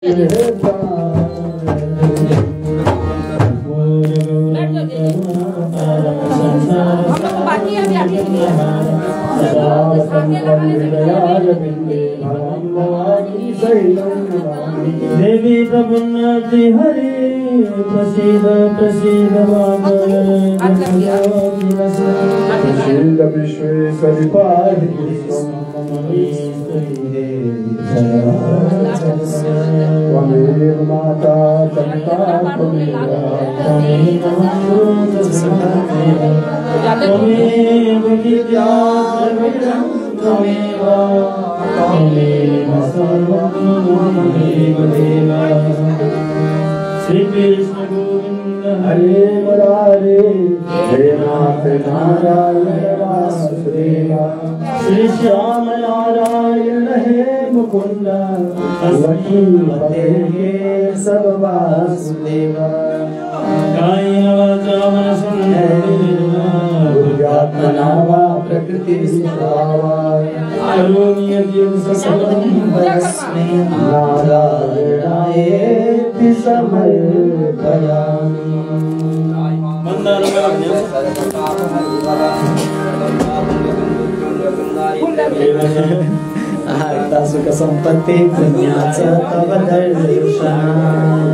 देवी प्रभुन्नति हरि प्रसीद प्रसीद प्रसीद विश्वेश्वरि पाहि त्वमेव माता पिता त्वमेव विद्या त्वमेव सर्वं त्वमेव देव। श्री कृष्ण गोविंद हरे मुरारे हे नाथ नारायण वासुदेव। श्री श्याम नारायण हे मुकुंद वही पते हे सब वासुदेव। कायेन वाचा मनसेन्द्रियात्मना वा प्रकृति करोमि यद्यत् सकलं परस्मै नारायणायेति समर्पयामि। आर्ता सुख संपत्ति पुण्याच तव दर्शनात्।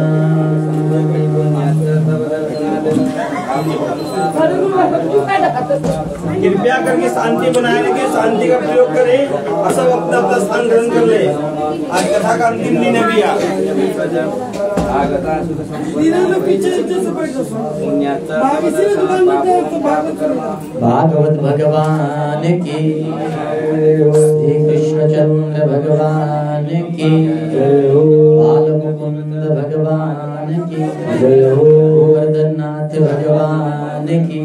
कृपया करके शांति बनाए रखें, शांति का प्रयोग करें और सब अपना अपना स्थान ग्रहण कर ले। आज कथा का अंतिम दिन है भैया। भागवत भगवान की, श्री कृष्णचंद्र भगवान की, बाल मुकुंद भगवान की, गोवर्धननाथ भगवान की,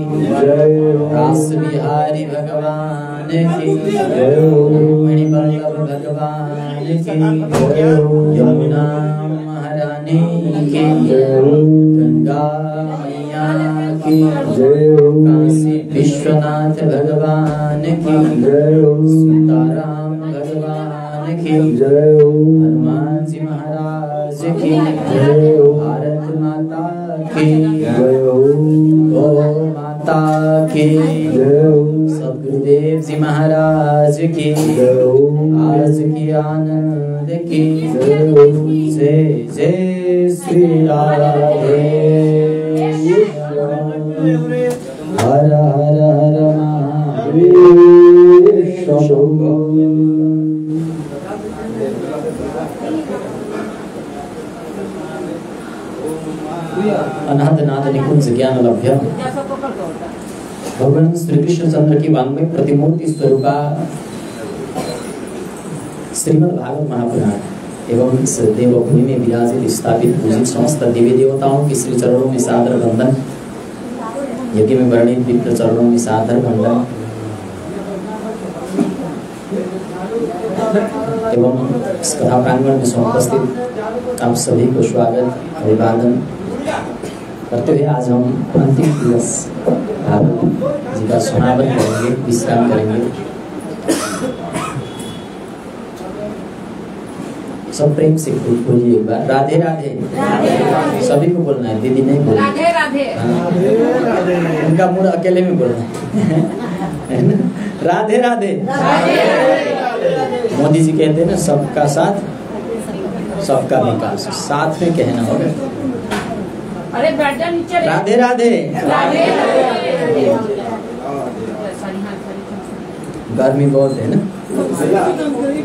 रास बिहारी भगवान की, मणिवल्लभ भगवान की, यमुना महारानी की, गंगा मैया की, काशी विश्वनाथ भगवान की, सीताराम भगवान की, हनुमान जी महाराज की, भारत माता की, गौ माता की, सदगुरुदेव जी महाराज की, आज की आनंद की, जय जय श्री राधे। हर हर हर महादेव शंभो। अनाथ नाथ निकुंज ज्ञान लभ्य भगवान श्री कृष्णचंद्र की वांग्मय प्रतिमूर्ति स्वरूपा श्रीमद् भागवत महापुराण एवं इस देवभूमि में विराजित स्थापित पूजित समस्त देवी देवताओं के श्री चरणों में सादर वंदन। यज्ञ में वर्णित विप्र चरणों में सादर वंदन एवं इस कथा प्रांगण में उपस्थित आप सभी को स्वागत अभिवादन करते हुए आज हम अंतिम दिवस भागवत जी का समापन करेंगे, विश्राम करेंगे। सब प्रेम से बोलिए एक बार राधे राधे। सभी को बोलना है, दीदी नहीं बोलना। राधे राधे। उनका मूड अकेले में बोलना है ना। राधे राधे। मोदी जी कहते हैं ना, सबका साथ सबका विकास, साथ में कहना होगा। अरे राधे राधे। गर्मी बहुत है ना,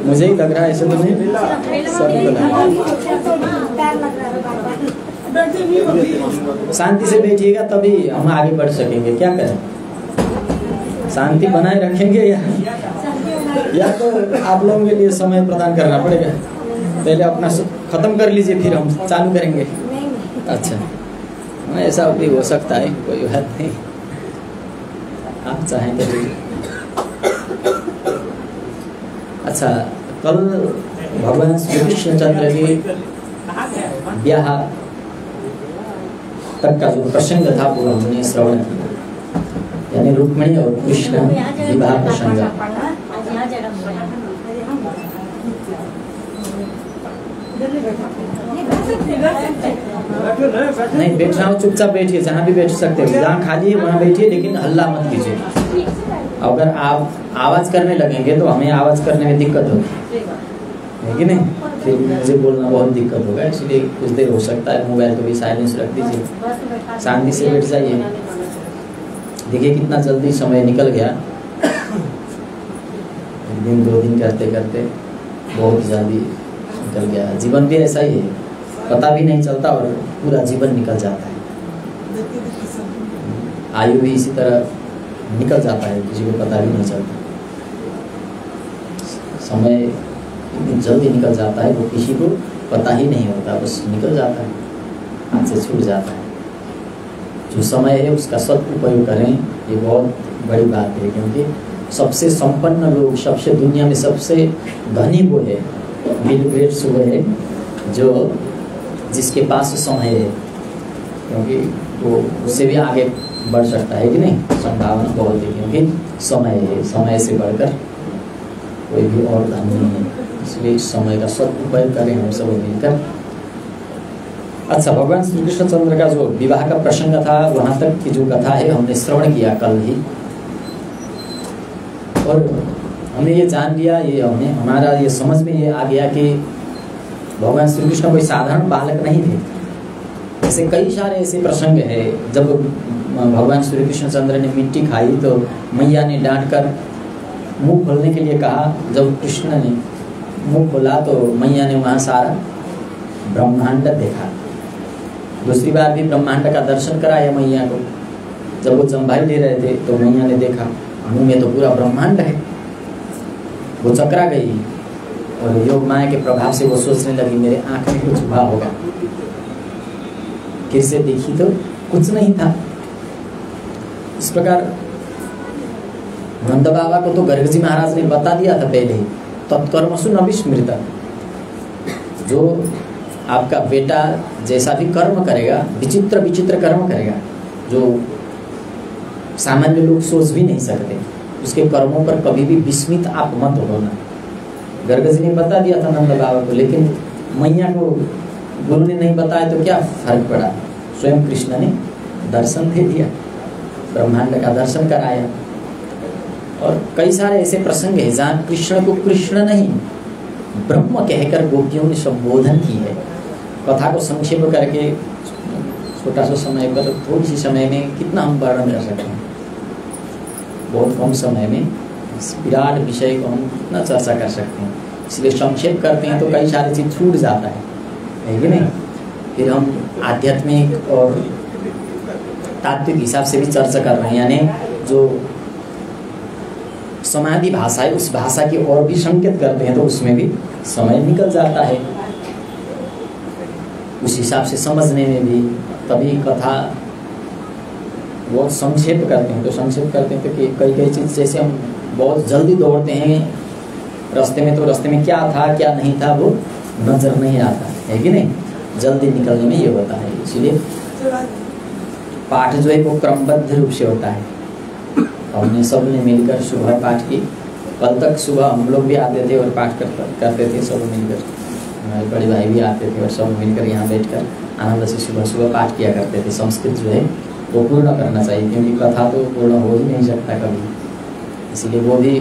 मुझे ही लग रहा है, ऐसे तो नहीं सभी को लग रहा है। शांति से बैठिएगा तभी हम आगे बढ़ सकेंगे। क्या करें, शांति बनाए रखेंगे या तो आप लोगों के लिए समय प्रदान करना पड़ेगा। पहले अपना खत्म कर लीजिए, फिर हम चालू करेंगे। अच्छा, ऐसा भी हो सकता है, कोई बात नहीं, आप चाहें तो। अच्छा, कल भगवान श्री कृष्णचंद्र के ब्याह तक का जो प्रसंग था वो हमने श्रवण किया, यानी रुक्मिणी और कृष्ण विवाह प्रसंग। नहीं बैठ रहा हूँ, चुपचाप बैठिए, जहाँ भी बैठ सकते हो, जहाँ खाली है वहाँ बैठिए, लेकिन हल्ला मत कीजिए। अगर आप आवाज करने लगेंगे तो हमें आवाज करने में दिक्कत होगी, है कि नहीं? फिर मुझे बोलना बहुत दिक्कत होगा, इसलिए कुछ देर हो सकता है मोबाइल को भी साइलेंस रख दीजिए, शांति से बैठ जाइए। देखिए कितना जल्दी समय निकल गया, एक दिन 2 दिन करते करते बहुत जल्दी निकल गया। जीवन भी ऐसा ही है, पता भी नहीं चलता और पूरा जीवन निकल जाता है। आयु भी इसी तरह निकल जाता है, किसी को पता भी नहीं चलता। समय इतनी जल्दी निकल जाता है, वो किसी को पता ही नहीं होता, बस निकल जाता है, हाथ से छूट जाता है। जो समय है उसका सदुपयोग करें, ये बहुत बड़ी बात है। क्योंकि सबसे संपन्न लोग, सबसे दुनिया में सबसे धनी वो है, बिल गेट्स वो है जो जिसके पास समय है, क्योंकि वो उससे भी आगे बढ़ सकता है कि नहीं, संभावना बहुत है, क्योंकि समय है, समय से बढ़कर कोई भी और धन नहीं है। इसलिए इस समय का सदुपयोग करें हम सब मिलकर। अच्छा, भगवान श्री कृष्णचंद्र का जो विवाह का प्रसंग था, वहां तक की जो कथा है हमने श्रवण किया कल ही, और हमने ये जान लिया, ये हमें हमारा ये समझ में ये आ गया कि भगवान श्री कृष्ण कोई साधारण बालक नहीं थे। ऐसे कई सारे ऐसे प्रसंग है, जब भगवान श्री कृष्णचंद्र ने मिट्टी खाई तो मैया ने डांट कर मुंह खोलने के लिए कहा। जब कृष्ण ने मुंह खोला तो मैया ने वहाँ सारा ब्रह्मांड देखा। दूसरी बार भी ब्रह्मांड का दर्शन कराया मैया को। जब वो जम्भाई ले रहे थे तो मैया ने देखा मुंह में तो पूरा ब्रह्मांड है। वो चकरा गई और योग माया के प्रभाव से वो सोचने लगी मेरे आंख में कुछ हुआ होगा। फिर से देखी तो कुछ नहीं था। इस प्रकार नंद बाबा को तो गर्ग जी महाराज ने बता दिया था पहले ही, तत्कर्मसु न विस्मृता। जो आपका बेटा जैसा भी कर्म करेगा, विचित्र विचित्र कर्म करेगा, जो सामान्य लोग सोच भी नहीं सकते, उसके कर्मों पर कभी भी विस्मित आप मत होना। गर्ग जी ने बता दिया था नंद बाबा को, लेकिन मैया को गुरु ने नहीं बताया तो क्या फर्क पड़ा। स्वयं कृष्ण ने दर्शन दे दिया, ब्रह्मांड का दर्शन कराया। और कई सारे ऐसे प्रसंग है जहाँ कृष्ण को कृष्ण नहीं ब्रह्म कहकर गोपियों ने संबोधन की है। कथा को संक्षेप करके छोटा सा समय पर, थोड़ी सी समय में कितना हम वर्णन कर सकते हैं। बहुत कम समय में इस विराट विषय को हम कितना चर्चा कर सकते हैं। इसलिए संक्षेप करते हैं तो कई सारी चीज छूट जाता है कि नहीं। फिर हम आध्यात्मिक और तात्विक हिसाब से भी चर्चा कर रहे हैं, यानी जो समाधि भाषा है उस भाषा की और भी संकेत करते हैं, तो उसमें भी समय निकल जाता है। उस हिसाब से समझने में भी तभी कथा वो संक्षेप करते हैं। तो संक्षेप करते हैं तो कई कई चीज़, जैसे हम बहुत जल्दी दौड़ते हैं रास्ते में, तो रास्ते में क्या था क्या नहीं था वो नजर नहीं आता है कि नहीं। जल्दी निकलने में ये होता है। इसलिए पाठ जो है वो क्रमबद्ध रूप से होता है। हमने सब ने मिलकर सुबह पाठ की। कल तक सुबह हम लोग भी आते थे और पाठ करते थे सब मिलकर। हमारे बड़े भाई भी आते थे और सब मिलकर यहाँ बैठकर आनंद से सुबह सुबह पाठ किया करते थे। संस्कृत जो है वो पूर्ण करना चाहिए, क्योंकि कथा तो पूर्ण हो ही नहीं सकता कभी। इसलिए वो भी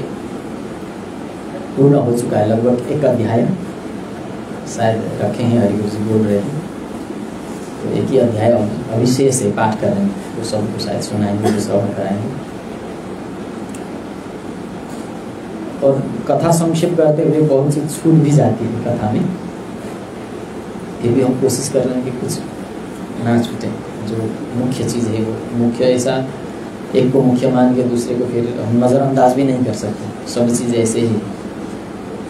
पूर्ण हो चुका है, लगभग 1 अध्याय शायद रखे हैं, हरिगुरु जी बोल रहे हैं। तो 1 ही अध्याय अविशेष है पाठ करेंगे, तो सबको शायद सुनाएंगे, श्रवण कराएंगे। और कथा संक्षेप करते हुए बहुत सी छूट भी जाती है कथा में। ये भी हम कोशिश कर रहे हैं कि कुछ ना छूटे। जो मुख्य चीज़ है वो मुख्य, ऐसा एक को मुख्य मान के दूसरे को फिर हम नज़रअंदाज भी नहीं कर सकते। सब चीज़ ऐसे ही,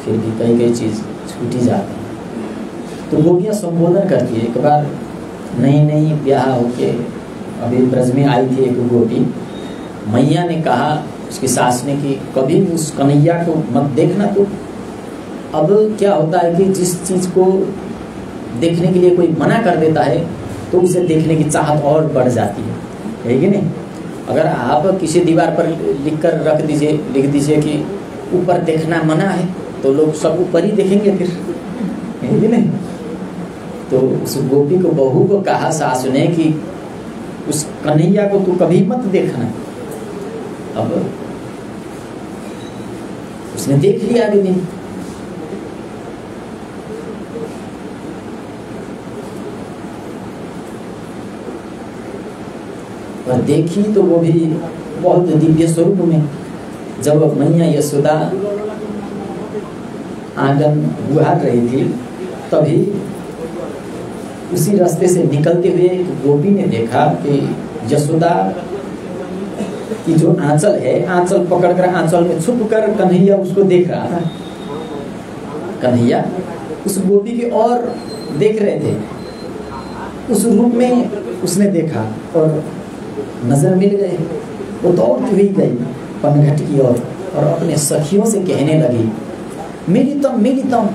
फिर भी कई कई चीज़ छूट ही जाती है। तो गोपियाँ संबोधन करती है। एक बार नई ब्याह होके अभी ब्रज में आई थी एक गोपी। मैया ने कहा उसकी सास ने कि कभी भी उस कन्हैया को मत देखना। तो अब क्या होता है कि जिस चीज़ को देखने के लिए कोई मना कर देता है तो उसे देखने की चाहत और बढ़ जाती है कि नहीं। अगर आप किसी दीवार पर लिख दीजिए कि ऊपर देखना मना है, तो लोग सब ऊपर ही देखेंगे फिर, है कि नहीं। तो उस गोपी को, बहू को कहा सास ने कि उस कन्हैया को तू कभी मत देखना। अब उसने देख लिया अगले दिन। और देखी तो वो भी बहुत दिव्य स्वरूप में। जब मैया यशोदा आंगन बुहार रही थी, तभी उसी रास्ते से निकलते हुए गोपी ने देखा कि यशोदा की जो आंचल है, आंचल पकड़कर आंचल में छुप कर कन्हैया उसको देख रहा था। कन्हैया उस गोपी की ओर देख रहे थे। उस रूप में उसने देखा और नजर मिल गए। वो दौड़ती हुई गई पनघट की ओर और अपने सखियों से कहने लगी, मिलितम मिलितम।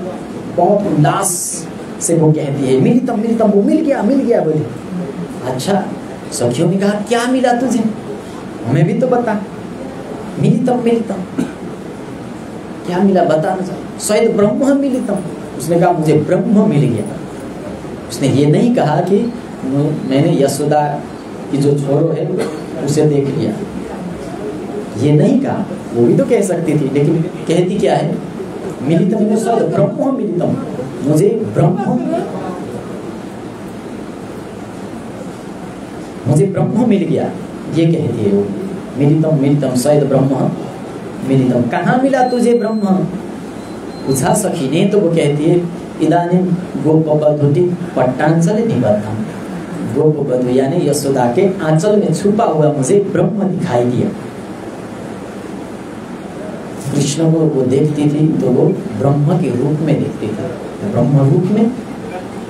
बहुत उल्लास से वो कहती है, मिलितम मिलितम। वो मिल गया बोली। अच्छा, सखियों ने कहा क्या मिला तुझे, हमें भी तो बता। मिलितम मिलितम, क्या मिला बता ना। शायद ब्रह्म मिलितम। उसने कहा मुझे ब्रह्म मिल गया। उसने ये नहीं कहा कि मैंने यशोदा की जो छोरो है उसे देख लिया, ये नहीं कहा। वो भी तो कह सकती थी, लेकिन कहती क्या है, मिलितम शायद ब्रह्म मिलितम, मुझे ब्रह्म मिल गया, ये कहती है वो। मिलितम मिलितम शायद ब्रह्म मिलितम। कहाँ मिला तुझे ब्रह्म, पूछा सखी ने। तो वो कहती है, इदानीं गोपवधूति पट्टांचल निबद्धम। गोपवधू यानी यशोदा के आंचल में छुपा हुआ मुझे ब्रह्म दिखाई दिया। कृष्ण को वो देखती थी तो वो ब्रह्म के रूप में देखती थी, ब्रह्म रूप में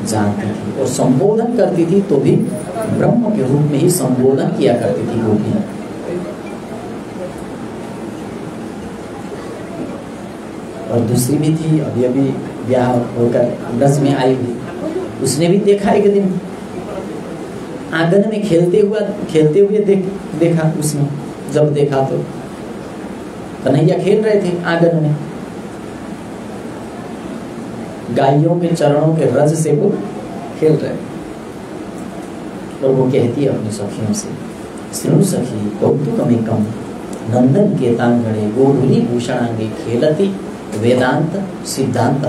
जानती थी। और संबोधन करती थी तो भी ब्रह्म के रूप में ही संबोधन किया करती थी गोपी। और दूसरी भी थी, अभी अभी ब्याह होकर ब्रज में आई हुई, उसने भी देखा एक दिन आंगन में खेलते हुए देखा उसने। जब देखा तो कन्हैया खेल रहे थे आंगन में, गायों के चरणों के रज से वो खेल रहे। और वो कहती है अपनी सखियों से, श्रृणु सखी कौतुकमेकं नंदन केतांगणे गोधूली भूषणांगे खेलती वेदांत सिद्धांत।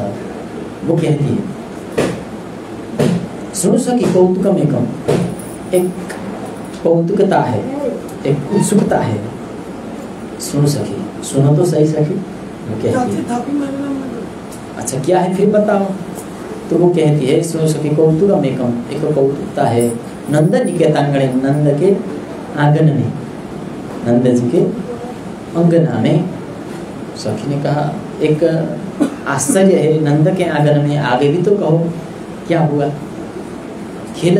वो कहती है, श्रृणु सखी कौतुकमेकं, एक कौतुकता है, एक उत्सुकता है। सुनो सखी, सुनो तो सही सखी। वो कहती है, अच्छा क्या है फिर बताओ। तो वो कहती है, सुनो सखी कौतुकमेकं, एक कौतुकता है नंद निकेतांगणे, नंद के आंगन में, नंद जी के अंगना में। सखी ने कहा एक आश्चर्य है नंद के आंगन में, आगे भी तो कहो क्या हुआ। खेल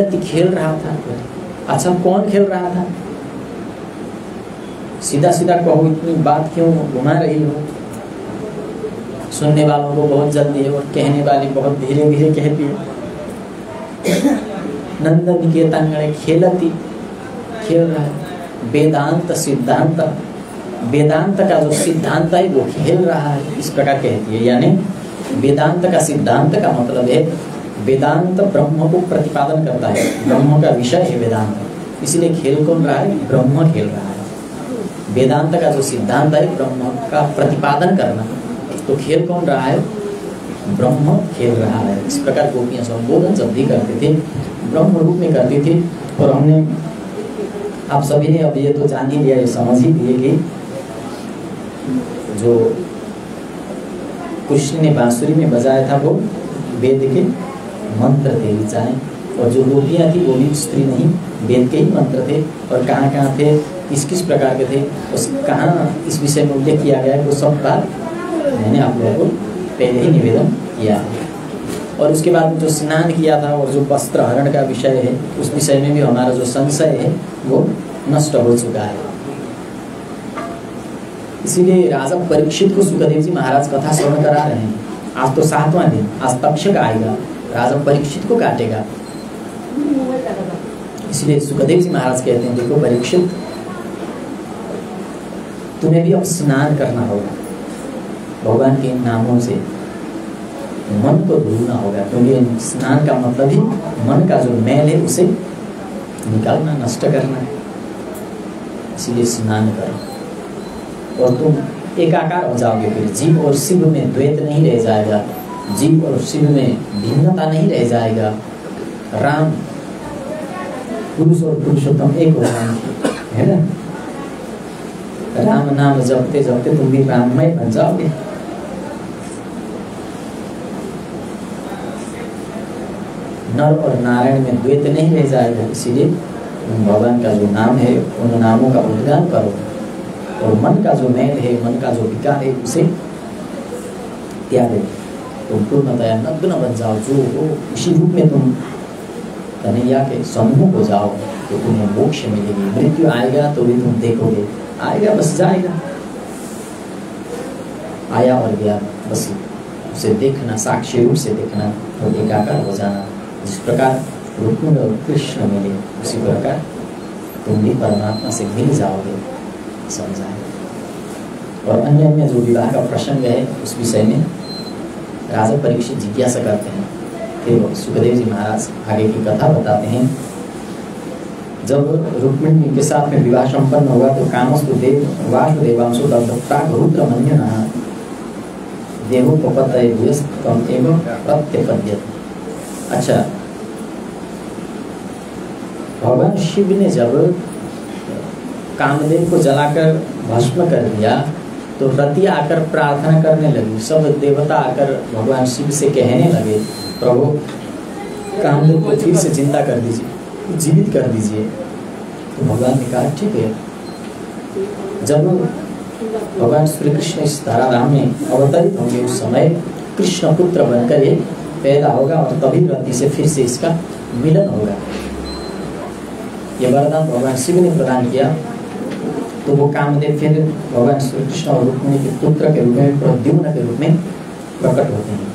रहा था। अच्छा कौन खेल रहा था, सीधा सीधा कहो, इतनी बात क्यों घुमा रही हो। सुनने वालों को बहुत जल्दी है और कहने वाली बहुत धीरे धीरे कहती है। नंद निकेतांगणे खेलती, खेल रहा है। वेदांत सिद्धांत, वेदांत का जो सिद्धांत है वो खेल रहा है, इस प्रकार कहती है। यानी वेदांत का सिद्धांत का मतलब है वेदांत ब्रह्म को प्रतिपादन करता है, ब्रह्म का विषय है वेदांत, इसलिए खेल कौन रहा है, ब्रह्म खेल रहा है। वेदांत का जो सिद्धांत है ब्रह्म का प्रतिपादन करना, तो खेल कौन रहा है, ब्रह्म खेल रहा है। इस प्रकार गोपियां संबोधन जब भी करते थे ब्रह्म रूप में करती थी। और हमने आप सभी ने अब ये तो जान ही लिया, ये समझ ही लिए कि जो कृष्ण ने बांसुरी में बजाया था वो वेद के मंत्र थे ऋचाएं, और जो गोपियां थी वो भी स्त्री नहीं, वेद के ही मंत्र थे। और कहाँ कहाँ थे, किस प्रकार के थे, उस कहाँ इस विषय में उल्लेख किया गया है, वो सब बात मैंने आप लोगों को पहले ही निवेदन किया है। और उसके बाद जो स्नान किया था और जो वस्त्र हरण का विषय है, उस विषय में भी हमारा जो संशय है वो नष्ट हो चुका है। इसीलिए राजा परीक्षित को सुखदेव जी महाराज कथा श्रवण करा रहे हैं। आज तो 7वां दिन, आज तक्षक आएगा, राजा परीक्षित को काटेगा। इसलिए सुखदेव जी महाराज कहते हैं, देखो परीक्षित, तुम्हें भी अब स्नान करना होगा भगवान के नामों से। मन को धुलना होगा, क्योंकि स्नान का मतलब ही मन का जो मैल है उसे निकालना, नष्ट करना है। इसलिए स्नान करो और तुम एकाकार हो जाओगे। फिर जीव और शिव में द्वैत नहीं रह जाएगा, जीव और शिव में भिन्नता नहीं रह जाएगा। राम पुरुष और पुरुषोत्तम एक हो जाएंगे, है ना। राम नाम जपते जपते तुम भी राममय बन जाओगे। नर और नारायण में द्वैत नहीं रह जाएगा। इसीलिए भगवान का जो नाम है उन नामों का उद्गान करो और मन का जो मैल है, मन का जो विकार है उसे त्यागो। तुम पूर्णतया नग्न बन जाओ, जो हो उसी रूप में तुम कन्हैया के सम्मुख हो जाओ तो तुम्हें मोक्ष मिलेगी। मृत्यु आएगा तो भी तुम देखोगे, आएगा बस जाएगा, आया और गया, बस उसे देखना, साक्षी रूप से देखना और एकाकार हो जाना। जिस प्रकार रुक्मिणी और कृष्ण मिले उसी प्रकार तुम भी परमात्मा से मिल जाओगे, समझाए। और अन्य अन्य जो विवाह का प्रसंग है उस विषय में राजा परीक्षित जिज्ञासा करते हैं। फिर सुखदेव जी महाराज आगे की कथा बताते हैं। जब रुक्मिणी के साथ में विवाह संपन्न हुआ तो कामस्तु देव वासुदेवांशु दत्ताघरुद्र मन्यना देवोपपतये भूयस्तम एवं प्रत्यपद्यते। अच्छा, भगवान शिव ने जब कामदेव को जलाकर भस्म कर दिया तो रति आकर प्रार्थना करने लगी। सब देवता आकर भगवान शिव से कहने लगे, प्रभु कामदेव को फिर से जिंदा कर दीजिए, जीवित कर दीजिए। तो भगवान ने कहा ठीक है। जब भगवान श्री कृष्ण इस धराधाम में अवतरित होंगे उस समय कृष्ण पुत्र बनकर ये पैदा होगा और तभी रति से फिर से इसका मिलन होगा। ये वरदान भगवान शिव ने प्रदान किया। तो वो कामदेव फिर भगवान श्री कृष्ण और रुक्मिणी के पुत्र के रूप में, प्रद्युम्न के रूप में प्रकट होते हैं।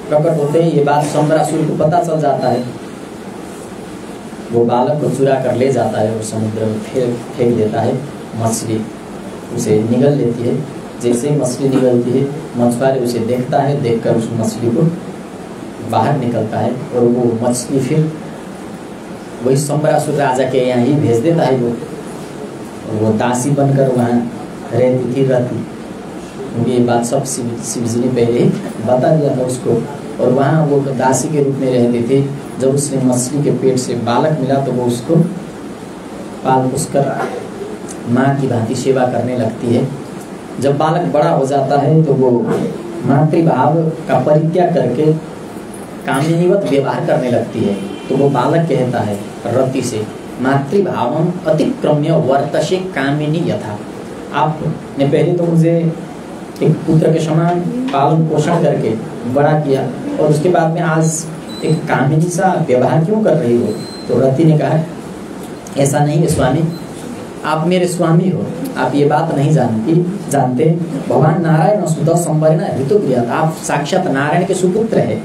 प्रकट होते हैं, ये बात शंबरासुर को पता चल जाता है। वो बालक को चुरा कर ले जाता है और समुद्र में फेंक देता है। मछली उसे निगल लेती है। जैसे ही मछली निगलती है, मछुआरे उसे देखता है, देखकर उस मछली को बाहर निकलता है और वो मछली फिर वही शंबरासुर राजा के यहाँ ही भेज देता है। वो दासी बनकर वहाँ रहती थी रति, क्योंकि ये बात सब शिव जी ने पहले ही बता दिया था उसको। और वहाँ वो दासी के रूप में रहती थी। जब उसने मछली के पेट से बालक मिला तो वो उसको पाल पोस कर माँ की भांति सेवा करने लगती है। जब बालक बड़ा हो जाता है तो वो मातृभाव का परित्याग करके कामिनीवत व्यवहार करने लगती है। तो वो बालक कहता है रति से, मातृभावम अतिक्रम्य वर्तसे कामिनी यथा। आपने पहले तो मुझे एक पुत्र के समान पालन पोषण करके बड़ा किया और उसके बाद में आज एक कामिनी सा व्यवहार क्यों कर रही हो। तो रति ने कहा ऐसा नहीं है स्वामी, आप मेरे स्वामी हो, आप ये बात नहीं जानते। भगवान नारायण सुध संवरण ऋतुप्रिया, आप साक्षात नारायण के सुपुत्र है।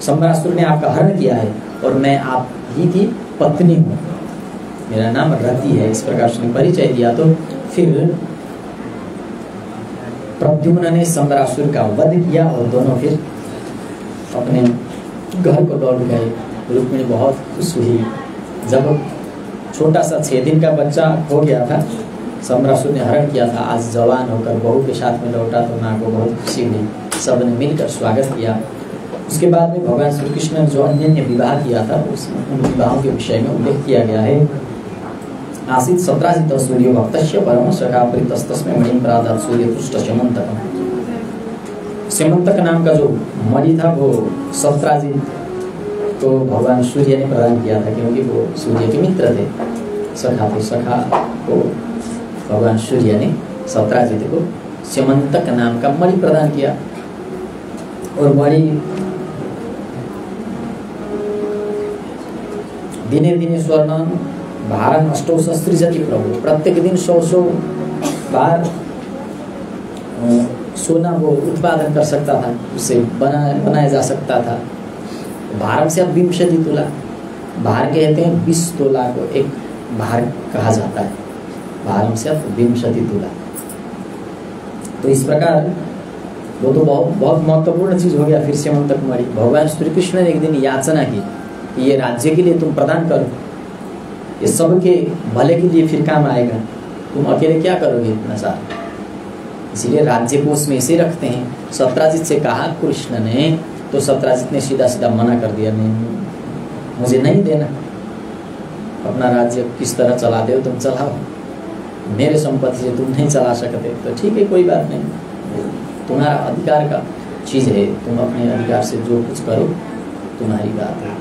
शंबरासुर ने आपका हरण किया है और मैं आप ही की पत्नी हूँ, मेरा नाम रति है। इस प्रकार उसने परिचय दिया। तो फिर प्रद्युम्न ने शंबरासुर का वध किया और दोनों फिर अपने घर को लौट गए। रुक्मिणी बहुत खुश हुई। जब छोटा सा 6 दिन का बच्चा हो गया था, शंबरासुर ने हरण किया था, आज जवान होकर बहू के साथ में लौटा तो माँ को बहुत खुशी हुई। सब ने मिलकर स्वागत किया। उसके बाद में भगवान श्री कृष्ण ने जो अन्य विवाह किया था उन विवाहों के विषय में उल्लेख किया गया है। आसीत सत्राजित सूर्य भक्तस्य परम सखा प्रीतस्तस्मै मणि प्रादात सूर्य पुष्ट स्यमंतकम। स्यमंतक नाम का जो मणि था वो सत्राजित को भगवान सूर्य ने प्रदान किया था, क्योंकि वो सूर्य के मित्र थे, सखा थे। सखा को भगवान सूर्य ने सत्राजित को स्यमंतक नाम का मणि प्रदान किया। और मणि दिने दिने स्वर्ण भारन अष्टौ सृजति प्रभु, प्रत्येक दिन 100 बार सोना वो उत्पादन कर सकता था, उसे बनाया जा सकता था। भारम से अब 20 तोला, भार कहते हैं 20 तोला को एक भार कहा जाता है। भारम से अब 20 तोला। तो इस प्रकार वो तो बहुत बहुत महत्वपूर्ण चीज हो गया। फिर स्यमंतक मणि, भगवान श्री कृष्ण ने एक दिन याचना की कि ये राज्य के लिए तुम प्रदान करो, ये सबके भले के लिए फिर काम आएगा, तुम अकेले क्या करोगे इतना सारा। इसीलिए राज्य कोष में इसे रखते हैं। सत्राजित से कहा कृष्ण ने, तो सत्राजित ने सीधा सीधा मना कर दिया, नहीं मुझे नहीं देना, अपना राज्य किस तरह चलाते हो तुम चलाओ, मेरे संपत्ति से तुम नहीं चला सकते तो ठीक है कोई बात नहीं, तुम्हारा अधिकार का चीज़ है, तुम अपने अधिकार से जो कुछ करो तुम्हारी बात है,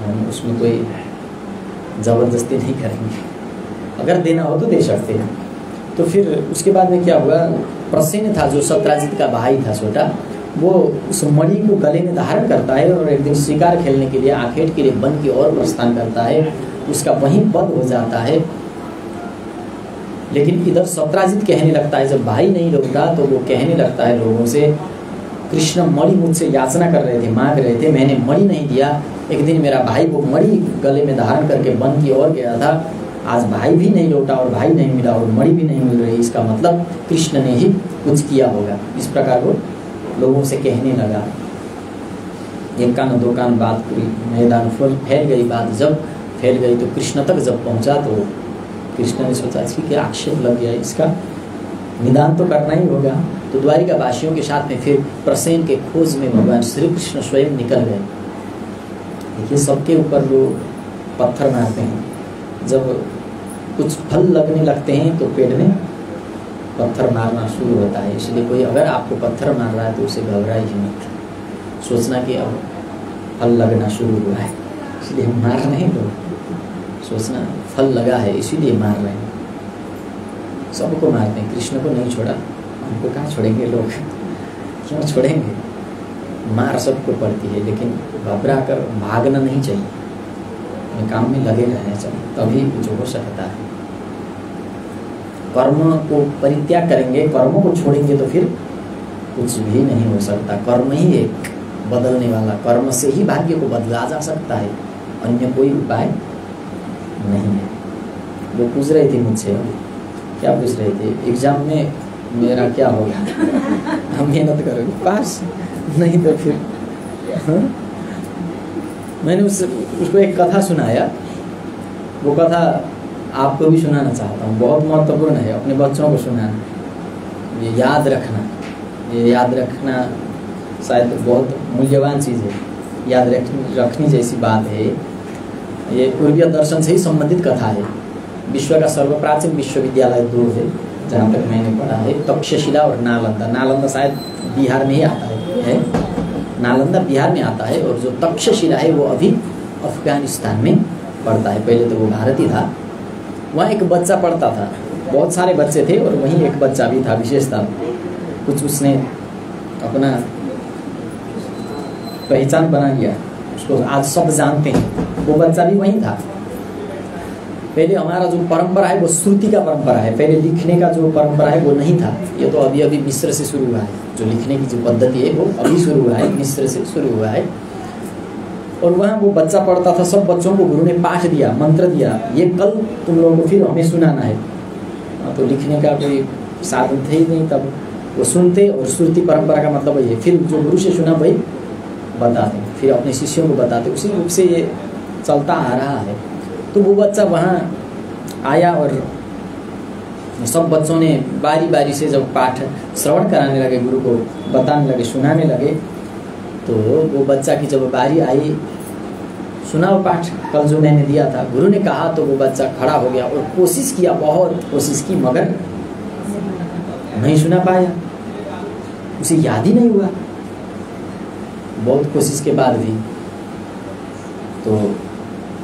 हम उसमें कोई ज़बरदस्ती नहीं करेंगे, अगर देना हो तो दे सकते हैं। तो फिर उसके बाद में क्या हुआ, प्रसेन था जो सत्राजित का भाई था छोटा, वो उस मणि को गले में धारण करता है और एक दिन शिकार खेलने के लिए आखेट के लिए वन की ओर प्रस्थान करता है, उसका वहीं वध हो जाता है। लेकिन इधर सत्राजित कहने लगता है, जब भाई नहीं लौटा तो वो कहने लगता है लोगों से, कृष्ण मणि मुझसे याचना कर रहे थे, मांग रहे थे, मैंने मणि नहीं दिया, एक दिन मेरा भाई वो मणि गले में धारण करके वन की ओर गया था, आज भाई भी नहीं लौटा और भाई नहीं मिला और मणि भी नहीं मिल रही, इसका मतलब कृष्ण ने ही कुछ किया होगा। इस प्रकार वो लोगों से कहने लगा। एक कान दो कान बात पूरी मैदान फैल गई, बात जब फैल गई तो कृष्ण तक जब पहुंचा तो कृष्ण ने सोचा कि क्या आक्षेप लग गया, इसका निदान तो करना ही होगा। तो द्वारिका वासियों के साथ में फिर प्रसेन के खोज में भगवान श्री कृष्ण स्वयं निकल गए। देखिए सबके ऊपर वो पत्थर मारते हैं, जब कुछ फल लगने लगते हैं तो पेड़ में पत्थर मारना शुरू होता है। इसलिए कोई अगर आपको पत्थर मार रहा है तो उसे घबराई ही मत, सोचना कि अब फल लगना शुरू हुआ है इसलिए मार नहीं दो, सोचना फल लगा है इसीलिए मार रहे हैं। सबको मारते हैं, कृष्ण को नहीं छोड़ा, हमको कहाँ छोड़ेंगे लोग, क्यों छोड़ेंगे, मार सबको पड़ती है, लेकिन घबरा कर भागना नहीं चाहिए, अपने काम में लगे रहना चाहिए, तभी जो हो सकता है। कर्म को परित्याग करेंगे, कर्मों को छोड़ेंगे तो फिर कुछ भी नहीं हो सकता। कर्म ही एक बदलने वाला, कर्म से ही भाग्य को बदला जा सकता है, अन्य कोई उपाय नहीं है। वो पूछ रही थी मुझसे, क्या पूछ रहे थे, एग्जाम में मेरा क्या होगा, हम मेहनत करोगे पास, नहीं तो फिर हाँ? मैंने उसको एक कथा सुनाया, वो कथा आपको भी सुनाना चाहता हूँ, बहुत महत्वपूर्ण है, अपने बच्चों को सुनाना, ये याद रखना, ये याद रखना शायद बहुत मूल्यवान चीज़ है, याद रखनी जैसी बात है। ये पूर्वीय दर्शन से ही संबंधित कथा है। विश्व का सर्वप्राचीन विश्वविद्यालय दो है जहाँ तक मैंने पढ़ा है, तक्षशिला और नालंदा। नालंदा शायद बिहार में ही आता है, नालंदा बिहार में आता है, और जो तक्षशिला है वो अभी अफगानिस्तान में पड़ता है। पहले तो वो भारत ही था। वहाँ एक बच्चा पढ़ता था, बहुत सारे बच्चे थे और वहीं एक बच्चा भी था, विशेषता कुछ उसने अपना पहचान बना लिया, उसको आज सब जानते हैं। वो बच्चा भी वहीं था। पहले हमारा जो परंपरा है वो श्रुति का परंपरा है, पहले लिखने का जो परंपरा है वो नहीं था, ये तो अभी अभी मिस्र से शुरू हुआ है। जो लिखने की जो पद्धति है वो अभी शुरू हुआ है, मिस्र से शुरू हुआ है। और वहाँ वो बच्चा पढ़ता था, सब बच्चों को गुरु ने पाठ दिया, मंत्र दिया, ये कल तुम लोगों को फिर हमें सुनाना है। तो लिखने का कोई साधन थे ही नहीं तब, वो सुनते और श्रुति परंपरा का मतलब ये, फिर जो गुरु से सुना वही बताते, फिर अपने शिष्यों को बताते, उसी रूप से ये चलता आ रहा है। तो वो बच्चा वहाँ आया और सब बच्चों ने बारी बारी से जब पाठ श्रवण कराने लगे, गुरु को बताने लगे, सुनाने लगे, तो वो बच्चा की जब बारी आई, सुनाओ पाठ कल जो मैंने दिया था, गुरु ने कहा, तो वो बच्चा खड़ा हो गया और कोशिश किया, बहुत कोशिश की, मगर नहीं सुना पाया, उसे याद ही नहीं हुआ। बहुत कोशिश के बाद भी तो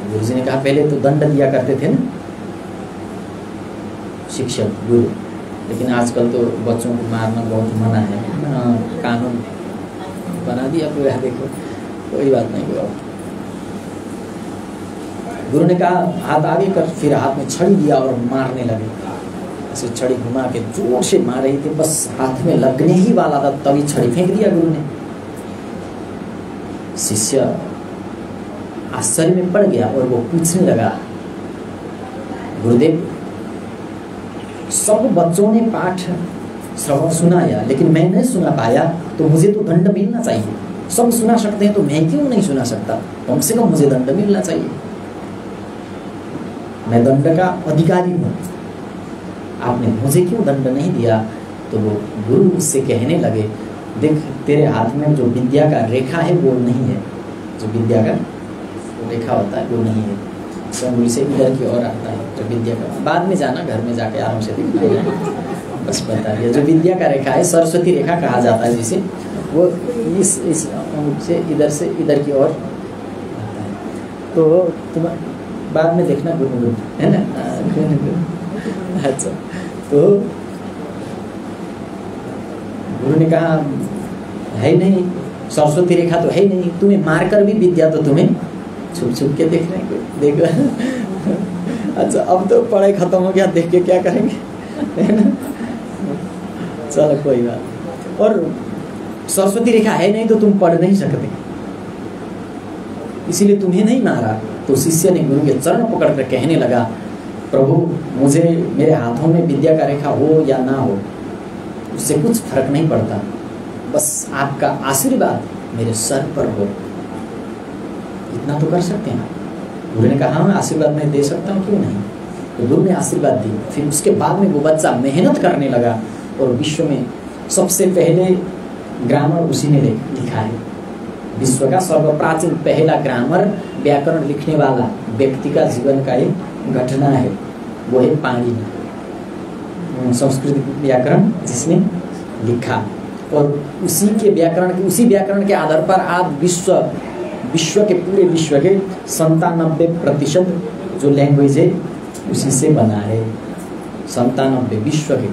गुरुजी ने कहा, पहले तो दंड दिया करते थे ना शिक्षक गुरु, लेकिन आजकल तो बच्चों को मारना बहुत मना है, कानून बना दिया पूरा, देखो कोई बात नहीं हुआ। गुरु ने कहा हाथ आगे कर, फिर हाथ में छड़ी दिया और मारने लगे। ऐसे छड़ी घुमा के जोर से मार रही थी, बस हाथ में लगने ही वाला था, तभी छड़ी फेंक दिया गुरु ने। शिष्य आश्चर्य में पड़ गया और वो पूछने लगा, गुरुदेव सब बच्चों ने पाठ श्रवण सुनाया, लेकिन मैं नहीं सुना पाया तो मुझे तो दंड मिलना चाहिए। सब सुना सकते हैं तो मैं क्यों नहीं सुना सकता? कम से कम मुझे दंड मिलना चाहिए। मैं दंड का अधिकारी हूँ, आपने मुझे क्यों दंड नहीं दिया? तो वो गुरु उससे कहने लगे, देख तेरे हाथ में जो विद्या का रेखा है वो नहीं है, जो विद्या का रेखा होता है वो नहीं है, संगुली से इधर की ओर आता है जो विद्या का। बाद में जाना, घर में जाके आराम से देख लेना, बस बता दिया। जो विद्या का रेखा है, सरस्वती रेखा कहा जाता है जिसे, वो इस से इधर की ओर आता है। तो तुम बाद में देखना गुरु है ना। अच्छा, तो गुरु ने कहा है नहीं, सरस्वती रेखा तो है नहीं, तुम्हें मारकर भी विद्या तो तुम्हें छुप छुप के देख रहे हैं, देख। अच्छा, अब तो पढ़ाई खत्म हो गया, देख के क्या करेंगे, है ना। चलो कोई बात। और सरस्वती रेखा है नहीं तो तुम पढ़ नहीं सकते, इसीलिए तुम्हें नहीं मारा। तो शिष्य ने गुरु के चरण पकड़कर कहने लगा, प्रभु मुझे मेरे हाथों में विद्या का रेखा हो या ना हो उससे कुछ फर्क नहीं पड़ता, बस आपका आशीर्वाद मेरे सर पर हो, इतना तो कर सकते हैं। गुरु ने कहा, हाँ आशीर्वाद मैं दे सकता हूँ, क्यों नहीं। तो गुरु ने आशीर्वाद दी। फिर उसके बाद में वो बच्चा मेहनत करने लगा और विश्व में सबसे पहले ग्रामर उसी ने लिखा है। विश्व का सर्वप्राचीन पहला ग्रामर व्याकरण लिखने वाला व्यक्ति का जीवन का एक घटना है, वो है पाणिनि, संस्कृत व्याकरण जिसने लिखा। और उसी व्याकरण के आधार पर आज विश्व के पूरे विश्व के 97% जो लैंग्वेज है उसी से बना है। 97 विश्व के,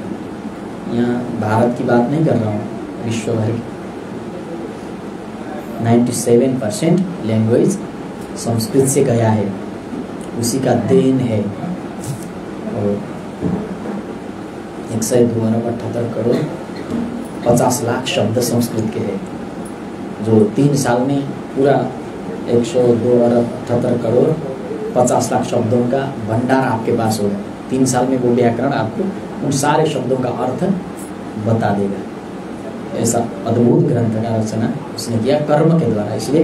यहाँ भारत की बात नहीं कर रहा हूँ, विश्व भर की 97% लैंग्वेज संस्कृत से गया है, उसी का देन है। और 102 करोड़ 50 लाख शब्द संस्कृत के हैं, जो 3 साल में पूरा 102 करोड़ 50 लाख शब्दों का भंडार आपके पास होगा। 3 साल में वो व्याकरण आपको उन सारे शब्दों का अर्थ बता देगा। ऐसा अद्भुत ग्रंथ का रचना उसने किया कर्म के द्वारा। इसलिए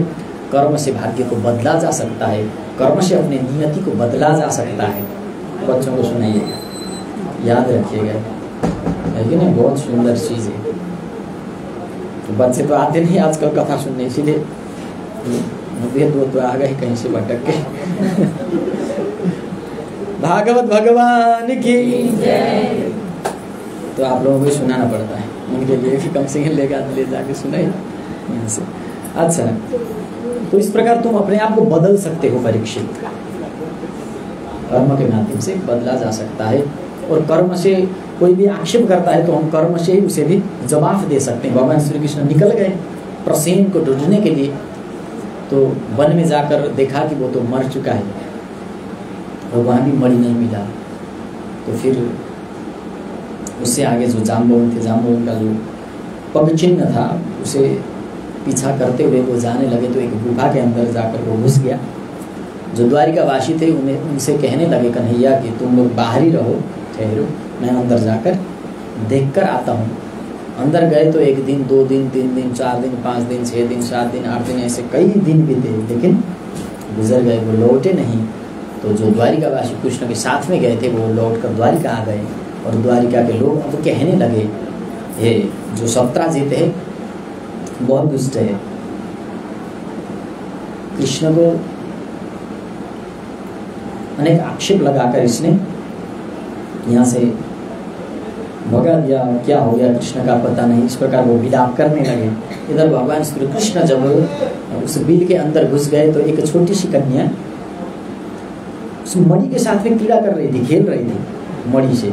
कर्म से भाग्य को बदला जा सकता है, कर्म से अपने नियति को बदला जा सकता है। बच्चों को सुनाइएगा, याद रखिएगा, है कि नहीं, बहुत सुंदर चीज़ है। तो बच्चे तो आते नहीं आजकल कथा सुनने, इसीलिए दो तो आ गए कहीं से भटक के। भागवत भगवान की जय। तो आप लोगों को सुनाना पड़ता है, उनके लिए भी कम से कम ले जाके सुनाए यहाँ से। अच्छा, तो इस प्रकार तुम अपने आप को बदल सकते हो परीक्षित, कर्म के माध्यम से बदला जा सकता है। और कर्म से कोई भी आक्षेप करता है तो हम कर्म से ही उसे भी जवाब दे सकते हैं। भगवान श्री कृष्ण निकल गए प्रसेन को ढूंढने के लिए, तो वन में जाकर देखा कि वो तो मर चुका है और वहाँ भी मणि नहीं मिला। तो फिर उससे आगे जो जाम्बवन थे, जाम्बवन का जो पग चिन्ह था उसे पीछा करते हुए वो जाने लगे। तो एक गुफा के अंदर जाकर वो घुस गया। जो द्वारिकावासी थे उनसे कहने लगे, कन्हैया कि तुम लोग बाहर ही रहो, ठहरो, मैं अंदर जाकर देखकर आता हूँ। अंदर गए तो 1 दिन 2 दिन 3 दिन 4 दिन 5 दिन 6 दिन 7 दिन 8 दिन ऐसे कई दिन बीते, लेकिन गुजर गए, वो लौटे नहीं। तो जो द्वारिकावासी कृष्ण के साथ में गए थे वो लौट कर द्वारिका आ गए। और द्वारिका के लोग अब कहने लगे, ये जो सत्राजित है बहुत दुष्ट है, कृष्ण को अनेक आक्षेप लगाकर इसने यहाँ से भगा दिया, क्या हो गया कृष्ण का पता नहीं। इस प्रकार वो विलाप करने लगे। इधर भगवान श्री कृष्ण जब उस बिल के अंदर घुस गए तो एक छोटी सी कन्या उस मणि के साथ में क्रीड़ा कर रही थी, खेल रही थी मणि से।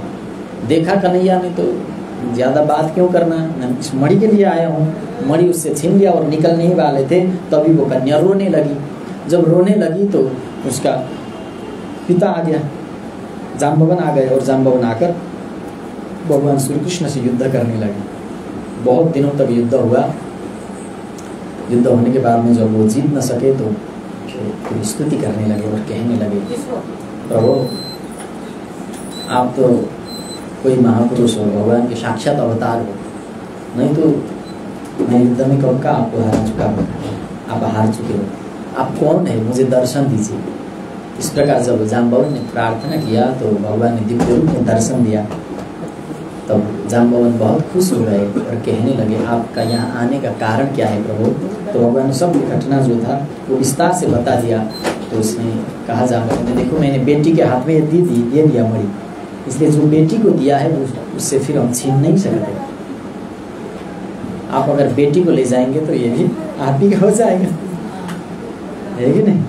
देखा कन्हैया ने तो ज़्यादा बात क्यों करना, मैं इस मणि के लिए आया हूँ। मणि उससे छीन लिया और निकलने ही वाले थे, तभी वो कन्या रोने लगी। जब रोने लगी तो उसका पिता आ गया, जाम्बवन आ गए और जाम्बवन आकर भगवान श्री कृष्ण से युद्ध करने लगे। बहुत दिनों तक युद्ध हुआ। युद्ध होने के बाद में जब वो जीत न सके तो फिर स्तुति करने लगे और कहने लगे, प्रभु आप तो कोई महापुरुष हो, भगवान के साक्षात अवतार हो, नहीं तो मैं युद्ध में कब का आपको हरा चुका हूँ, आप हार चुके हो, आप कौन है, मुझे दर्शन दीजिए। इस प्रकार जब जाम्बवन ने प्रार्थना किया तो भगवान ने दिव्य रूप में दर्शन दिया। तब जाम्बवन बहुत खुश हो गए और कहने लगे आपका यहाँ आने का कारण क्या है प्रभु। तो भगवान ने सब घटना जो था वो विस्तार से बता दिया। तो उसने कहा जाम्बवन ने, देखो मैंने बेटी के हाथ में ये दे दिया मणि, इसलिए जो बेटी को दिया है उससे फिर हम छीन नहीं सकते। आप अगर बेटी को ले जाएंगे तो ये भी आप ही का हो जाएगा, है कि नहीं।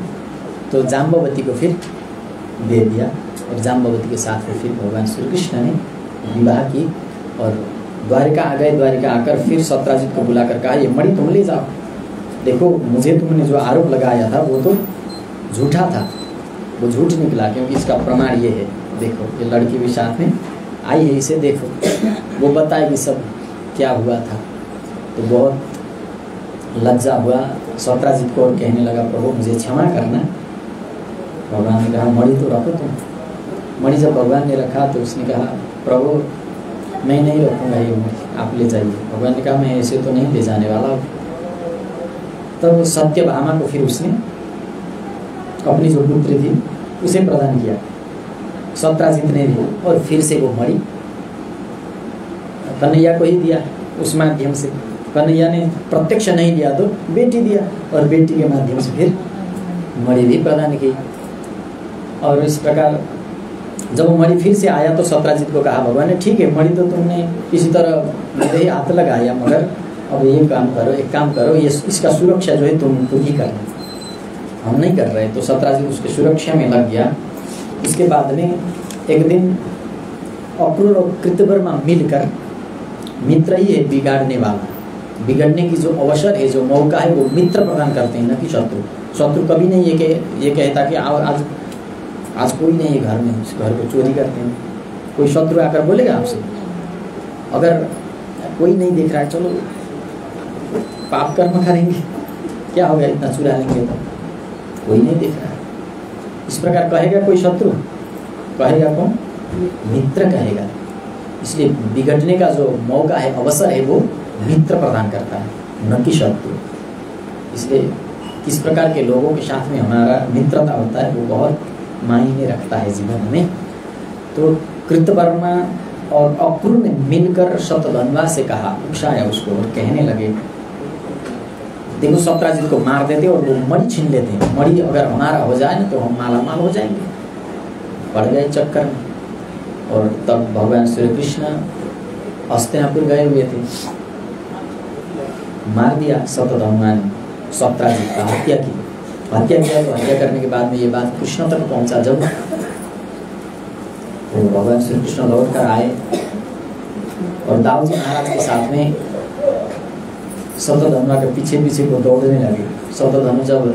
तो जाम्बवती को फिर दे दिया और जाम्बवती के साथ में फिर भगवान श्री कृष्ण ने विवाह की और द्वारिका आ गए। द्वारिका आकर फिर सत्राजित को बुलाकर कहा ये मणि तुम ले जाओ, देखो मुझे तुमने जो आरोप लगाया था वो तो झूठा था, वो झूठ निकला, क्योंकि इसका प्रमाण ये है, देखो ये लड़की भी साथ में आई है, इसे देखो, वो बताएगी सब क्या हुआ था। तो बहुत लज्जा हुआ सत्राजित को और कहने लगा प्रभु मुझे क्षमा करना। भगवान ने कहा मणि तो रखो तुम। मणि जब भगवान ने रखा तो उसने कहा प्रभु मैं नहीं रखूँगा ये मणि, आप ले जाइए। भगवान ने कहा मैं ऐसे तो नहीं ले जाने वाला हूँ। तब सत्यभामा को फिर उसने अपनी जो पुत्री थी उसे प्रदान किया सत्राजित ने भी, और फिर से वो मणि कन्हैया को ही दिया। उस माध्यम से कन्हैया ने प्रत्यक्ष नहीं दिया तो बेटी दिया, और बेटी के माध्यम से फिर मणि भी प्रदान की। और इस प्रकार जब वो मणि फिर से आया तो सत्राजित को कहा भगवान ने ठीक है मणि तो तुमने किसी तरह मेरे ही हाथ लगाया, मगर अब ये काम करो, एक काम करो, ये इसका सुरक्षा जो है तुम ही करना, हम नहीं कर रहे। तो सत्राजित उसके सुरक्षा में लग गया। इसके बाद में एक दिन अक्रूर और कृतवर्मा मिलकर, मित्र ही है बिगाड़ने वाला, बिगड़ने की जो अवसर है, जो मौका है, वो मित्र प्रदान करते हैं, न कि शत्रु। शत्रु कभी नहीं ये कहता कि आज कोई नहीं है घर में, घर को चोरी करते हैं। कोई शत्रु आकर बोलेगा आपसे, अगर कोई नहीं देख रहा है चलो पाप कर्म करेंगे, क्या हो गया इतना चुरा लेंगे, तो कोई नहीं देख रहा है। इस प्रकार कहेगा कोई शत्रु, कहेगा कौन? मित्र कहेगा। इसलिए बिगड़ने का जो मौका है, अवसर है, वो मित्र प्रदान करता है, न कि शत्रु। इसलिए किस प्रकार के लोगों के साथ में हमारा मित्रता होता है वो बहुत मायने रखता है जीवन में। तो कृतवर्मा और अक्रूर ने मिलकर शतधन्वा से कहा, उकसाया उसको और कहने लगे देखो सत्राजित को मार देते और वो मणि छीन लेते हैं, मणि अगर हमारा हो जाए ना तो हम मालामाल हो जाएंगे। पड़ गए चक्कर में। और तब भगवान श्री कृष्ण हस्तिनापुर गए हुए थे, मार दिया शतधन्वा ने सत्राजित का, हत्या की। हत्या किया तो हत्या करने के बाद में ये बात कृष्ण तक पहुंचा। जब तो भगवान श्री कृष्ण लौट कर आए और दाऊजी महाराज के साथ में शतधन्वा के पीछे पीछे को दौड़ने लगे। शतधन्वा जब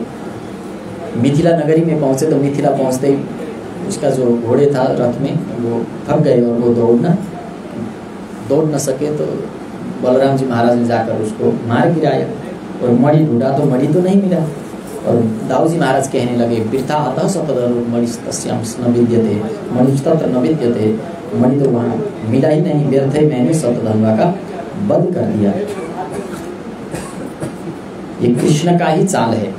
मिथिला नगरी में पहुंचे तो मिथिला पहुंचते ही उसका जो घोड़े था रथ में वो थक गए और वो दौड़ न सके। तो बलराम जी महाराज ने जाकर उसको मार गिराया और मणि ढूंढा तो मणि तो नहीं मिला। और दाऊजी महाराज कहने लगे वृथा अतः शतधनु मणिस्तस्यां न विद्यते, मणिस्तत्र न विद्यते, मणि तो वहाँ मिला ही नहीं, व्यर्थ ही मैंने शतधन्वा का वध कर दिया। ये कृष्ण का ही चाल है।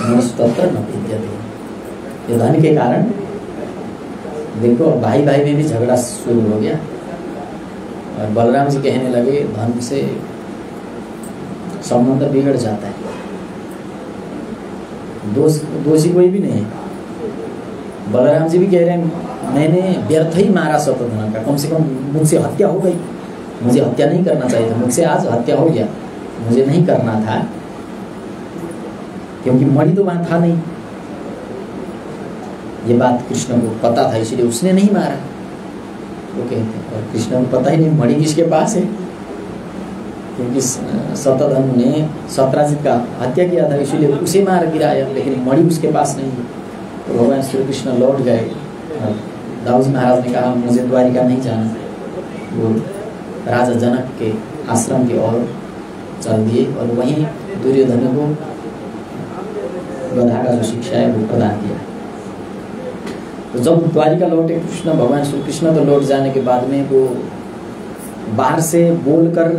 मणिस्तत्र न विद्यते, ये धन के कारण देखो भाई भाई में भी झगड़ा शुरू हो गया। और बलराम जी कहने लगे धन से संबंध बिगड़ जाता है, दोषी कोई भी नहीं है। बलराम जी भी कह रहे हैं मैंने व्यर्थ ही मारा शतधन्वा का, कम से कम मुझसे हत्या हो गई, मुझे हत्या नहीं करना चाहिए था, मुझसे आज हत्या हो गया, मुझे नहीं करना था क्योंकि मणि तो वहां था नहीं। ये बात कृष्ण को पता था इसलिए उसने नहीं मारा, वो कहते हैं। और कृष्ण को पता ही नहीं मणि किसके पास है, क्योंकि शतधनु ने सत्राजित का हत्या किया था इसलिए उसे मार गिराया, लेकिन मणि उसके पास नहीं है। तो भगवान श्री कृष्ण लौट गए। दाऊजी महाराज ने कहा मुझे द्वारिका नहीं जाना, वो राजा जनक के आश्रम की ओर चल दिए और वहीं दुर्योधन को गधा का जो शिक्षा है वो प्रदान किया। तो जब द्वारिका लौटे कृष्ण, भगवान श्री कृष्ण तो लौट जाने के बाद में वो बाहर से बोलकर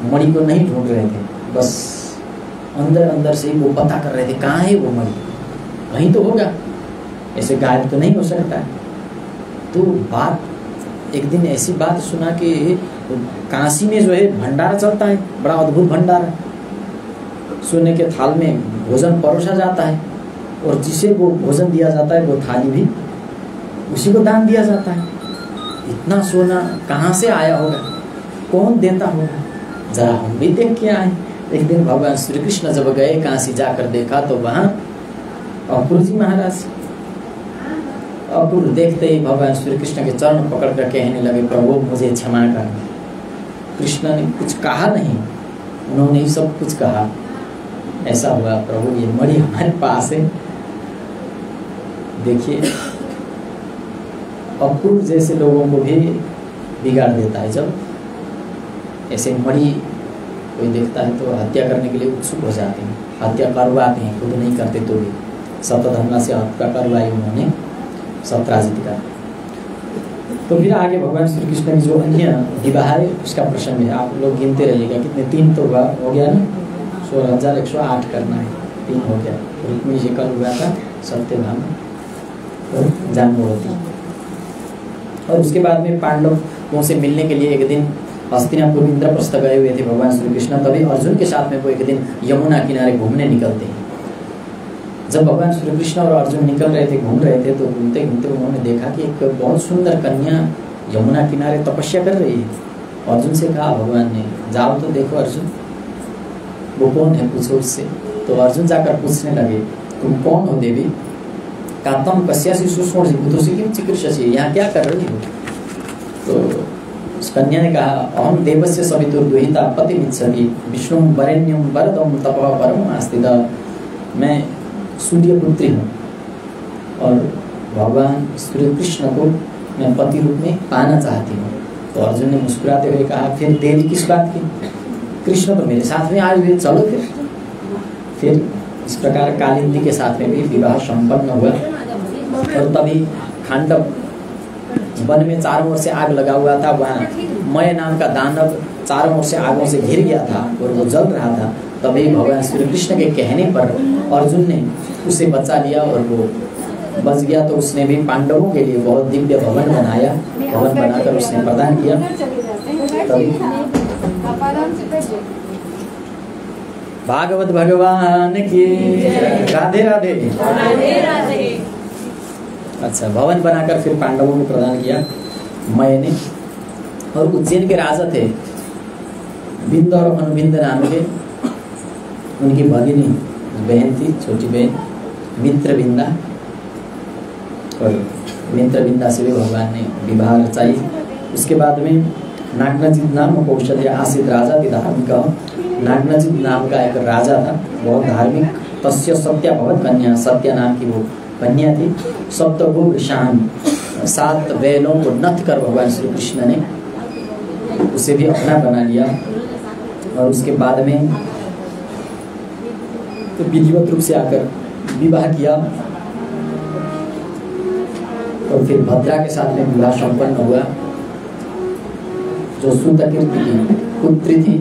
मणि को नहीं ढूंढ रहे थे, बस अंदर अंदर से ही वो पता कर रहे थे कहाँ है वो मणि, कहीं तो होगा, ऐसे गायब तो नहीं हो सकता। तो बात एक दिन ऐसी बात सुना कि काशी में जो है भंडारा चलता है, बड़ा अद्भुत भंडारा, सोने के थाल में भोजन परोसा जाता है और जिसे वो भोजन दिया जाता है वो थाली भी उसी को दान दिया जाता है। इतना सोना कहाँ से आया होगा, कौन देता होगा, जरा हम भी देख के आए। एक दिन भगवान श्री कृष्ण जब गए काशी, जाकर देखा तो वहाँ अपूर्व जी महाराज, अपूर्व देखते ही भगवान श्री कृष्ण के चरण पकड़ कर कहने लगे, प्रभु मुझे क्षमा कर। कृष्ण ने कुछ कहा नहीं, उन्होंने ही सब कुछ कहा। ऐसा हुआ प्रभु ये मणि हमारे पास है। देखिए अपूर्व जैसे लोगों को भी बिगाड़ देता है। जब ऐसे मणि कोई देखता है तो हत्या करने के लिए उत्सुक हो जाते हैं, हत्या करवाते हैं, खुद नहीं करते तो भी। सप्तधर्मा से हत्या करवाई उन्होंने सत्राजित का। तो फिर आगे भगवान श्री कृष्ण की जो अन्य विवाह है उसका प्रसंग है, आप लोग गिनते रहिएगा। कितने, 3 तो हो गया ना, 16,108 करना है, 3 हो गया। रुक्मिणी से कल हुआ था सत्यभामा और जाम्बवती। और उसके बाद में पांडवों से मिलने के लिए एक दिन हस्तिनापुर इंद्रप्रस्थ गए हुए थे भगवान श्री कृष्ण। तभी अर्जुन के साथ में वो एक दिन यमुना किनारे घूमने निकलते हैं। जब भगवान श्री कृष्ण और अर्जुन निकल रहे थे, घूम रहे थे, तो घूमते घूमते उन्होंने देखा कि एक बहुत सुंदर कन्या यमुना किनारे तपस्या कर रही है। अर्जुन से कहा भगवान ने, जाओ तो देखो अर्जुन, वो कौन है, पूछो उससे। तो अर्जुन जाकर पूछने लगे, तुम कौन हो देवी? कातम कस्यासी सुष्मणि बुद्धोसी किम चिकीर्षसि, यहाँ क्या कर रही हो? तो उस कन्या ने कहा, अहम देवस्य सवितुर्दुहिता पतिमिच्छति विष्णु वरेण्यम वरदम तपः परम आस्थित। मैं सूर्य पुत्री हूँ और भगवान श्री कृष्ण को मैं पति रूप में पाना चाहती हूँ। तो अर्जुन ने मुस्कुराते हुए कहा, फिर देरी किस बात की? कृष्ण तो मेरे साथ में आए हुए, चलो फिर इस प्रकार कालिंदी के साथ में भी विवाह संपन्न हुआ। और तभी खांडव वन में चारों ओर से आग लगा हुआ था। वहाँ मय नाम का दानव चारों ओर से आगों से घिर गया था और वो जल रहा था। तभी भगवान श्री कृष्ण के कहने पर अर्जुन ने उसे बचा लिया और वो बच गया। तो उसने भी पांडवों के लिए बहुत दिव्य भवन बनाया, भवन बनाकर उसने प्रदान किया। तभी भागवत भगवान की राधे राधे। अच्छा, भवन बनाकर फिर पांडवों को प्रदान किया मय ने। और उज्जैन के राजा थे बिंद और अनुबिंद नाम के, उनकी भगिनी बहन थी, छोटी बहन मित्रबिंदा। और मित्रबिंदा से भी भगवान ने विवाह रचाई। उसके बाद में नागनजित नाम कौशल्य आसित राजा थी धार्मिक। नागनजित नाम का एक राजा था, बहुत धार्मिक। तस्य सत्या भवत कन्या, सत्या नाम की वो कन्या थी। सप्तगो शान, 7 बैलों को नथ कर भगवान श्री कृष्ण ने उसे भी अपना बना लिया। और उसके बाद में तो विधिवत रूप से आकर विवाह किया। और फिर भद्रा के साथ में विवाह संपन्न हुआ, जो सुतकीर्ति की पुत्री थी।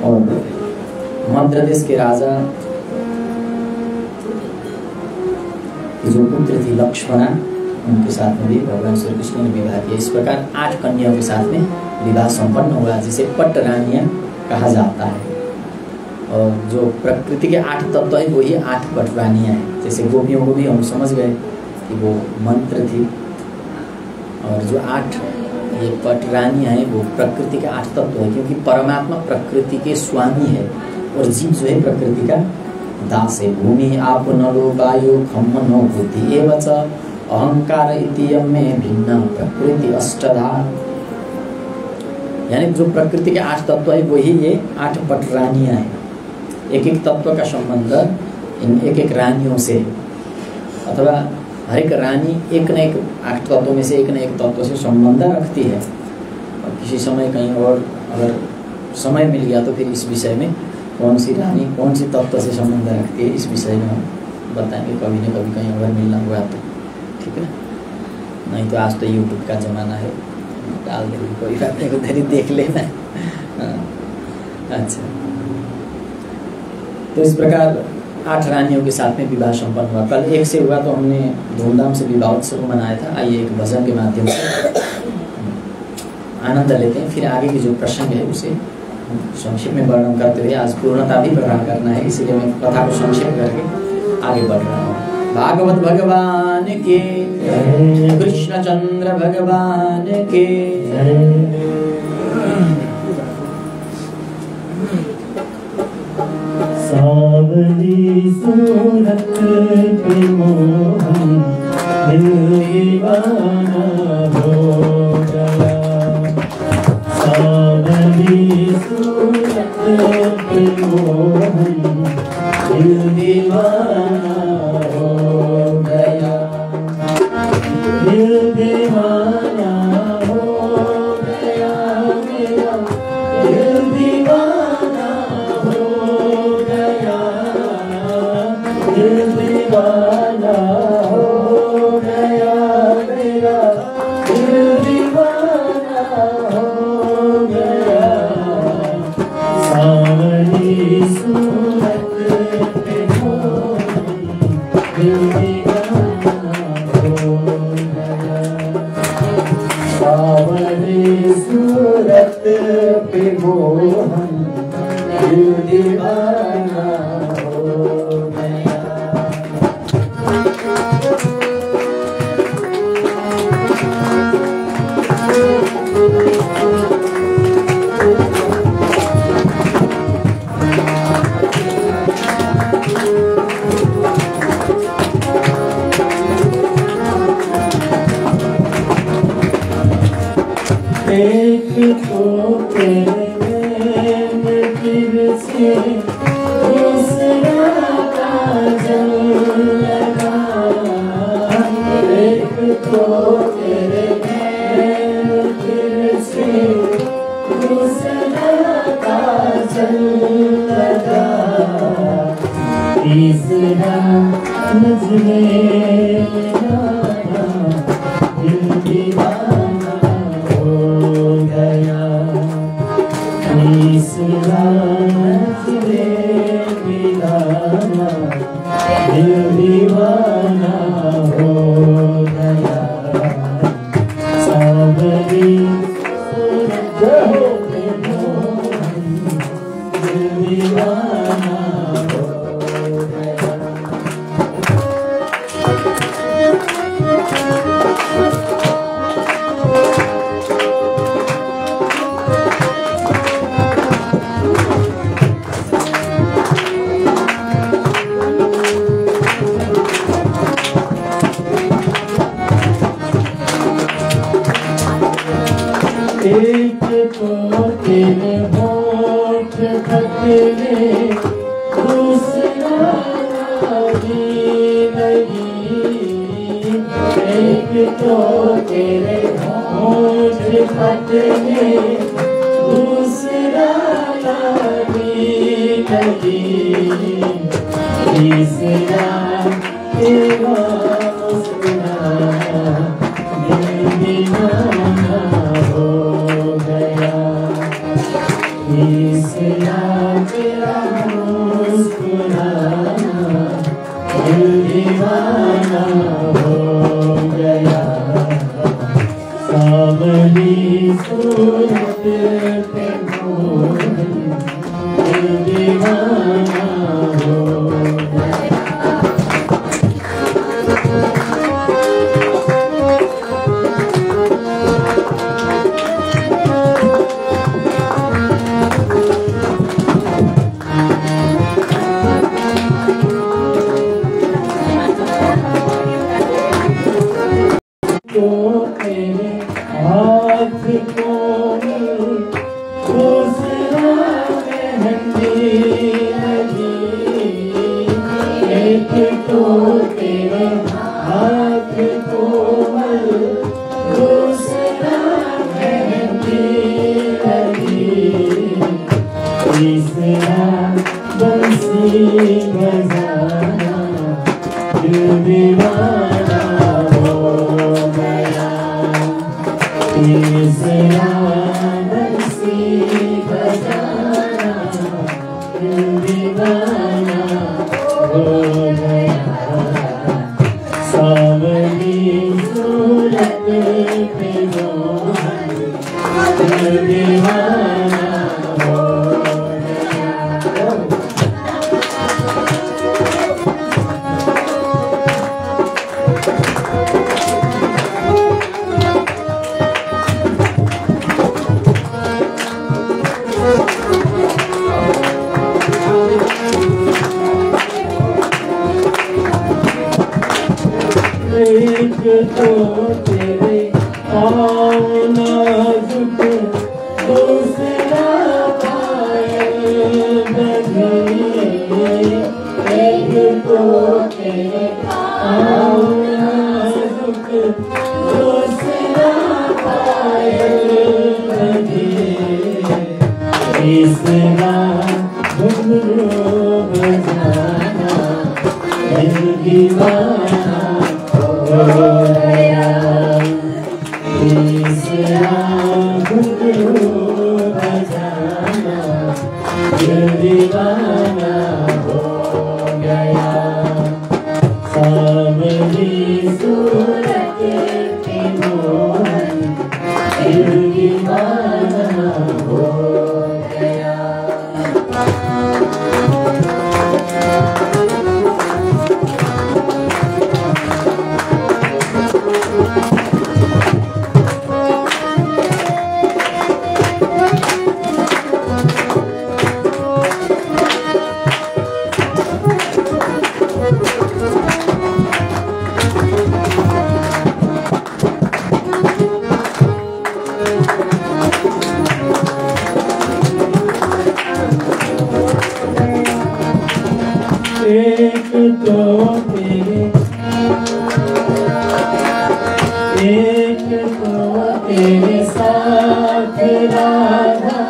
और मध्य देश के राजा की जो पुत्र थी लक्ष्मणा, उनके साथ में भी भगवान श्री कृष्ण ने विवाह किया। इस प्रकार 8 कन्याओं के साथ में विवाह संपन्न हुआ, जिसे पटरानियां कहा जाता है। और जो प्रकृति के 8 तत्व है वही 8 पटरानियां हैं। जैसे गोपियों को भी हम समझ गए कि वो मंत्र थी, और जो 8 ये पटरानियां हैं वो प्रकृति के 8 तत्व है, क्योंकि परमात्मा प्रकृति के स्वामी है और जीव जो है प्रकृति का दास है। भूमि आप नलो वायु खम नो बुद्धि एवच अहंकार इतियम में भिन्न प्रकृति अष्टधा। यानी जो प्रकृति के 8 तत्व है वही ये 8 पटरानियां हैं। एक एक तत्व का संबंध इन एक एक रानियों से, अथवा हर एक रानी एक न एक 8 तत्वों में से एक न एक तत्व से संबंध रखती है। और किसी समय कहीं और अगर समय मिल गया तो फिर इस विषय में कौन सी रानी कौन सी तत्व से संबंध रखती है, इस विषय में हम बताएंगे कभी न कभी, कहीं अगर मिलना हुआ तो। ठीक है, नहीं तो आज तो यूट्यूब का ज़माना है, डाल देंगे, कोई बात नहीं, उधर ही देख लेना। अच्छा, तो इस प्रकार 8 रानियों के साथ में विवाह संपन्न हुआ। कल 1 से हुआ तो हमने धूमधाम से विवाह उत्सव मनाया था। आइए एक भजन के माध्यम से आनंद लेते हैं, फिर आगे की जो प्रसंग है उसे संक्षेप में वर्णन करते हुए आज पूर्णता भी प्रदान करना है, इसीलिए मैं कथा को संक्षेप करके आगे बढ़ रहा हूँ। भागवत भगवान के, कृष्णचंद्र भगवान के। सावली सूरत पे मोहन दिल दीवाना हो गया। सावली सूरत पे मोहन दिल दीवाना हो गया। दिल दीवाना हो गया मेरा, दिल दीवाना हो गया। दिल दीवाना हो गया मेरा, दिल दीवाना हो गया। सावली सूरत पे मोहन दिल दीवाना हो गया। सावली सूरत पे मोहन दिल दीवाना हो गया। एक तो तेरे नैन फिर से दूसरा काजल लगा। एक तो तेरे नैन फिर से दूसरा काजल लगा। तीसरा नजरे लगाना दिल दीवाना हो गया। तीसरा नजरे मिलाना दिल दीवाना हो गया। सावली सूरत पे मोहन दिल दीवाना हो गया। एक तो तेरे होठ खतरे, दूसरा लागी नहीं। एक तो तेरे होठ खतरे, दूसरा लागी नहीं। तीसरा तेरा मुस्कुराना दिल दीवाना हो गया। तीसरा तेरा मुस्कुराना दिल दीवाना हो गया। सावली सूरत पे मोहन दिल दीवाना हो गया। तो तेरे हाथ को तीसरा बंसी बजाना दिल दीवाना हो गया। तीसरा बंसी बजाना दिल दीवाना हो गया। सावली सूरत पे मोहन दिल दीवाना हो गया। एक तो तेरे पाँव नाजुक, दूसरा पायल बंधनी। एक तो तेरे पाँव नाजुक, दूसरा पायल बंधनी। तीसरा घुंघरू बजाना दिल दीवाना हो गया। तीसरा घुंघरू बजाना दिल दीवाना हो गया। सावली सूरत पे मोहन दिल दीवाना हो गया। एक तो तेरे साथ राधा,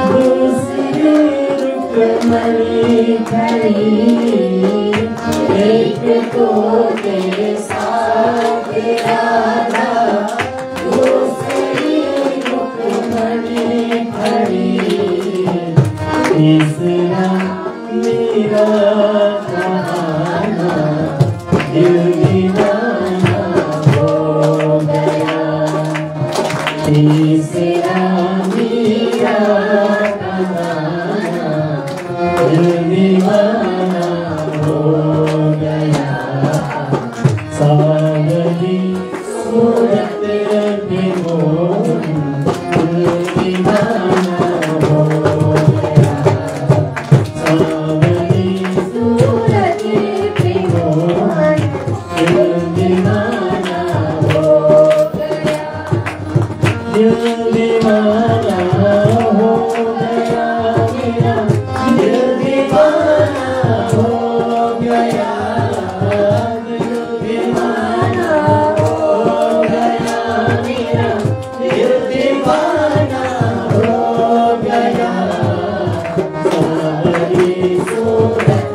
दूसरी रुक्मणी खड़ी। एक तो तेरे साथ राधा, दूसरी रुक्मणी खड़ी। तीसरा मेरा कहाना दिल दीवाना हो गया। तीसरा मेरा कहाना दिल दीवाना हो गया। सावली सूरत पे मोहन दिल दीवाना हो गया। सावली सूरत पे मोहन दिल दीवाना हो गया। दिल दीवाना हो गया मेरा, दिल दीवाना हो गया। दिल दीवाना हो गया मेरा, दिल दीवाना हो गया। सावली सूरत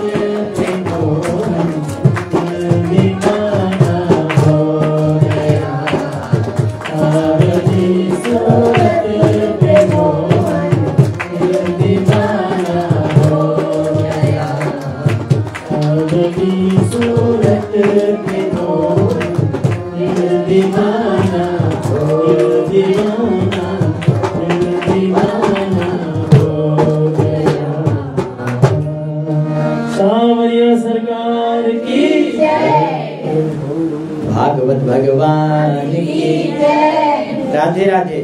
पे मोहन दिल दीवाना हो गया। सावली सूरत पे मोहन दिल दीवाना हो गया। सावली सूरत पे मोहन दिल दीवाना दिल दीवाना दिल दीवाना हो गया। सावरिया सरकार की भागवत भगवान की राधे राधे।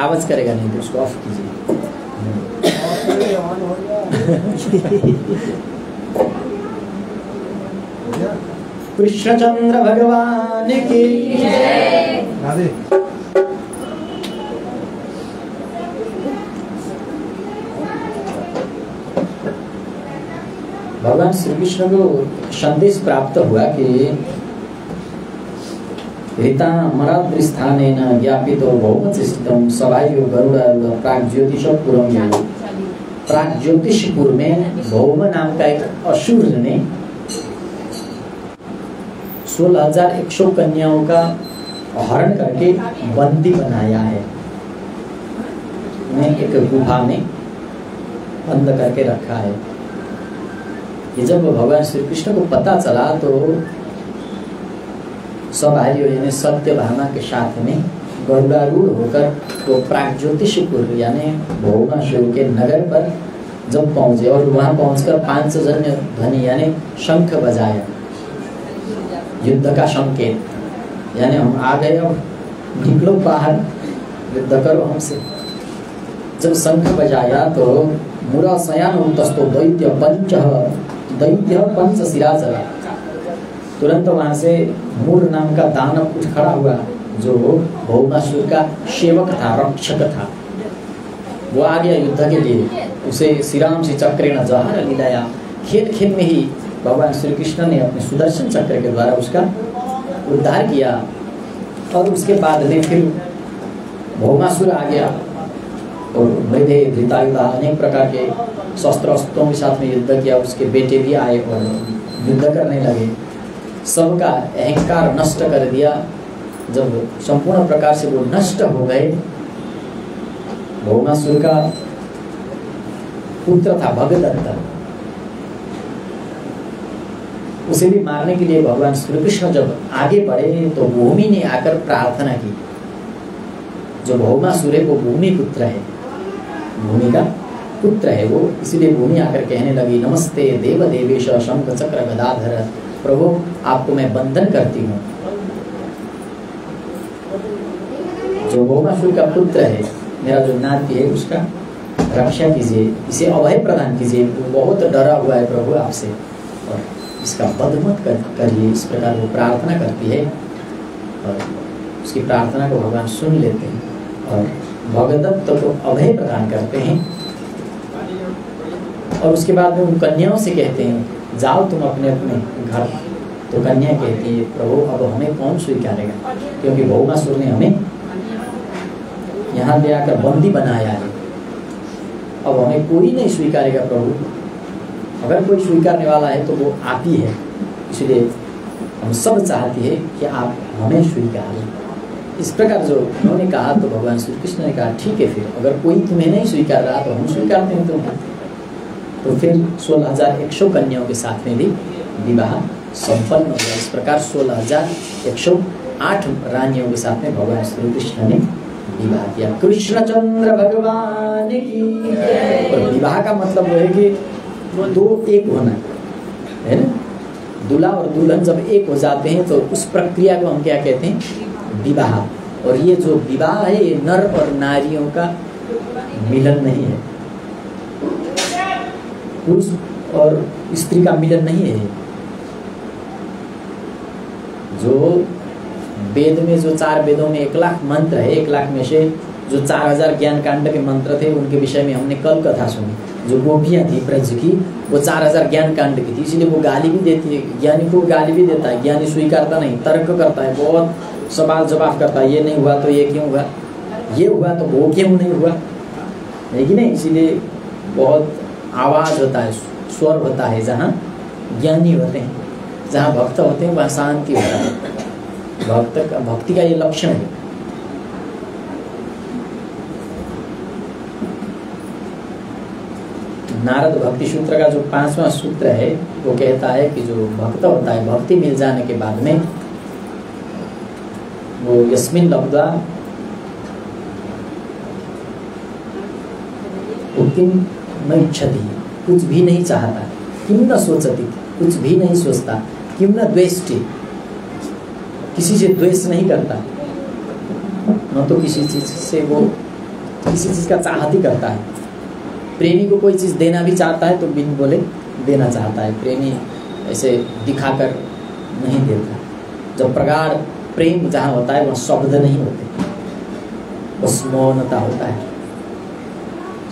आवाज करेगा नहीं तो उसको ऑफ कीजिए। कृष्णचंद्र भगवान की राधे। भगवान श्री कृष्ण को संदेश प्राप्त हुआ कि ऋतामराद्रिस्थानेन ज्ञापितो भौमचिष्टितं सभायो गरुडारूढ़ प्राग्ज्योतिषपुरम। प्राग्ज्योतिषपुर में भौम नाम का एक असुर ने 16,100 कन्याओं का हरण करके बंदी बनाया है। उन्हें एक गुफा में बंद करके रखा है। ये जब भगवान श्री कृष्ण को पता चला तो सब भाइयों यानी सत्यभामा के साथ में गरुडारूढ़ होकर वो प्राग्ज्योतिषपुर यानी भौमासुर के नगर पर जब पहुंचे और वहां पहुंचकर पांचजन्य ध्वनि यानी शंख बजाया, युद्ध का संकेत, यानी हम आ गए, अब निकलो बाहर, युद्ध करो हमसे। जब शंख बजाया तो मुरा सयान उतस्तो दैत्य पंच सिरा चला। तुरंत वहां से मूर नाम का दानव उठ खड़ा हुआ जो भौमासुर का सेवक था, रक्षक था। वो आ गया युद्ध के लिए। उसे श्रीराम से चक्रेण जहर लीलाया, खेल खेल में ही भगवान श्री कृष्ण ने अपने सुदर्शन चक्र के द्वारा उसका उद्धार किया। और उसके बाद में फिर भौमासुर आ गया और वैदे धृतायुधा अनेक प्रकार के शस्त्र अस्त्रों के साथ में युद्ध किया। उसके बेटे भी आए और युद्ध करने लगे, सबका अहंकार नष्ट कर दिया। जब संपूर्ण प्रकार से वो नष्ट हो गए, भौमासुर का पुत्र था भगदत्त, उसे भी मारने के लिए भगवान श्री कृष्ण जब आगे बढ़े तो भूमि ने आकर प्रार्थना की। जो भौमासुर है वो भूमि पुत्र है, भूमि का पुत्र है वो, इसलिए भूमि आकर कहने लगी, नमस्ते देव देवेश शंख चक्र गदाधर, प्रभु आपको मैं बंधन करती हूँ। जो भौमासुर का पुत्र है, मेरा जो नाती है, उसका रक्षा कीजिए, इसे अभय प्रदान कीजिए, वो बहुत डरा हुआ है प्रभु आपसे, और इसका वध मत करिए। इस प्रकार वो प्रार्थना करती है और उसकी प्रार्थना को भगवान सुन लेते हैं और भगदत्त को अभय प्रदान करते हैं। और उसके बाद में उन कन्याओं से कहते हैं, जाओ तुम अपने अपने घर। तो कन्या कहती है, प्रभु अब हमें कौन स्वीकारेगा, क्योंकि भौमासुर ने हमें यहाँ ले आकर बंदी बनाया है, अब हमें कोई नहीं स्वीकारेगा प्रभु। अगर कोई स्वीकारने वाला है तो वो आप ही है, इसलिए हम सब चाहती है कि आप हमें स्वीकारें। इस प्रकार जो उन्होंने कहा तो भगवान श्री कृष्ण ने कहा, ठीक है, फिर अगर कोई तुम्हें नहीं स्वीकार रहा तो हम स्वीकारते हैं तुम्हें। तो फिर 16,100 कन्याओं के साथ में भी विवाह संपन्न हो गया। इस प्रकार 16,108 रानियों के साथ में भगवान श्री कृष्ण ने विवाह किया। कृष्णचंद्र भगवान की। और विवाह का मतलब वो है कि दो एक होना है ना। दूल्हा और दुल्हन जब एक हो जाते हैं तो उस प्रक्रिया को हम क्या कहते हैं, विवाह। और ये जो विवाह है ये नर और नारियों का मिलन नहीं है, पुरुष और स्त्री का मिलन नहीं है। जो वेद में जो 4 वेदों में 1,00,000 मंत्र है, 1,00,000 में से जो 4,000 ज्ञान कांड के मंत्र थे उनके विषय में हमने कल कथा सुनी। जो गोपियाँ थी ब्रज की, वो 4,000 ज्ञान कांड की थी, इसलिए वो गाली भी देती है, ज्ञानी को गाली भी देता है। ज्ञानी स्वीकारता नहीं, तर्क करता है, बहुत सवाल जवाब करता है, ये नहीं हुआ तो ये क्यों हुआ, ये हुआ तो वो क्यों नहीं हुआ, है कि नहीं। इसीलिए बहुत आवाज़ होता है, स्वर होता है। जहाँ ज्ञानी होते हैं, जहाँ भक्त होते हैं, वहाँ शांति होता है। भक्ति का ये लक्षण है। नारद भक्ति सूत्र का जो 5वां सूत्र है वो कहता है कि जो भक्त होता है, भक्ति मिल जाने के बाद में वो यस्मिन लब्ध्वा किम न इच्छति, कुछ भी नहीं चाहता, किम न सोचती, कुछ भी नहीं सोचता, किम न द्वेष्टि, किसी से द्वेष नहीं करता, न तो किसी चीज से वो किसी चीज का चाहत ही करता है। प्रेमी को कोई चीज़ देना भी चाहता है तो बिन बोले देना चाहता है। प्रेमी ऐसे दिखाकर नहीं देता। जब प्रगाढ़ प्रेम जहाँ होता है वहाँ शब्द नहीं होते, बस मौनता होता है,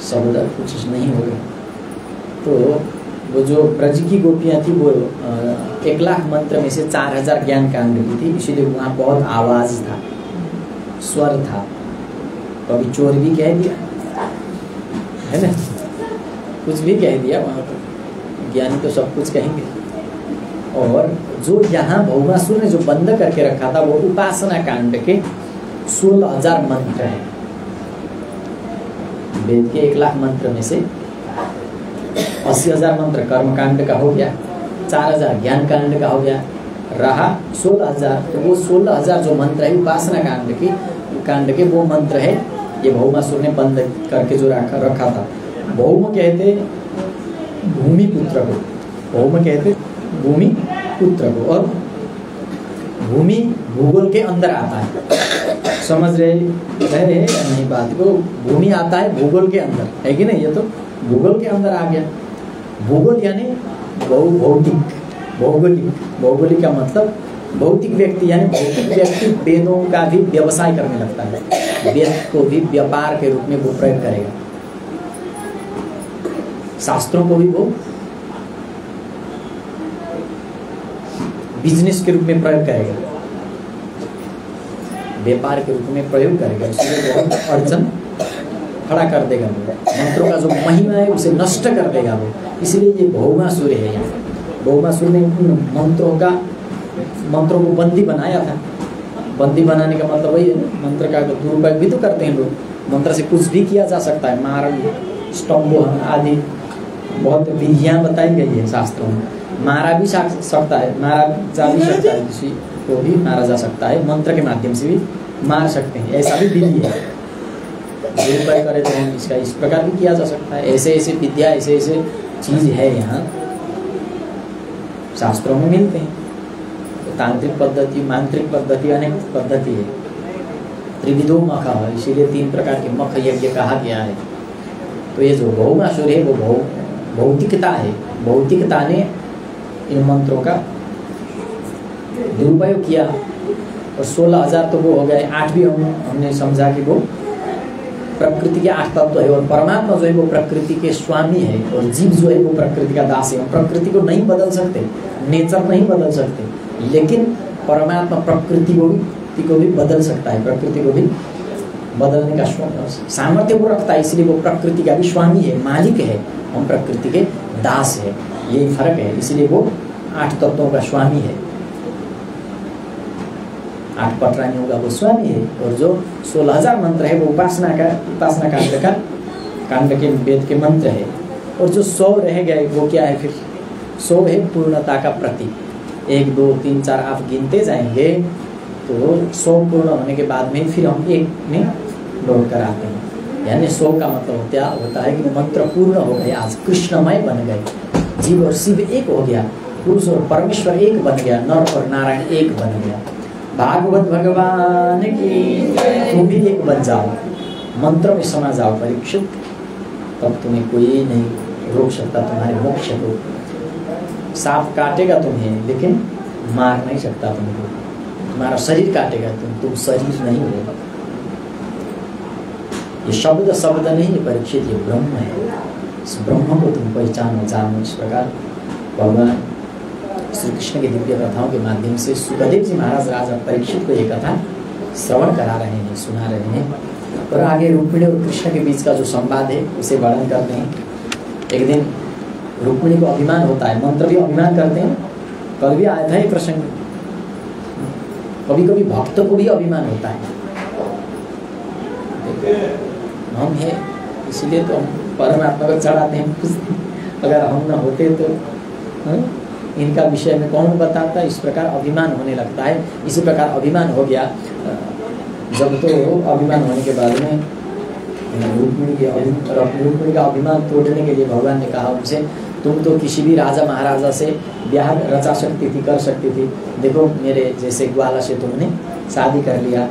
शब्द कुछ नहीं हो गए। तो वो जो ब्रज की गोपियाँ थी वो 1,00,000 मंत्र में से 4,000 ज्ञान कांड की थी, इसीलिए वहाँ बहुत आवाज़ था, स्वर था। कभी चोर भी कह दिया है ना, कुछ भी कह दिया वहाँ पर, ज्ञानी तो सब कुछ कहेंगे। और जो यहाँ भौमासुर ने जो बंद करके रखा था वो उपासना कांड के 16,000 मंत्र हैं। वेद के 1,00,000 मंत्र में से 80,000 मंत्र कर्म कांड का हो गया, 4,000 ज्ञान कांड का हो गया, रहा 16,000। तो वो 16,000 जो मंत्र है उपासना कांड के वो मंत्र है, ये भौमासुर ने बंद करके जो रखा था। भौम कहते भूमि पुत्र को, भौम कहते भूमि पुत्र को, और भूमि भूगोल के अंदर आता है। समझ रहे नहीं बात को? भूमि आता है भूगोल के अंदर, है कि नहीं? ये तो भूगोल के अंदर आ गया। भूगोल यानी भौतिक, भौगोलिक का मतलब भौतिक व्यक्ति, यानी भौतिक व्यक्ति वेदों का भी व्यवसाय करने लगता है, वेद को भी व्यापार के रूप में वो प्रयोग करेगा, शास्त्रों को भी वो बिजनेस के रूप में प्रयोग करेगा, व्यापार के रूप में प्रयोग करेगा। इसलिए बहुत अड़चन खड़ा कर देगा वो, मंत्रों का जो महिमा है उसे नष्ट कर देगा वो। इसलिए ये भौमासुर है। यहाँ भौमासुर ने उन मंत्रों को बंदी बनाया था। बंदी बनाने का मतलब वही है, मंत्र का दुरुपयोग भी तो करते हैं लोग। मंत्र से कुछ भी किया जा सकता है, मारण, स्तंभ आदि बहुत विधियाँ बताई गई है शास्त्रों में। मारा भी सकता है, मारा जा भी सकता है, किसी को भी मारा जा सकता है, मंत्र के माध्यम से भी मार सकते हैं, ऐसा भी विधि है। दुरुपयोग करे तो हम इसका इस प्रकार भी किया जा सकता है। ऐसे ऐसे विद्या, ऐसे ऐसे चीज़ है यहाँ शास्त्रों में मिलते हैं। तो तांत्रिक पद्धति, मांत्रिक पद्धति, अनेक पद्धति है। त्रिविधो मख, इसीलिए 3 प्रकार के मख यज्ञ कहा गया है। तो ये जो भौमासुर है वो भौतिकता है। भौतिकता ने इन मंत्रों का दुरुपयोग किया, और 16,000 तो वो हो गए। 8 भी हमने समझा कि वो प्रकृति के 8 तत्व है, और परमात्मा जो है वो प्रकृति के स्वामी है, और जीव जो है वो प्रकृति का दास है। प्रकृति को नहीं बदल सकते, नेचर नहीं बदल सकते, लेकिन परमात्मा प्रकृति को भी बदल सकता है, प्रकृति को भी बदलने का सामर्थ्य वो रखता है। इसलिए वो प्रकृति का भी स्वामी है, मालिक है, हम प्रकृति के दास है, यही फर्क है। इसलिए वो 8 तत्वों का स्वामी है, 8 पटरानियों का वो स्वामी है। और जो 16,000 मंत्र है वो उपासना कांड के वेद के मंत्र है। और जो 100 रह गए वो क्या है? फिर 100 है पूर्णता का प्रतीक। 1 2 3 4 आप गिनते जाएंगे तो 100 पूर्ण होने के बाद में फिर हम 1 में लौट कर आते हैं। यानी 100 का मतलब होता है कि मंत्र पूर्ण हो गए, आज कृष्णमय बन गए, जीव और शिव एक हो गया, पुरुष और परमेश्वर एक बन गया, नर और नारायण एक बन गया। भागवत भगवान की, तुम भी एक बन जाओ, मंत्र में समा जाओ परीक्षित, तब तुम्हें कोई नहीं रोक सकता तुम्हारे मोक्ष को। सांप काटेगा तुम्हें लेकिन मार नहीं सकता तुमको, तुम्हारा शरीर काटेगा, तुम शरीर नहीं हो। ये शब्द नहीं है परीक्षित, ये ब्रह्म है। इस ब्रह्म को तुम पहचानो, जानो। इस प्रकार भगवान श्री कृष्ण की दिव्य कथाओं के माध्यम से सुखदेव जी महाराज राजा परीक्षित को ये कथा श्रवण करा रहे हैं, सुना रहे हैं। और आगे रुक्मिणी और कृष्ण के बीच का जो संवाद है उसे वर्णन करते हैं। एक दिन रुक्मिणी को अभिमान होता है, मंत्र भी अभिमान करते हैं। कल भी आया था ये प्रसंग, कभी कभी भक्त को भी अभिमान होता है। हम हैं इसलिए तो हम परमात्मा को चढ़ाते हैं, अगर हम न होते तो इनका विषय में कौन बताता। इस प्रकार अभिमान होने लगता है। इसी प्रकार अभिमान हो गया। जब तो अभिमान होने के बाद में रुक्मिणी का अभिमान तोड़ने के लिए भगवान ने कहा उनसे, तुम तो किसी भी राजा महाराजा से ब्याह रचा सकती थी, कर सकती थी। देखो मेरे जैसे ग्वाला से तुमने शादी कर लिया,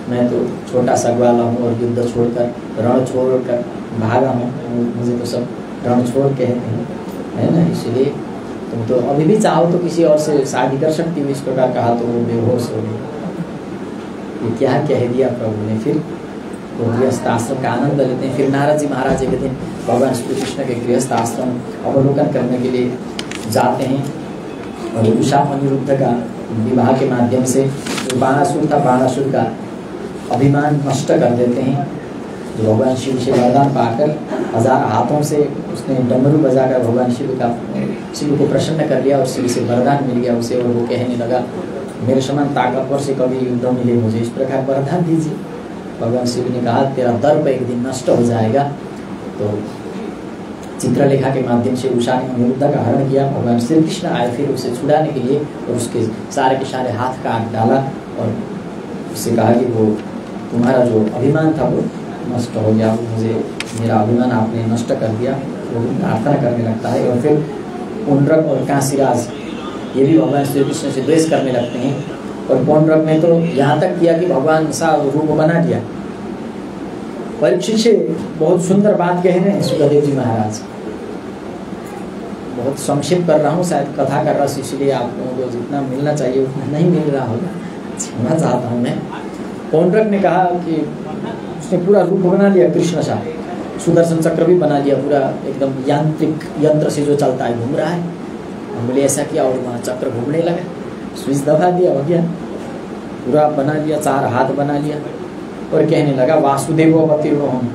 मैं तो छोटा सा ग्वाला हूँ और युद्ध छोड़कर, रण छोड़कर भागा हूँ। मुझे तो सब रण छोड़ के है ना, इसलिए तुम तो अभी भी चाहो तो किसी और से शादी कर सकती हो। इस प्रकार कहा तो वो बेहोश हो गई। ये क्या कह दिया प्रभु ने। फिर वो गृहस्थ आश्रम का आनंद लेते हैं। फिर नारद जी महाराज एक दिन भगवान श्री कृष्ण के गृहस्थ आश्रम अवलोकन करने के लिए जाते हैं और उषा अनिरुद्ध का विवाह के माध्यम से जो बाणासुर था, बाणासुर का अभिमान नष्ट कर देते हैं। जो भगवान शिव से वरदान पाकर 1000 हाथों से उसने डमरू बजाकर भगवान शिव को प्रसन्न कर लिया और शिव से वरदान मिल गया उसे। और वो कहने लगा मेरे समान ताकतवर से कभी युद्ध मिले मुझे, इस प्रकार वरदान दीजिए। भगवान शिव ने कहा तेरा दर्प एक दिन नष्ट हो जाएगा। तो चित्रलेखा के माध्यम से उषा ने अनिरुद्ध का हरण किया। भगवान श्री कृष्ण आए फिर उसे छुड़ाने के लिए और उसके सारे के सारे हाथ काट डाला और उससे कहा कि वो तुम्हारा जो अभिमान था वो नष्ट हो गया, मुझे मेरा अभिमान आपने नष्ट कर दिया। वो प्रार्थना करने लगता है और फिर पुंडरक और काशीराज ये भी भगवान श्री कृष्ण से द्वेष करने लगते हैं। और पुंडरक ने तो यहाँ तक किया कि भगवान सा रूप बना दिया। परीक्षित से बहुत सुंदर बात कह रहे हैं सुखदेव जी महाराज। बहुत संक्षेप कर रहा हूँ, शायद कथा कर रहा हूँ, इसलिए आप लोगों को जितना मिलना चाहिए उतना नहीं मिल रहा होगा, सुनना चाहता हूँ मैं। पौंड्रक ने कहा कि उसने पूरा रूप बना लिया कृष्ण सा, सुदर्शन चक्र भी बना लिया पूरा एकदम यांत्रिक यंत्र से जो चलता है घूम रहा है। हम बोले ऐसा किया और वहाँ चक्र घूमने लगा, स्विच दबा दिया, हो गया पूरा बना लिया, 4 हाथ बना लिया और कहने लगा वासुदेव अवतीर्ण हम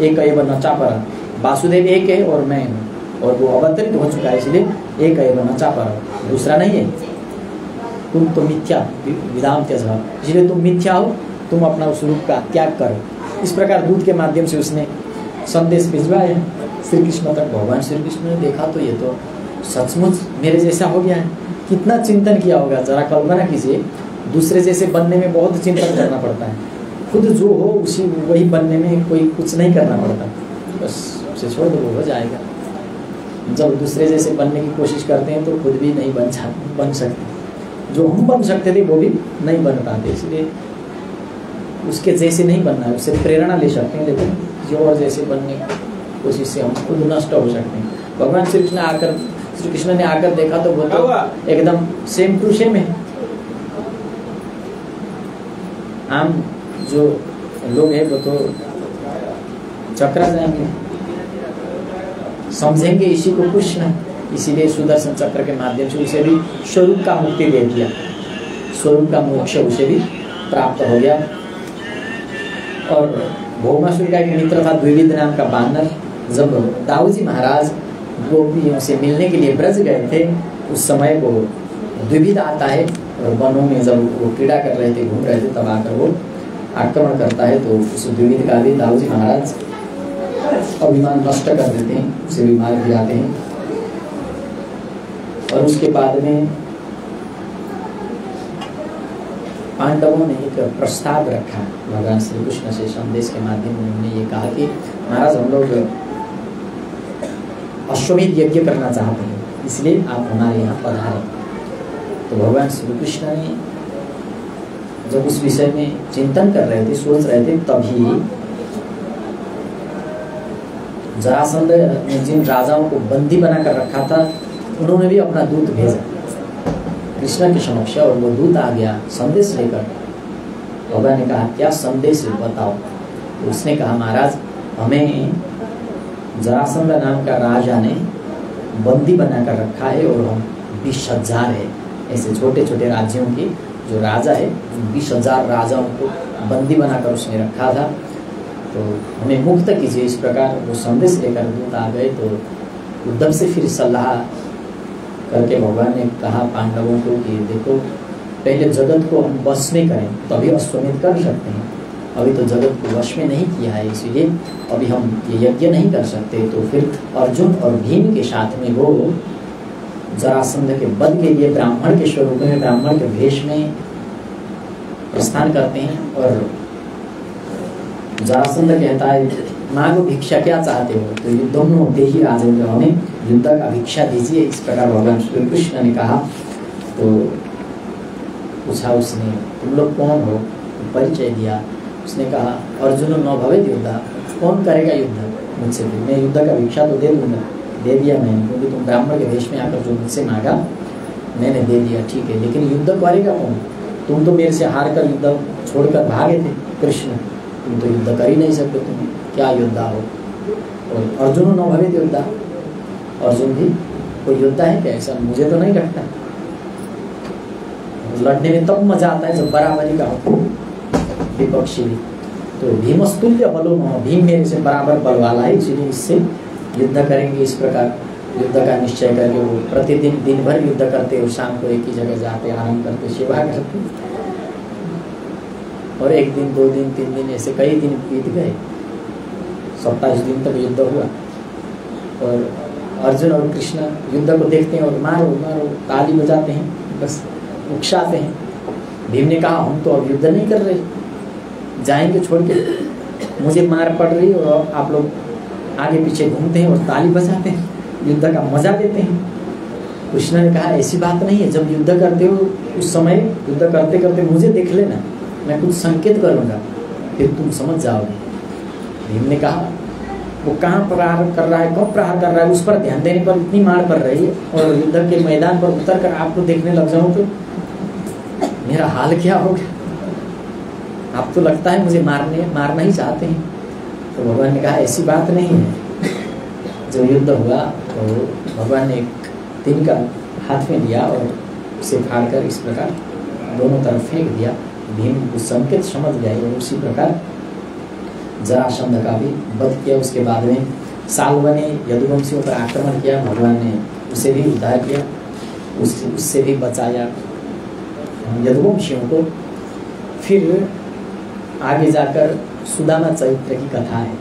एक एव नचा पर। वासुदेव एक है और मैं हूँ और वो अवतरित हो चुका है, इसलिए एक एव नचा पर, दूसरा नहीं है। तुम तो मिथ्या विधान त्यज, इसलिए तुम मिथ्या हो, तुम अपना उस रूप का त्याग करो। इस प्रकार दूत के माध्यम से उसने संदेश भिजवाया श्री कृष्ण तक। भगवान श्री कृष्ण ने देखा तो ये तो सचमुच मेरे जैसा हो गया है, कितना चिंतन किया होगा। जरा कल्पना कीजिए, दूसरे जैसे बनने में बहुत चिंतन करना पड़ता है, खुद जो हो उसी वही बनने में कोई कुछ नहीं करना पड़ता, बस उसे छोड़ दो वो हो जाएगा। जब दूसरे जैसे बनने की कोशिश करते हैं तो खुद भी नहीं बन सकते, जो हम बन सकते थे वो भी नहीं बन पाते। इसलिए उसके जैसे नहीं बनना है, उससे प्रेरणा ले सकते हैं, लेकिन जो और जैसे बनने की कोशिश से हम खुद नष्ट हो सकते हैं। भगवान श्री कृष्ण ने आकर देखा तो वो तो एकदम सेम टू सेम है। हम जो लोग हैं वो तो चक्रा जाएंगे, समझेंगे इसी को कृष्ण, इसीलिए सुदर्शन चक्र के माध्यम से उसे भी स्वरूप का मुक्ति दे दिया, स्वरूप का मोक्ष उसे भी प्राप्त हो गया। और भौमासुर का एक मित्र था द्विविद नाम का बानर। जब दाऊजी महाराज गोपियों से मिलने के लिए ब्रज गए थे, उस समय वो द्विविद आता है और वनों में जब वो क्रीड़ा कर रहे थे, घूम रहे थे, तब आकर वो आक्रमण करता है। तो उस द्विविद का भी दाऊजी महाराज अभिमान नष्ट कर देते हैं, उसे भी मार गिराते हैं। और उसके बाद में पांडवों ने एक प्रस्ताव रखा भगवान श्री कृष्ण से, संदेश के माध्यम में उन्होंने ये कहा कि महाराज हम लोग अश्वमेध यज्ञ करना चाहते हैं, इसलिए आप हमारे यहाँ पधारें। तो भगवान श्री कृष्ण ने जब उस विषय में चिंतन कर रहे थे, सोच रहे थे, तभी जरासंध ने जिन राजाओं को बंदी बनाकर रखा था उन्होंने भी अपना दूत भेजा कृष्ण के समक्ष, और वो दूत आ गया संदेश लेकर। भगवान ने कहा क्या संदेश है बताओ। तो उसने कहा महाराज हमें जरासंध नाम का राजा ने बंदी बनाकर रखा है और हम 20,000 है, ऐसे छोटे छोटे राज्यों के जो राजा है 20,000 राजाओं को बंदी बनाकर उसने रखा था, तो हमें मुक्त कीजिए। इस प्रकार वो संदेश लेकर दूत आ गए। तो उद्धव से फिर सलाह करके भगवान ने कहा पांडवों को कि देखो पहले जगत को हम वश में करें तभी अश्वमेध कर सकते हैं, अभी तो जगत को वश में नहीं किया है, इसलिए अभी हम ये यज्ञ नहीं कर सकते। तो फिर अर्जुन और भीम के साथ में वो जरासंध के वध के लिए ब्राह्मण के स्वरूप में, ब्राह्मण के भेष में प्रस्थान करते हैं। और जरासंध कहता है मांगो भिक्षा क्या चाहते हो, तो ये दोनों देही राजेंद्र हमें युद्ध का भिक्षा दीजिए। इस प्रकार भगवान श्री कृष्ण ने कहा। तो पूछा उसने तुम लोग कौन हो, तो परिचय दिया। उसने कहा अर्जुन न भवेत युद्ध, कौन करेगा युद्ध मुझसे, मैं युद्ध का भिक्षा तो दे दूंगा। दे दिया मैंने, क्योंकि तुम ब्राह्मण के भेष में आकर जो मुझसे मांगा मैंने दे दिया, ठीक है, लेकिन युद्ध करेगा कौन, तुम तो मेरे से हार कर युद्ध छोड़कर भागे थे कृष्ण, तुम तो युद्ध कर ही नहीं सकते, तुम क्या योद्धा हो। और अर्जुन न भवे योद्धा, अर्जुन भी कोई योद्धा है क्या? ऐसा मुझे तो नहीं लगता। लड़ने में तब मजा आता है जब बराबरी का हो विपक्षी भी। तो भीमस्तुल्य बलो मम, भीम मेरे से बराबर बल वाला है, इसलिए इससे युद्ध करेंगे। इस प्रकार युद्ध का निश्चय करके वो प्रतिदिन दिन भर युद्ध करते और शाम को एक ही जगह जाते, आराम करते, सेवा करते। और 1 दिन 2 दिन 3 दिन ऐसे कई दिन बीत गए, 27 दिन तक युद्ध हुआ। और अर्जुन और कृष्ण युद्ध को देखते हैं और मारो मारो ताली बजाते हैं, बस उकसाते हैं। भीम ने कहा हम तो अब युद्ध नहीं कर रहे, जाएंगे छोड़ के, मुझे मार पड़ रही और आप लोग आगे पीछे घूमते हैं और ताली बजाते हैं, युद्ध का मजा लेते हैं। कृष्ण ने कहा ऐसी बात नहीं है, जब युद्ध करते हो उस समय युद्ध करते करते मुझे देख लेना, मैं कुछ संकेत करूँगा, फिर तुम समझ जाओगे। भीम ने कहा वो कहाँ प्रहार कर रहा है, कब प्रहार कर रहा है, उस पर ध्यान देने पर इतनी मार पड़ रही है, और युद्ध के मैदान पर उतर कर आपको देखने लग जाऊँ तो मेरा हाल क्या होगा। आप तो लगता है मुझे मारना ही चाहते हैं। तो भगवान ने कहा ऐसी बात नहीं है। जब युद्ध हुआ तो भगवान ने एक तिनका हाथ में लिया और उसे फाड़कर इस प्रकार दोनों तरफ फेंक दिया। भीम उस संकेत समझ गए और उसी प्रकार जरासंध का भी वध किया। उसके बाद में साल्व ने यदुवंशियों पर आक्रमण किया, भगवान ने उसे भी उद्धार किया, उससे भी बचाया यदुवंशियों को। फिर आगे जाकर सुदामा चरित्र की कथा है।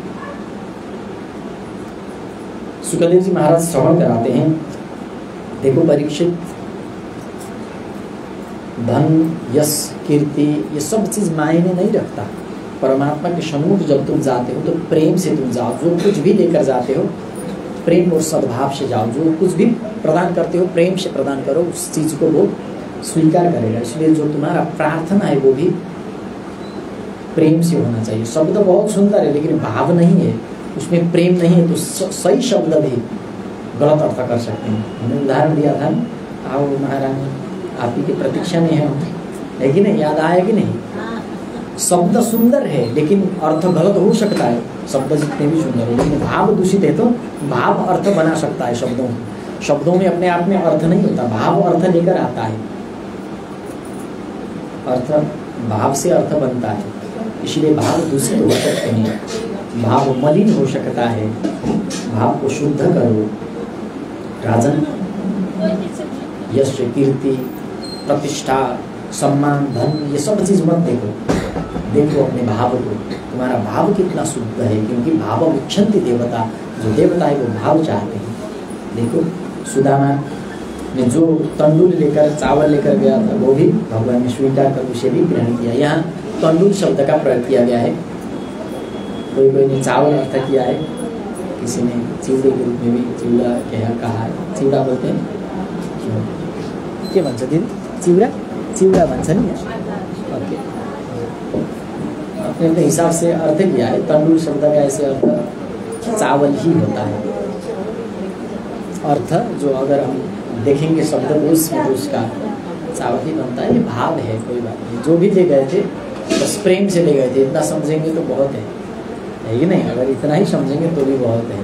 सुखदेव जी महाराज श्रवण कराते हैं, देखो परीक्षित, धन यश कीर्ति ये सब चीज मायने नहीं रखता। परमात्मा के सम्मुख जब तुम जाते हो तो प्रेम से तुम जाओ, जो कुछ भी लेकर जाते हो प्रेम और सद्भाव से जाओ, जो कुछ भी प्रदान करते हो प्रेम से प्रदान करो, उस चीज को वो स्वीकार करेगा। इसलिए जो तुम्हारा प्रार्थना है वो भी प्रेम से होना चाहिए। शब्द बहुत सुंदर है लेकिन भाव नहीं है, उसमें प्रेम नहीं है तो सही शब्द भी गलत अर्थ कर सकते हैं। हमने उदाहरण दिया था, आओ महारानी आप ही की प्रतीक्षा में है कि नहीं, याद आया कि नहीं? शब्द सुंदर है लेकिन अर्थ गलत हो सकता है। शब्द जितने भी सुंदर हो लेकिन भाव दूषित है तो भाव अर्थ बना सकता है। शब्दों में अपने आप में अर्थ नहीं होता, भाव अर्थ लेकर आता है। अर्थ भाव से अर्थ बनता है, इसलिए भाव दूषित हो सकते हैं, भाव मलिन हो सकता है। भाव को शुद्ध करो। राजन, यश कीर्ति प्रतिष्ठा सम्मान धन ये सब चीज मत देखो अपने भाव को, तुम्हारा भाव कितना शुद्ध है, क्योंकि भाव विच्छन्ति देवता, जो देवता है वो भाव चाहते हैं। देखो सुदामा ने जो तंडुल लेकर चावल लेकर गया था वो भी भगवान ने स्वीकार कर उसे भी ग्रहण किया। यहाँ तंडुल शब्द का प्रयोग किया गया है। कोई ने चावल अर्थ किया है, किसी ने चिउडे के रूप में भी चिउडा कहा है। चिउडा बोलते हैं के भन्छ दिदी, चिउडा भन्छ नि। ओके, अपने अपने हिसाब से अर्थ किया है। तंडुल शब्द का ऐसे अर्थ चावल ही होता है। अर्थ जो अगर हम देखेंगे शब्द उसमें तो उसका चावल ही बनता है। ये भाव है, कोई बात नहीं। जो भी ले गए थे बस प्रेम से ले गए थे, इतना समझेंगे तो बहुत है कि नहीं? अगर इतना ही समझेंगे तो भी बहुत है,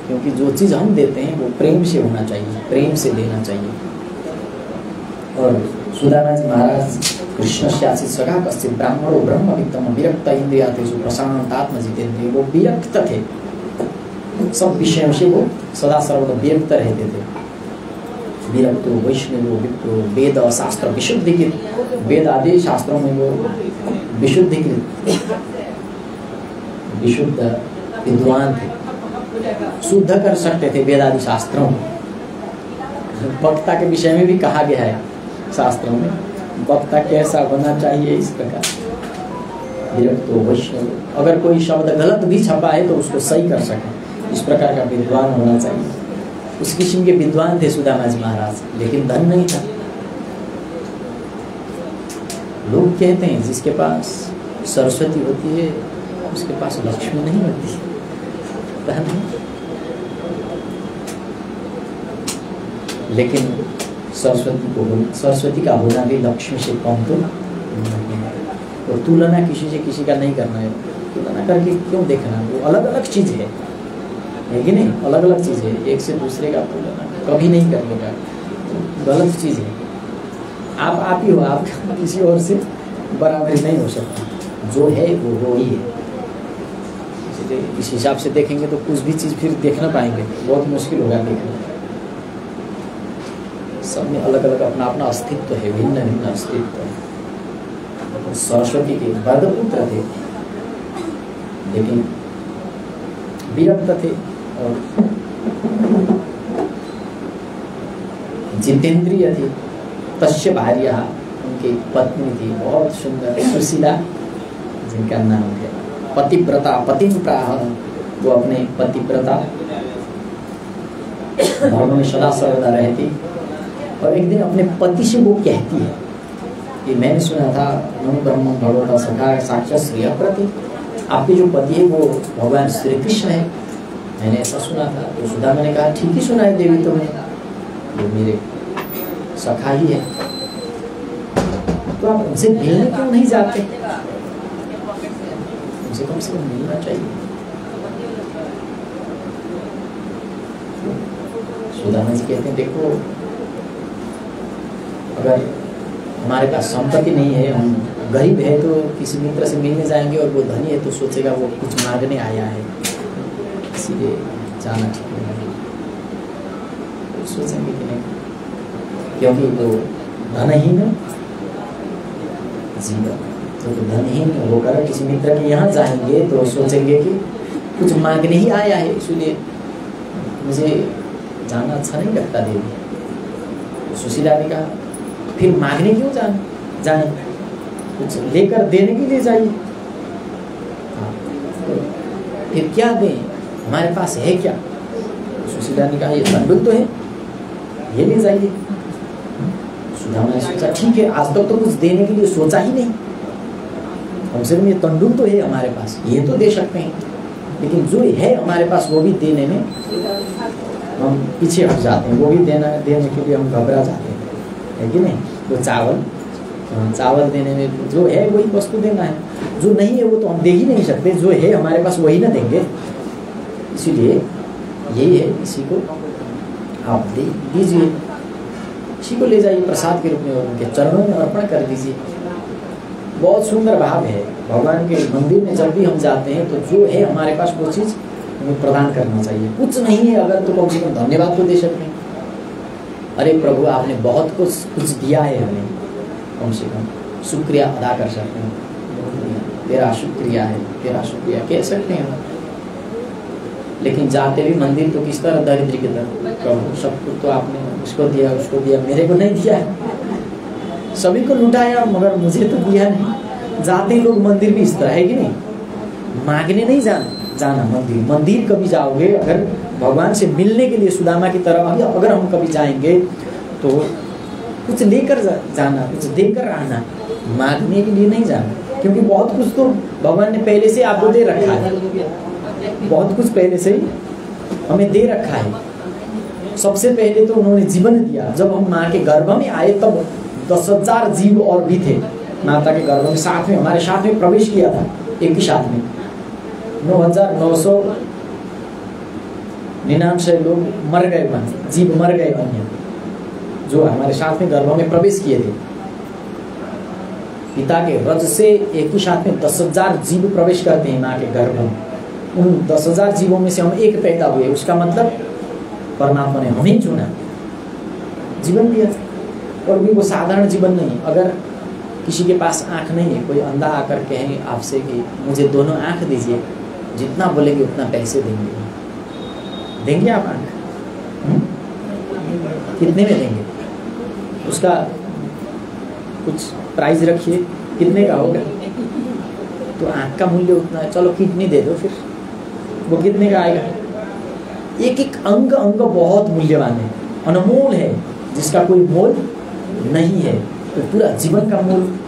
क्योंकि जो चीज़ हम देते हैं वो प्रेम से होना चाहिए, प्रेम से लेना चाहिए। और सुदामा जी महाराज कृष्ण से आशीष सगा कश्चित ब्राह्मणो ब्रह्म वित्तम विरक्त इंद्रियातेषु प्रशांतात्म जितेंद्रिय। वो विरक्त थे, सब विषयों से वो सदा सर्वदा विरक्त रहते थे। विरक्तो वैष्णवो विप्रो वेद शास्त्र विशुद्धिकृत, वेद आदि शास्त्रों में वो विशुद्धिकृत विशुद्ध विद्वान थे, शुद्ध कर सकते थे वेद आदि शास्त्रों को। वक्ता के विषय में भी कहा गया है शास्त्रों में, वक्ता कैसा होना चाहिए इस प्रकार। विरक्तो वैष्णव, अगर कोई शब्द गलत भी छपा है तो उसको सही कर सके, इस प्रकार का विद्वान होना चाहिए। उस किस्म के विद्वान थे सुदामा जी महाराज, लेकिन धन नहीं था। लोग कहते हैं जिसके पास सरस्वती होती है उसके पास लक्ष्मी नहीं होती है। लेकिन सरस्वती का होना भी लक्ष्मी से कम तो नहीं है। तो तुलना किसी से किसी का नहीं करना है, तुलना करके क्यों देखना, वो अलग अलग चीज़ है कि नहीं, अलग अलग चीज़ है, एक से दूसरे का तुलना कभी नहीं करने का, गलत चीज़ है। आप ही हो, आप किसी और से बराबरी नहीं हो सकता, जो है वो ही है। इसलिए इस हिसाब से देखेंगे तो कुछ भी चीज़ फिर देख ना पाएंगे, बहुत मुश्किल होगा देखना। सब में अलग अलग अपना अपना अस्तित्व है, भिन्न भिन्न अस्तित्व है। सरस्वती के वरदपुत्र थे लेकिन विरक्त थे, और जितेंद्रिय थे। तस्य भार्या, उनकी पत्नी थी बहुत सुंदर सुशीला, जिनका नाम है पतिव्रता, पतिव्रता। वो अपने पतिव्रता धर्म में सदा सर्वदा रहती, और एक दिन अपने पति से वो कहती है, ये मैंने सुना था, नमो ब्रह्म भगवता सखा साक्षात श्री प्रति, आपके जो पति है वो भगवान श्री कृष्ण है, मैंने ऐसा सुना था। तो सुधा मैंने कहा ठीक ही सुना है देवी तुमने, वो मेरे सखा ही है, तो आप उनसे मिलने क्यों नहीं जाते, उनसे कम से कम मिलना चाहिए। सुदामा जी कहते हैं देखो, अगर हमारे पास संपत्ति नहीं है, हम गरीब है, तो किसी मित्र से मिलने जाएंगे, और वो धनी है तो सोचेगा वो कुछ मांगने आया है, इसीलिए जाना ठीक नहीं, तो सोचेंगे कि नहीं, क्योंकि वो धनहीन जीवन, तो धनहीन होकर किसी मित्र के यहाँ जाएंगे तो सोचेंगे कि कुछ मांगने ही आया है, इसलिए मुझे जाना अच्छा नहीं लगता देवी। सुशीला ने कहा फिर मांगने क्यों जाए, कुछ लेकर देने के लिए जाइए। तो फिर क्या दें, हमारे पास है क्या? सुशीला ने कहा ये तंडुल तो है, ये ले जाइए। सुदामा ने सोचा ठीक है, आज तक तो कुछ देने के लिए सोचा ही नहीं, कम से कम ये तंडुल तो है हमारे पास, ये तो दे सकते हैं, लेकिन जो है हमारे पास वो भी देने में हम पीछे हट जाते हैं, वो भी देने के लिए हम घबरा जाते हैं, है कि नहीं। तो चावल देने में जो है वही वस्तु देना है, जो नहीं है वो तो हम दे ही नहीं सकते, जो है हमारे पास वही ना देंगे, इसीलिए यही है, इसी को आप दे दीजिए, इसी को ले जाइए प्रसाद के रूप में और उनके चरणों में अर्पण कर दीजिए। बहुत सुंदर भाव है, भगवान के मंदिर में जब भी हम जाते हैं तो जो है हमारे पास वो चीज़ हमें प्रदान करना चाहिए। कुछ नहीं है अगर तो कम से कम धन्यवाद तो दे सकते हैं, अरे प्रभु आपने बहुत कुछ दिया है हमें, कम से कम शुक्रिया अदा कर सकते हैं, तेरा शुक्रिया है, तेरा शुक्रिया कह सकते हैं। लेकिन जाते भी मंदिर तो किस तरह दरिद्र की तरह, प्रभु सब कुछ तो आपने उसको दिया, उसको दिया, मेरे को नहीं दिया, सभी को लुटाया मगर मुझे तो दिया नहीं। जाते लोग मंदिर भी इस तरह है कि नहीं, मांगने नहीं जाना मंदिर कभी जाओगे अगर भगवान से मिलने के लिए सुदामा की तरह अगर हम कभी जाएंगे तो कुछ लेकर जाना, कुछ देकर आना, मांगने के लिए नहीं जाना, क्योंकि बहुत कुछ तो भगवान ने पहले से आपको दे रखा है, बहुत कुछ पहले से ही हमें दे रखा है। सबसे पहले तो उन्होंने जीवन दिया, जब हम माँ के गर्भ में आए तब 10,000 जीव और भी थे माता के गर्भ में, साथ में हमारे साथ में प्रवेश किया था, एक ही साथ में 9,999 लोग मर गए, जीव मर गए अन्य जो हमारे साथ में गर्भ में प्रवेश किए थे। पिता के रज से एक ही साथ में 10,000 जीव प्रवेश करते हैं माँ के गर्भ में। उन 10,000 जीवों में से हम एक पैदा हुए, उसका मतलब परमात्मा ने हमें चुना, जीवन दिया, और भी वो साधारण जीवन नहीं। अगर किसी के पास आँख नहीं है, कोई अंधा आकर कहे आपसे कि मुझे दोनों आँख दीजिए, जितना बोलेंगे उतना पैसे देंगे आप आँख? कितने में देंगे? उसका कुछ प्राइस रखिए, कितने का होगा? तो आँख का मूल्य उतना है, चलो किडनी दे दो, फिर वो कितने का आएगा? एक एक अंग बहुत मूल्यवान है, अनमोल है, जिसका कोई मोल नहीं है। तो पूरा जीवन का मोल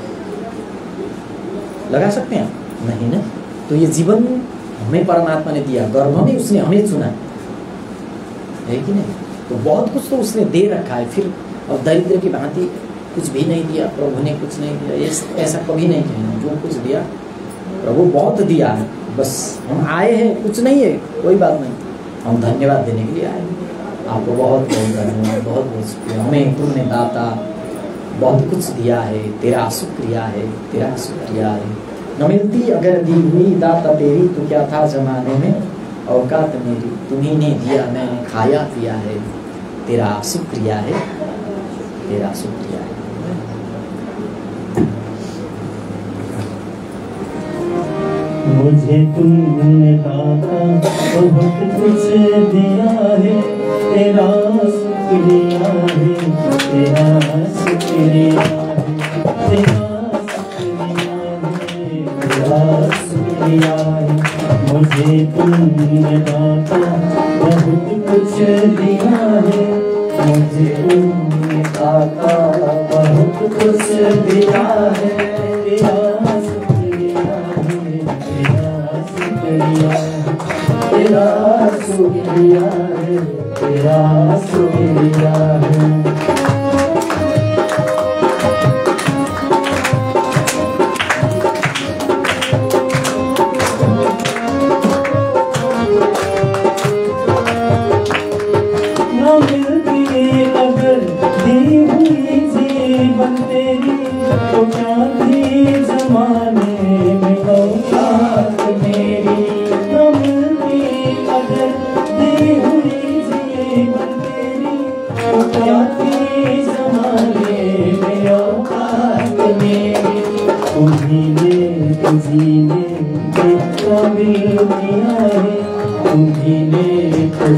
लगा सकते हैं नहीं ना। तो ये जीवन हमें परमात्मा ने दिया, गर्भ में उसने हमें चुना है कि नहीं। तो बहुत कुछ तो उसने दे रखा है, फिर और दरिद्र की भांति कुछ भी नहीं दिया, प्रभु ने कुछ नहीं दिया, ये ऐसा कभी नहीं कहना। जो कुछ दिया प्रभु बहुत दिया है, बस हम आए हैं, कुछ नहीं है, कोई बात नहीं, हम धन्यवाद देने के लिए आए हैं। आपको बहुत बहुत धन्यवाद, बहुत बहुत शुक्रिया। हमें तुमने दाता बहुत कुछ दिया है, तेरा शुक्रिया है, तेरा शुक्रिया है। न मिलती अगर दी हुई दाता तेरी तो क्या था जमाने में, औकात मेरी तुम्ही ने दिया, मैंने खाया पिया है, तेरा शुक्रिया है, तेरा शुक्रिया है। मुझे तुमने दाता बहुत कुछ दिया है, तेरा शुक्रिया है, तेरा शुक्रिया है, तेरा शुक्रिया है। मुझे तुमने दाता बहुत कुछ दिया है, मुझे तुमने दाता बहुत कुछ दिया है, तेरा शुक्रिया है, तेरा शुक्रिया है, तेरा शुक्रिया है, तेरा शुक्रिया है। तो क्या थी जमाने में औकात मेरी, न मिलती अगर दी हुई जीवन तेरी, तो क्या थी जमाने में औकात मेरी। तुम्हीं ने जीने के काबिल किया है, तुम्हीं ने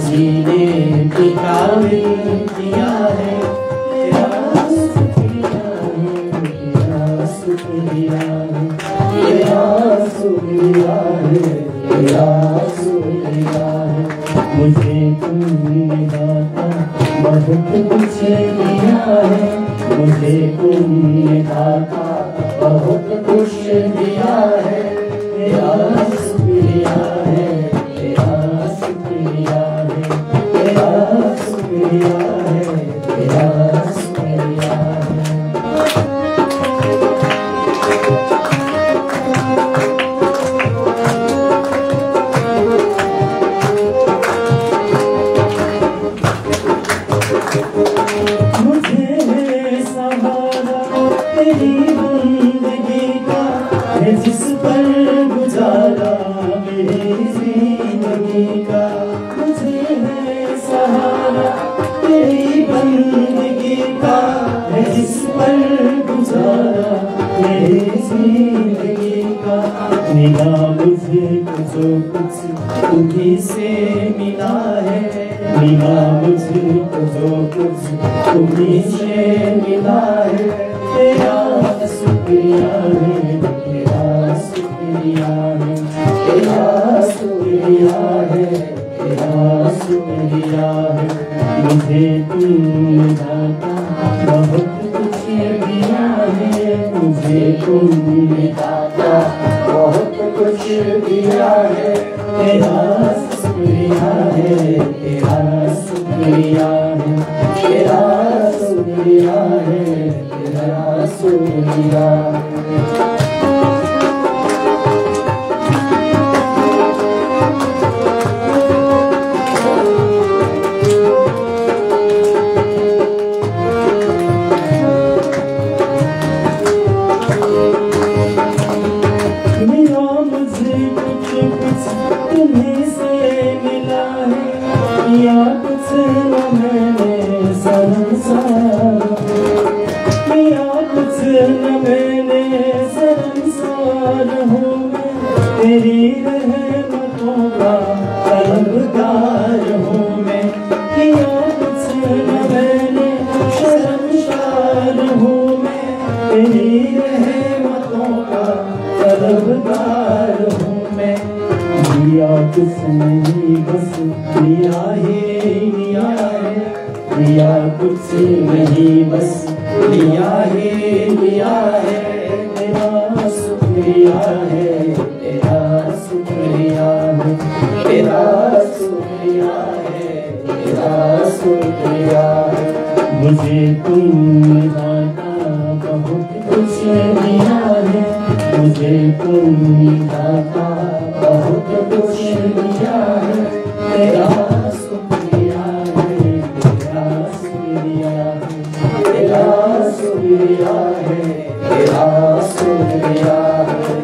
जीने के काबिल किया है, तेरा शुक्रिया है, तेरा शुक्रिया है, तेरा शुक्रिया है, तेरा शुक्रिया है। मुझे तुमने दाता बहुत कुछ दिया है, मुझे तुमने दाता बहुत कुछ दिया है, तेरा शुक्रिया है, तेरा शुक्रिया है, तेरा शुक्रिया है, तेरा शुक्रिया है। मुझे सहारा तेरी बंदगी का है, जिस पर गुजारा मेरी जिंदगी का। मुझे है सहारा तेरी बंदगी का है, जिस पर गुजारा मेरी जिंदगी का। मिला मुझे जो कुछ तुम्हीं से मिला है, मिला मुझे जो कुछ तुम्हीं से मिला है, तेरा शुक्रिया है, तेरा शुक्रिया है, तेरा शुक्रिया है, तेरा शुक्रिया है। मुझे तुमने दाता बहुत कुछ दिया है, मुझे तुमने दाता बहुत कुछ दिया है, तेरा शुक्रिया है, तेरा शुक्रिया है, तेरा शुक्रिया है, तेरा शुक्रिया है। तुम्हीं से मिला है, या कुछ न मैंने संसार, या कुछ न मैंने संसार हूँ मैं, तेरी रहमतों का तलबगार हूँ मैं। या कुछ न मैंने शर्मसार हूँ मैं, तेरी रहमतों का तलबगार हूँ मैं। लिया कुछ नहीं बस लिया है, लिया है, लिया कुछ नहीं बस लिया है, लिया है, तेरा शुक्रिया है, तेरा शुक्रिया है, तेरा शुक्रिया है, तेरा शुक्रिया है। मुझे तुमने दाता बहुत कुछ दिया है, मुझे तुम दाता बहुत कुछ दिया है, तेरा शुक्रिया है, तेरा शुक्रिया है, तेरा शुक्रिया है, तेरा शुक्रिया है।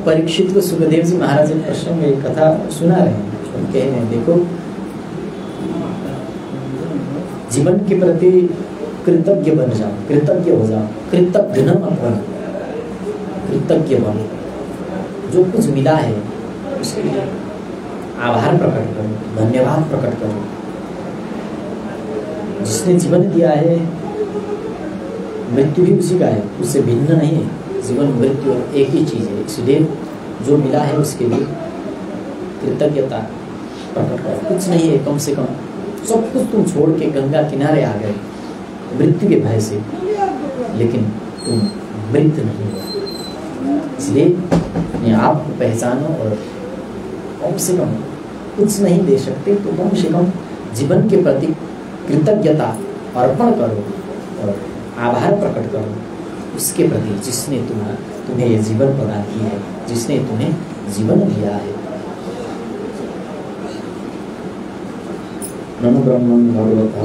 परीक्षित को सुखदेव जी महाराज एक प्रश्न में एक कथा सुना रहे हैं, कह रहे हैं देखो जीवन के प्रति कृतज्ञ बन जाओ, कृतज्ञ हो जाओ, कृतज्ञ न मत बनो, कृतज्ञ बनो। जो कुछ मिला है उसके लिए आभार प्रकट करो, धन्यवाद प्रकट करो। जिसने जीवन दिया है मृत्यु भी उसी का है, उससे भिन्न नहीं है। जीवन मृत्यु एक ही चीज है, इसलिए जो मिला है उसके लिए कृतज्ञता प्रकट करो। कुछ नहीं है, कम से कम सब कुछ तुम छोड़ के गंगा किनारे आ गए मृत्यु के भय से, लेकिन तुम मृत नहीं हो। इसलिए अपने आप को पहचानो और कम से कम कुछ नहीं दे सकते तो कम से कम जीवन के प्रति कृतज्ञता अर्पण करो और आभार प्रकट करो उसके प्रति जिसने तुम्हें ये जीवन प्रदान की है, जिसने तुम्हें जीवन दिया है। नमो ब्रह्मं भगवता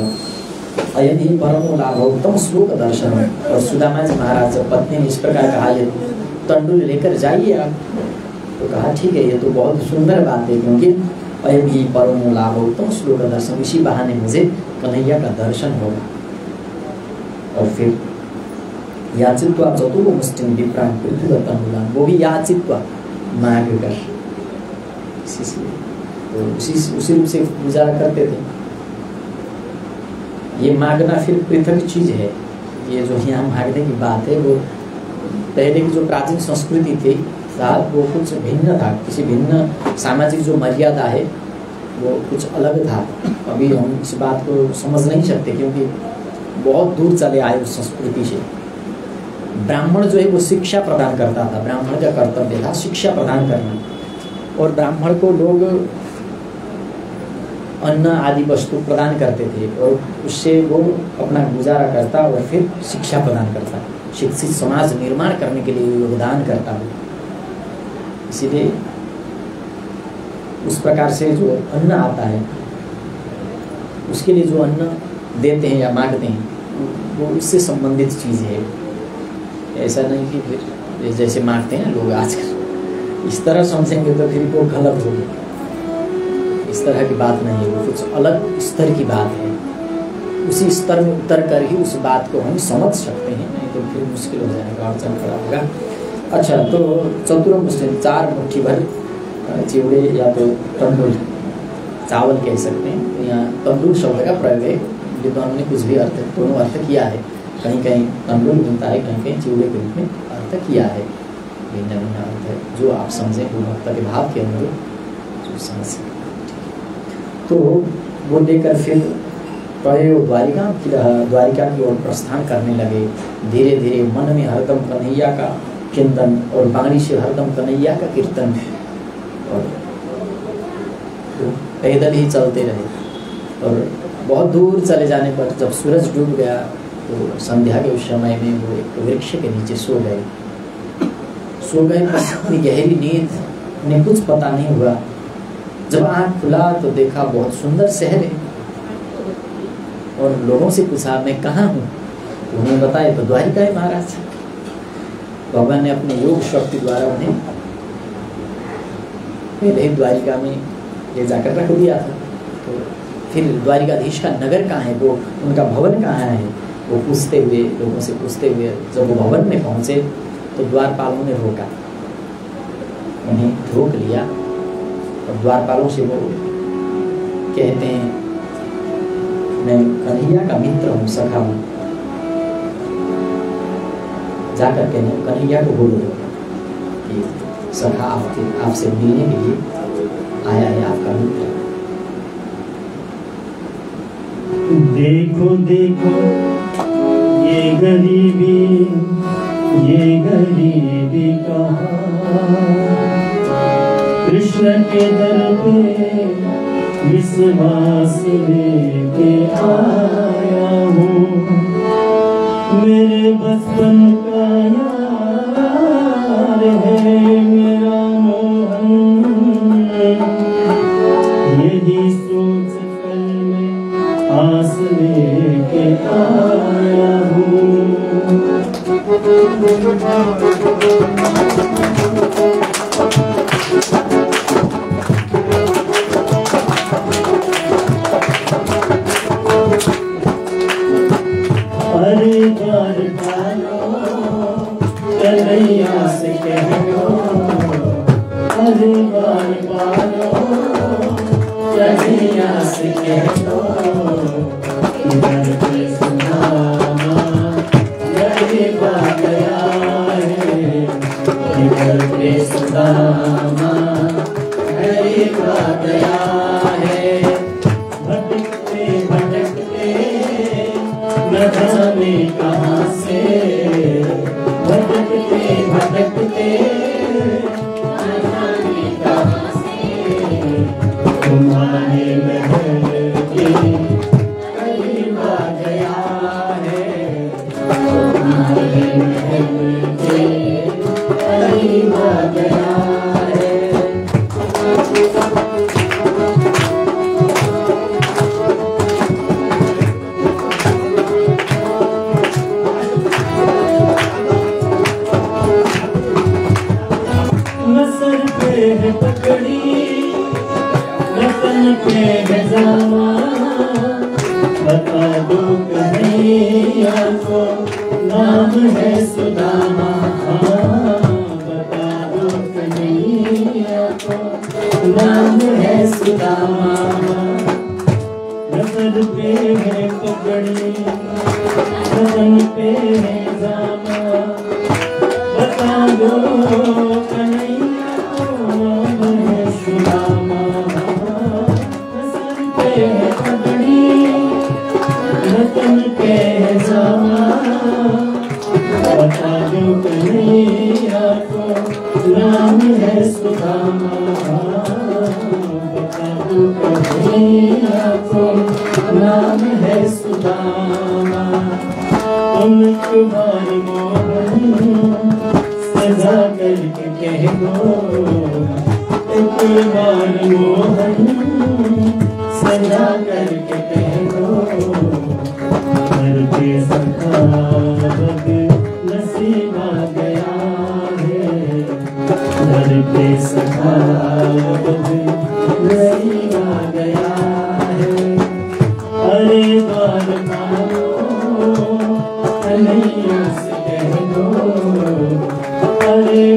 अयं हि परमो लाभो उत्तम श्लोक दर्शन। और सुदामा जी महाराज जब पत्नी ने इस प्रकार कहा ये तंडुल लेकर जाइए आप, तो कहा ठीक है, ये तो बहुत सुंदर बात है, क्योंकि अयं हि परमो लाभो उत्तम श्लोक दर्शन, इसी बहाने मुझे कन्हैया का दर्शन होगा। और फिर याचित्वा चतुर्थ मुस्लिम विप्राण पृथ्वी, वो भी याचित्वा मांग कर, तो उसी रूप से गुजारा करते थे। ये मांगना फिर पृथक चीज है, ये जो यहाँ मांगने की बात है वो पहले की जो प्राचीन संस्कृति थी साहब वो कुछ भिन्न था, किसी भिन्न सामाजिक जो मर्यादा है वो कुछ अलग था। अभी हम इस बात को समझ नहीं सकते क्योंकि बहुत दूर चले आए उस संस्कृति से। ब्राह्मण जो है वो शिक्षा प्रदान करता था, ब्राह्मण का कर्तव्य था शिक्षा प्रदान करना, और ब्राह्मण को लोग अन्न आदि वस्तु प्रदान करते थे और उससे वो अपना गुजारा करता और फिर शिक्षा प्रदान करता, शिक्षित समाज निर्माण करने के लिए योगदान करता है। इसीलिए उस प्रकार से जो अन्न आता है उसके लिए जो अन्न देते हैं या मांगते हैं वो इससे संबंधित चीज़ है। ऐसा नहीं कि फिर जैसे मांगते हैं लोग आजकल, इस तरह समझेंगे तो फिर वो गलत होगी। इस तरह की बात नहीं है, वो कुछ अलग स्तर की बात है। उसी स्तर में उतर कर ही उस बात को हम समझ सकते हैं, नहीं तो फिर मुश्किल हो जाएगा, अड़चन खड़ा होगा। अच्छा, तो चतुरम मुस्लिम 4 मुट्ठी भर चिवड़े या तो तंदूर चावल कह सकते हैं। यहाँ तंदूर शब्द का प्रयोग है, विद्वानों ने कुछ भी अर्थ दोनों अर्थ किया है। कहीं कहीं तंदूर मिलता है, कहीं कहीं चिवड़े के रूप में अर्थ किया है। भिन्न भिन्न अर्थ है, जो आप समझें गुणवत्ता के भाव के अनुरूप जो समझ। तो वो लेकर फिर प्रयो द्वारिका की ओर प्रस्थान करने लगे। धीरे धीरे मन में हरदम कन्हैया का चिंतन और वाणी से हरदम कन्हैया का कीर्तन, और पैदल ही चलते रहे। और बहुत दूर चले जाने पर जब सूरज डूब गया तो संध्या के उस समय में वो एक वृक्ष के नीचे सो गए। इतनी गहरी नींद ने कुछ पता नहीं हुआ। जब आँख खुला तो देखा बहुत सुंदर शहर है, और लोगों से पूछा मैं कहाँ हूँ, उन्होंने बताया तो द्वारिका है महाराज। भगवान ने अपने योग शक्ति द्वारा उन्हें पहले द्वारिका में ले जाकर रख दिया था। तो फिर द्वारिकाधीश का नगर कहाँ है, वो उनका भवन कहाँ है, वो पूछते हुए लोगों से पूछते हुए जब वो भवन में पहुँचे तो द्वारपालों ने रोका, उन्हें रोक लिया। और द्वारपालों से वो कहते हैं मैं कन्हैया का मित्र हूँ, सखा हूँ, जाकर के कन्हैया को बोलो कि सखा आपसे मिलने के लिए आया है आपका मित्र। देखो देखो ये गरीबी कहाँ, कृष्ण के दर पे विश्वास लेके आया हूँ। मेरे बचपन का यार है मेरा मोहन, यही सोच कर मैं आस लेके आया हूँ। अरे द्वारपालो कन्हैया से कह दो, अरे द्वारपालो कन्हैया से कह दो, इधर पे सुदामा गरीब आ गया है, इधर पे सुदामा गरीब आ गया है। भटकते भटकते न जाने कहाँ से, भटकते भटकते न जाने कहाँ से, तुम्हारे महल के करीब आ गया है, तुम्हारे महल के करीब आ गया है। नसर पे है पकड़ी, नसन पे है जामा, बता दो कन्हैया को नाम है सुदामा, बता दो कन्हैया को नाम है सुदामा। नसर पे है पकड़ी, नसन पे है जामा, बता दो कन्हैया को नाम है सुदामा। नसन पे है पगड़ी, नसन पे है जामा, बता दो कन्हैया को नाम है सुदामा, बता दो कन्हैया को नाम है सुदामा। तुम तुम्हारी मोहन सजा करके कह दो, तुम्हारी मोहन सजा करके कह दो, घर पे सखा बद नसीब आ गया है, घर पे सखा बद नसीब आ गया है। अरे द्वारपालो कन्हैया से कह दो, अरे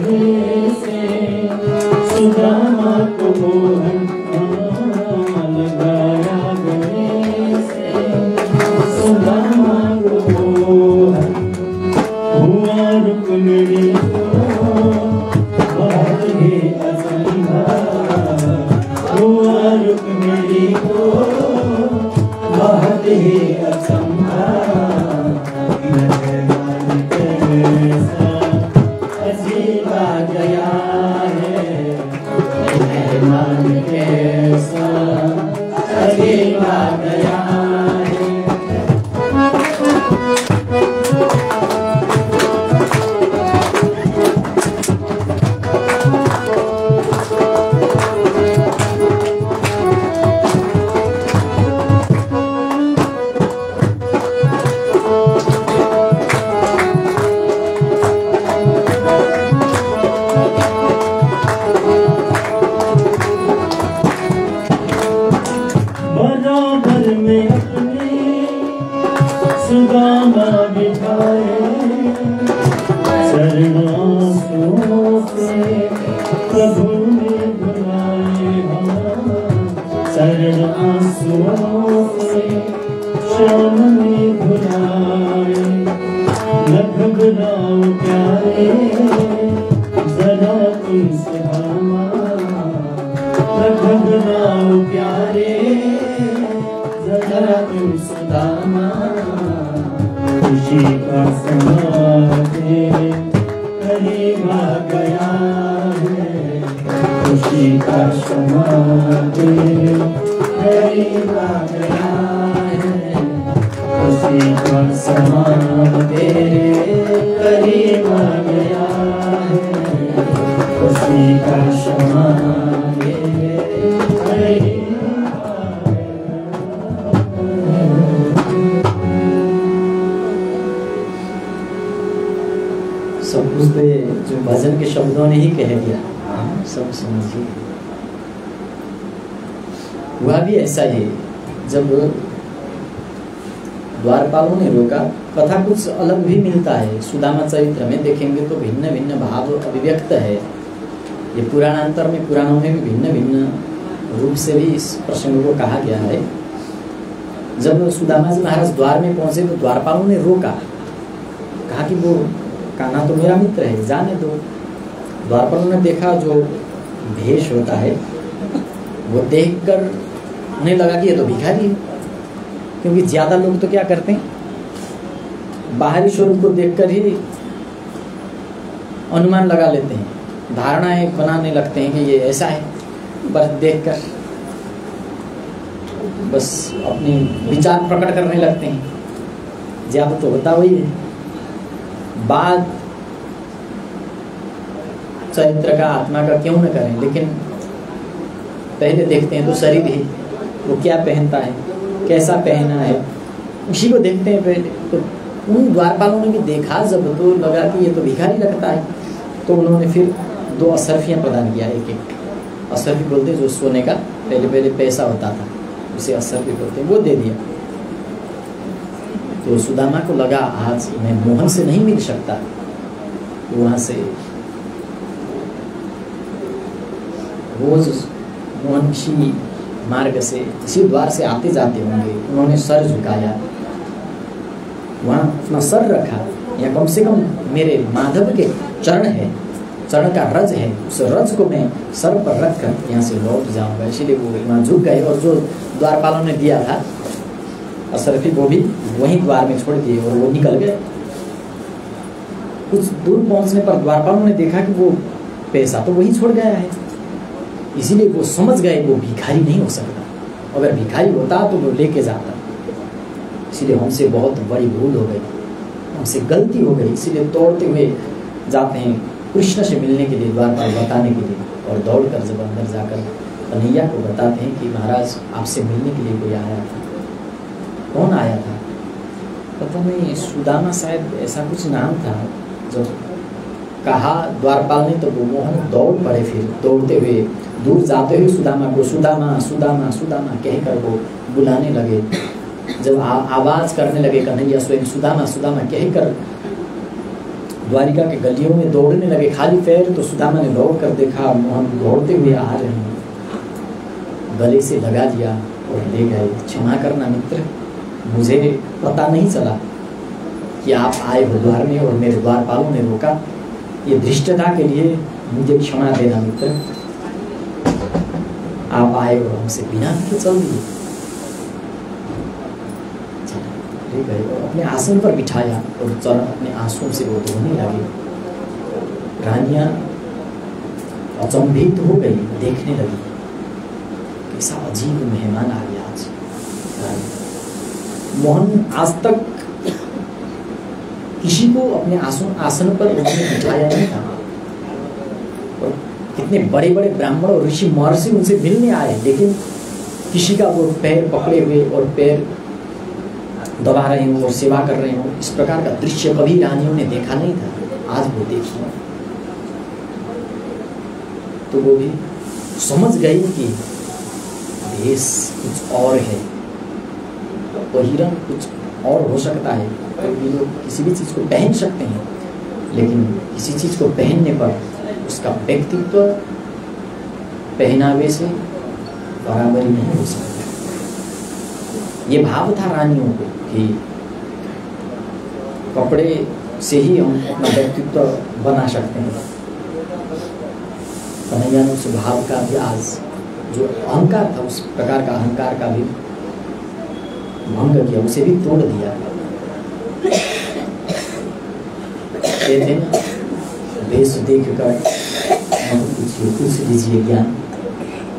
गले से सुदामा को मोहन लगाया गले से सुदामा को मोहन हुआ रुक्मिणी को बहुत ही असंभा हुआ रुक्मिणी को बहुत ही असंभा मेहमान कैसा अजीबा गया है मेहमान कैसा अजीबा गया है। बराबर में अपने सुदामा बिठाए शरणार्थियों से प्रभु ने बुलाए शरणार्थियों से श्याम ने बुलाए न घबराओ प्यारे जरा तुम सुदामा न घबराओ प्यारे जरा तुम सुदामा खुशी का समा तेरे करीब आ गया है खुशी का समा तेरे करीब आ गया है खुशी का समा तेरे करीब आ गया है खुशी का समा तेरे करीब सब कुछ तो जो भजन के शब्दों ने ही कह दिया, सब समझिए। वह भी ऐसा ही, जब द्वारपालों ने रोका, कथा कुछ अलग भी मिलता है। सुदामा चरित्र में देखेंगे तो भिन्न भिन्न भाव अभिव्यक्त है। ये पुराणांतर में, पुराणों में भी भिन्न भिन्न रूप से भी इस प्रसंग को कहा गया है। जब सुदामा जी महाराज द्वार में पहुंचे तो द्वारपालों ने रोका, कहा कि वो कान्हा तो मेरा मित्र है, जाने दो। द्वारपालों ने देखा जो भेष होता है वो देखकर उन्हें लगा कि ये तो भिखारी है, क्योंकि ज्यादा लोग तो क्या करते हैं, बाहरी स्वरूप को देखकर ही अनुमान लगा लेते हैं, धारणाएं बनाने लगते हैं कि ये ऐसा है, बस देखकर बस अपनी विचार प्रकट करने लगते हैं। ज्यादा तो होता वही है। बाद चरित्र का, आत्मा का क्यों न करें, लेकिन पहले देखते हैं तो शरीर ही, वो क्या पहनता है, कैसा पहना है, उसी को देखते हैं पहले। तो उन द्वारपालों ने भी देखा जब, तो लगा कि ये तो भिखारी लगता है, तो उन्होंने फिर 2 असरफियाँ प्रदान किया। एक एक असरफी बोलते जो सोने का पहले पैसा होता था, उसे असरफी बोलते, वो दे दिया। तो सुदामा को लगा आज मैं मोहन से नहीं मिल सकता, तो वहाँ से रोज मोहन किसी मार्ग से, इसी द्वार से आते जाते होंगे, उन्होंने सर झुकाया, वहाँ अपना सर रखा, या कम से कम मेरे माधव के चरण है, चरण का रज है, उस रज को मैं सर पर रख कर यहाँ से लौट जाऊंगा। इसीलिए वो वहाँ झुक गए, और जो द्वारपालों ने दिया था असरफी वो भी वहीं द्वार में छोड़ दिए और वो निकल गए। कुछ दूर पहुंचने पर द्वारपालों ने देखा कि वो पैसा तो वहीं छोड़ गया है, इसीलिए वो समझ गए वो भिखारी नहीं हो सकता। अगर भिखारी होता तो वो लेके जाता, इसीलिए हमसे बहुत बड़ी भूल हो गई, हमसे गलती हो गई। इसीलिए दौड़ते हुए जाते हैं कृष्ण से मिलने के लिए, द्वारपाल बताने के लिए, और दौड़कर जब अंदर जाकर कन्हैया को बताते हैं कि महाराज आपसे मिलने के लिए कोई आया था। कौन आया था पता नहीं, सुदामा शायद ऐसा कुछ नाम था। जब कहा द्वारपाल ने तो वो मोहन दौड़ पड़े, फिर दौड़ते हुए दूर जाते हुए सुदामा को सुदामा सुदामा सुदामा कहकर वो बुलाने लगे। जब आवाज करने लगे कन्हैया स्वयं सुदामा सुदामा कहकर द्वारिका के गलियों में दौड़ने लगे खाली पैर। तो सुदामा ने दौड़ कर देखा, मोहन दौड़ते हुए आ रहे हैं, गले से लगा लिया और ले गए। क्षमा करना मित्र, मुझे पता नहीं चला कि आप आए हो द्वार में और मेरे द्वारपालों ने रोका। ये धृष्टता के लिए मुझे क्षमा देना मित्र। आप आए और हमसे बिना के चल दिए। ले गए और अपने आसन पर बिठाया और चरण अपने आंसुओं से वो धोने लगे। रानियां अचंभित हो गई, देखने लगी कैसा अजीब मेहमान आ गया आज। मोहन आज तक किसी को अपने आसन पर बिठाया नहीं था। और कितने बड़े बड़े ब्राह्मण और ऋषि महर्षि उनसे मिलने आए, लेकिन किसी का वो पैर पकड़े हुए और पैर दबा रहे हो और सेवा कर रहे हो, इस प्रकार का दृश्य कभी रानियों ने देखा नहीं था। आज वो देखी तो वो भी समझ गई कि देश कुछ और है, पहिरन कुछ और हो सकता है। तो ये लोग किसी भी चीज़ को पहन सकते हैं, लेकिन किसी चीज़ को पहनने पर उसका व्यक्तित्व पहनावे से बराबरी नहीं हो सकता। ये भाव था रानियों को कि कपड़े से ही हम अपना व्यक्तित्व बना सकते हैं। कन्हैया ने उस भाव का भी आज जो अहंकार था, उस प्रकार का अहंकार का भी भंग किया, उसे भी तोड़ दिया। कहते हैं वेश देख कर हम कुछ दीजिए ज्ञान,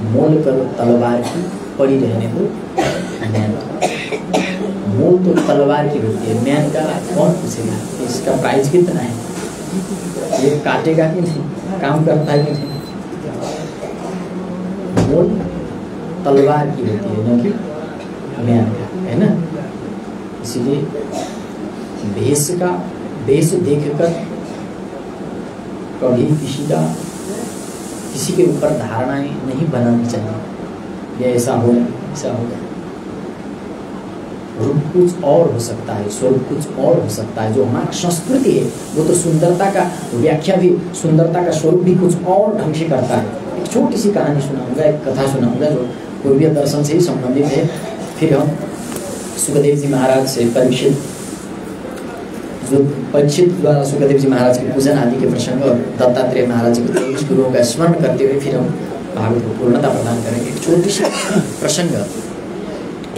मोल करो तलवार की पड़ी रहने दो मैन। मोल तो तलवार की होती है, मैन का कौन पूछेगा इसका प्राइस कितना है, ये काटेगा कि नहीं, काम करता है कि नहीं। मोल तलवार की होती है, न कि मैन का, है ना। इसीलिए भेष देखकर कभी किसी के ऊपर धारणाएं नहीं बनानी चाहिए। ये ऐसा हो ऐसा होगा, रूप कुछ और हो सकता है, स्वरूप कुछ और हो सकता है। जो हमारी संस्कृति है वो तो सुंदरता का व्याख्या भी, सुंदरता का स्वरूप भी कुछ और ढंग से करता है। एक छोटी सी कहानी सुनाऊंगा, एक कथा सुनाऊंगा जो पूर्वीय दर्शन से ही संबंधित है। फिर हम सुखदेव जी महाराज से परीक्षित द्वारा सुखदेव जी महाराज के पूजन आदि के प्रसंग और दत्तात्रेय महाराज के गुरुओं का स्मरण करते हुए फिर हम भागवत को पूर्णता प्रदान करेंगे। एक छोटी सी प्रसंग,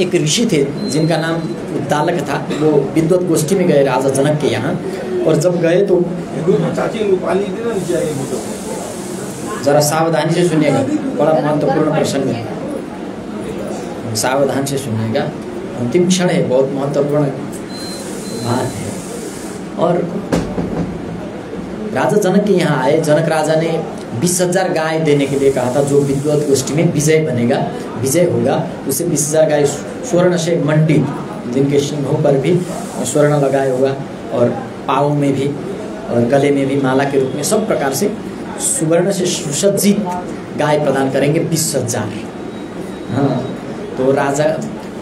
एक ऋषि थे जिनका नाम उद्दालक था। वो विद्वत गोष्ठी में गए राजा जनक के यहाँ, और जब गए तो जरा सावधानी से सुनिएगा, बड़ा महत्वपूर्ण प्रसंग है, सावधान से सुनिएगा। अंतिम क्षण है, बहुत महत्वपूर्ण बात है। और राजा जनक के यहाँ आए। जनक राजा ने 20,000 गाय देने के लिए कहा था। जो विद्वत गोष्ठी में विजय बनेगा, विजय होगा, उसे 20,000 गाय स्वर्ण से मंडित, जिनके सिंहों पर भी स्वर्ण लगाए हुआ और पाँव में भी और गले में भी माला के रूप में सब प्रकार से सुवर्ण से सुसज्जित गाय प्रदान करेंगे 20,000। हाँ, तो राजा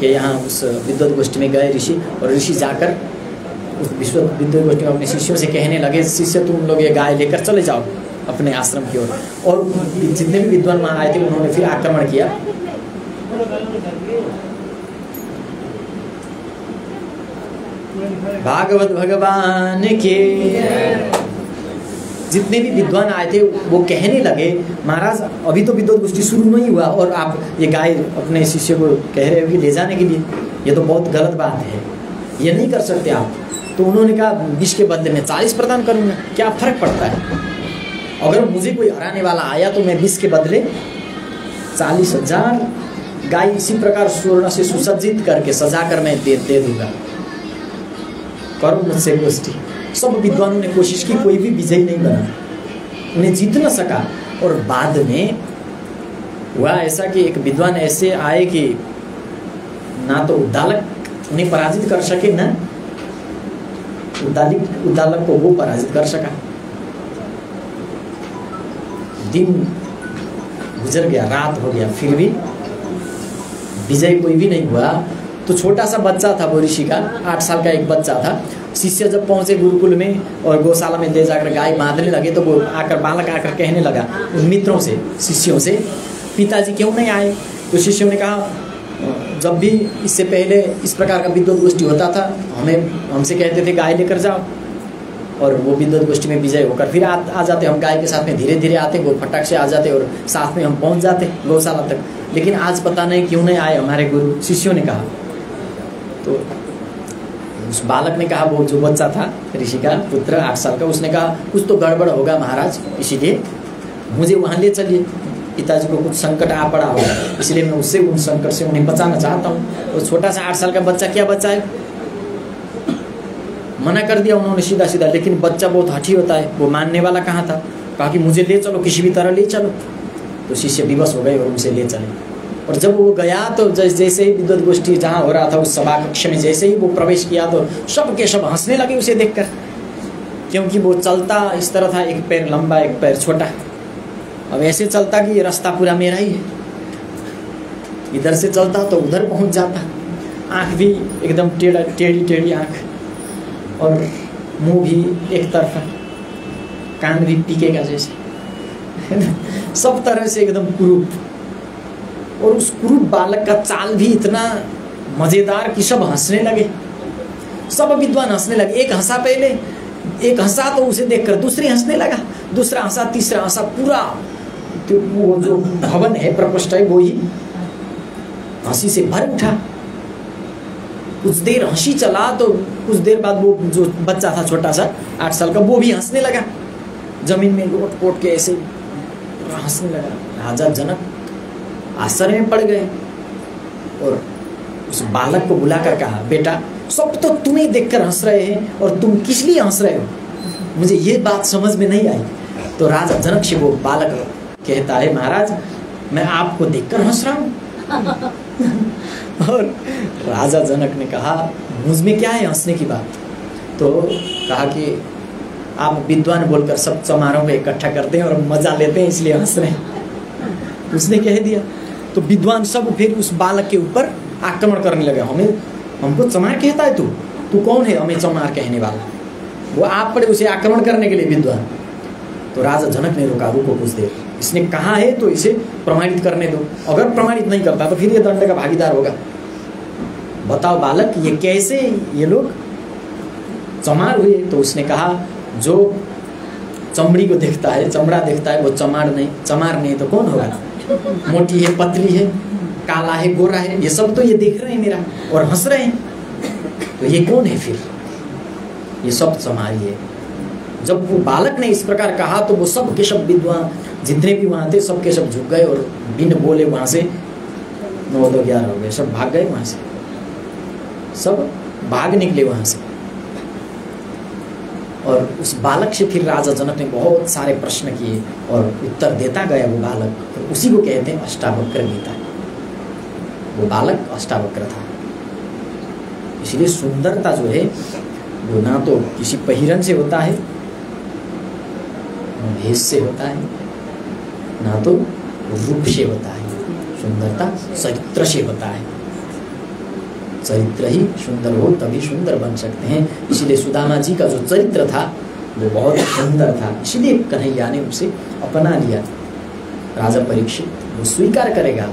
के यहाँ उस विद्वत गोष्ठी में गए ऋषि, और ऋषि जाकर उस विद्वत गोष्ठी में अपने शिष्यों से कहने लगे, शिष्य तुम लोग ये गाय लेकर चले जाओ अपने आश्रम की ओर। और जितने भी विद्वान वहाँ आए थे उन्होंने फिर आक्रमण किया। भागवत भगवान के जितने भी विद्वान आए थे वो कहने लगे, महाराज अभी तो विद्वत गोष्ठी शुरू नहीं हुआ और आप ये गाय अपने शिष्य को कह रहे हो कि ले जाने के लिए, ये तो बहुत गलत बात है, ये नहीं कर सकते आप। तो उन्होंने कहा 20 के बदले में 40 प्रदान करूंगा, क्या फर्क पड़ता है। अगर मुझे कोई हराने वाला आया तो मैं 20 के बदले 40,000 गाय इसी प्रकार स्वर्ण से सुसज्जित करके सजा कर मैं दे दूंगा। करो मुझसे गोष्ठी। सब विद्वानों ने कोशिश की, कोई भी विजयी नहीं बना, उन्हें जीत न सका। और बाद में हुआ ऐसा कि एक विद्वान ऐसे आए कि ना तो उद्दालक उन्हें पराजित कर सके, ना उद्दालक को वो पराजित कर सका। दिन गुजर गया, रात हो गया, फिर भी विजय कोई भी नहीं हुआ। तो छोटा सा बच्चा था वो ऋषि का, 8 साल का एक बच्चा था। शिष्य जब पहुंचे गुरुकुल में और गौशाला में ले जाकर गाय बांधने लगे तो वो बालक आकर कहने लगा उन मित्रों से, शिष्यों से, पिताजी क्यों नहीं आए? तो शिष्यों ने कहा जब भी इससे पहले इस प्रकार का विद्वत गोष्ठी होता था हमसे कहते थे गाय लेकर जाओ, और वो विद्वत गोष्ठी में विजय होकर फिर आ जाते। हम गाय के साथ में धीरे धीरे आते, वो फटाक से आ जाते और साथ में हम पहुंच जाते गौशाला तक। लेकिन आज पता नहीं क्यों नहीं आए हमारे गुरु, शिष्यों ने कहा। तो उस बालक ने कहा, वो जो बच्चा था ऋषि का पुत्र 8 साल का, उसने कहा कुछ तो गड़बड़ होगा महाराज, इसीलिए मुझे वहाँ ले चलिए, पिताजी को कुछ संकट आ पड़ा होगा, इसलिए मैं उससे उन संकट से उन्हें बचाना चाहता हूँ। तो छोटा सा 8 साल का बच्चा क्या बचाए, मना कर दिया उन्होंने सीधा सीधा। लेकिन बच्चा बहुत हठी होता है, वो मानने वाला कहाँ था, कहा कि मुझे ले चलो, किसी भी तरह ले चलो। तो शिष्य विवश हो गए और उसे ले चले। और जब वो गया तो जैसे ही विद्वत गोष्ठी जहाँ हो रहा था उस सभा कक्ष में जैसे ही वो प्रवेश किया तो सब के सब हंसने लगे उसे देखकर, क्योंकि वो चलता इस तरह था, एक पैर लंबा एक पैर छोटा। अब ऐसे चलता कि ये रास्ता पूरा मेरा ही है, इधर से चलता तो उधर पहुंच जाता, आँख भी एकदम टेढ़ी टेढ़ी आँख, और मुंह भी एक तरफा, कान भी टीके का जैसे, सब तरह से एकदम कुरूप। और उस कुरूप बालक का चाल भी इतना मजेदार कि सब हंसने लगे, सब विद्वान हंसने लगे। एक हंसा पहले, एक हंसा तो उसे देखकर दूसरे हंसने लगा, दूसरा हंसा, तीसरा हंसा, पूरा तो वो जो भवन है, प्रकोष्ठ है, वो ही हंसी से भर उठा। कुछ देर हंसी चला तो कुछ देर बाद वो जो बच्चा था छोटा सा 8 साल का, वो भी हंसने लगा, जमीन में लोट पोट के ऐसे हंसने लगा। राजा जनक आश्चर्य में पड़ गए और उस बालक को बुलाकर कहा, बेटा सब तो तुम्हें देखकर हंस रहे हैं और तुम किस लिए हंस रहे हो, मुझे ये बात समझ में नहीं आई। तो राजा जनक से वो बालक कहता है, महाराज मैं आपको देखकर हंस रहा हूँ। और राजा जनक ने कहा, मुझ में क्या है हंसने की बात? तो कहा कि आप विद्वान बोलकर सब समारोह को इकट्ठा करते हैं और मजा लेते हैं इसलिए हंस रहे हैं, उसने कह दिया। तो विद्वान सब फिर उस बालक के ऊपर आक्रमण करने लगे, हमको चमार कहता है, तू कौन है हमें चमार कहने वाला? वो आप पड़े उसे आक्रमण करने के लिए विद्वान। तो राजा जनक ने रोका, रुको कुछ देर, इसने कहा है तो इसे प्रमाणित करने दो, अगर प्रमाणित नहीं करता तो फिर ये दंड का भागीदार होगा। बताओ बालक, ये कैसे ये लोग चमार हुए? तो उसने कहा, जो चमड़ी को देखता है, चमड़ा देखता है, वो चमार नहीं तो कौन होगा? मोटी है, पतली है, काला है, गोरा है, ये सब तो ये देख रहे हैं मेरा और हंस रहे हैं, तो ये कौन है फिर? ये सब चमारी है। जब वो बालक ने इस प्रकार कहा तो वो सब के सब विद्वान जितने भी वहाँ थे सब के सब झुक गए और बिन बोले वहाँ से 9-11 हो गए, सब भाग गए वहाँ से, सब भाग निकले वहाँ से। और उस बालक से फिर राजा जनक ने बहुत सारे प्रश्न किए और उत्तर देता गया वो बालक, तो उसी को कहते हैं अष्टावक्र गीता। वो बालक अष्टावक्र था। इसलिए सुंदरता जो है वो ना तो किसी पहिरन से होता है, ना भेष से होता है, ना तो रूप से होता है। सुंदरता चरित्र से होता है, चरित्र ही सुंदर हो तभी सुंदर बन सकते हैं। इसलिए सुदामा जी का जो चरित्र था वो बहुत सुंदर था, इसलिए कन्हैया ने उसे अपना लिया। राजा परीक्षित वो स्वीकार करेगा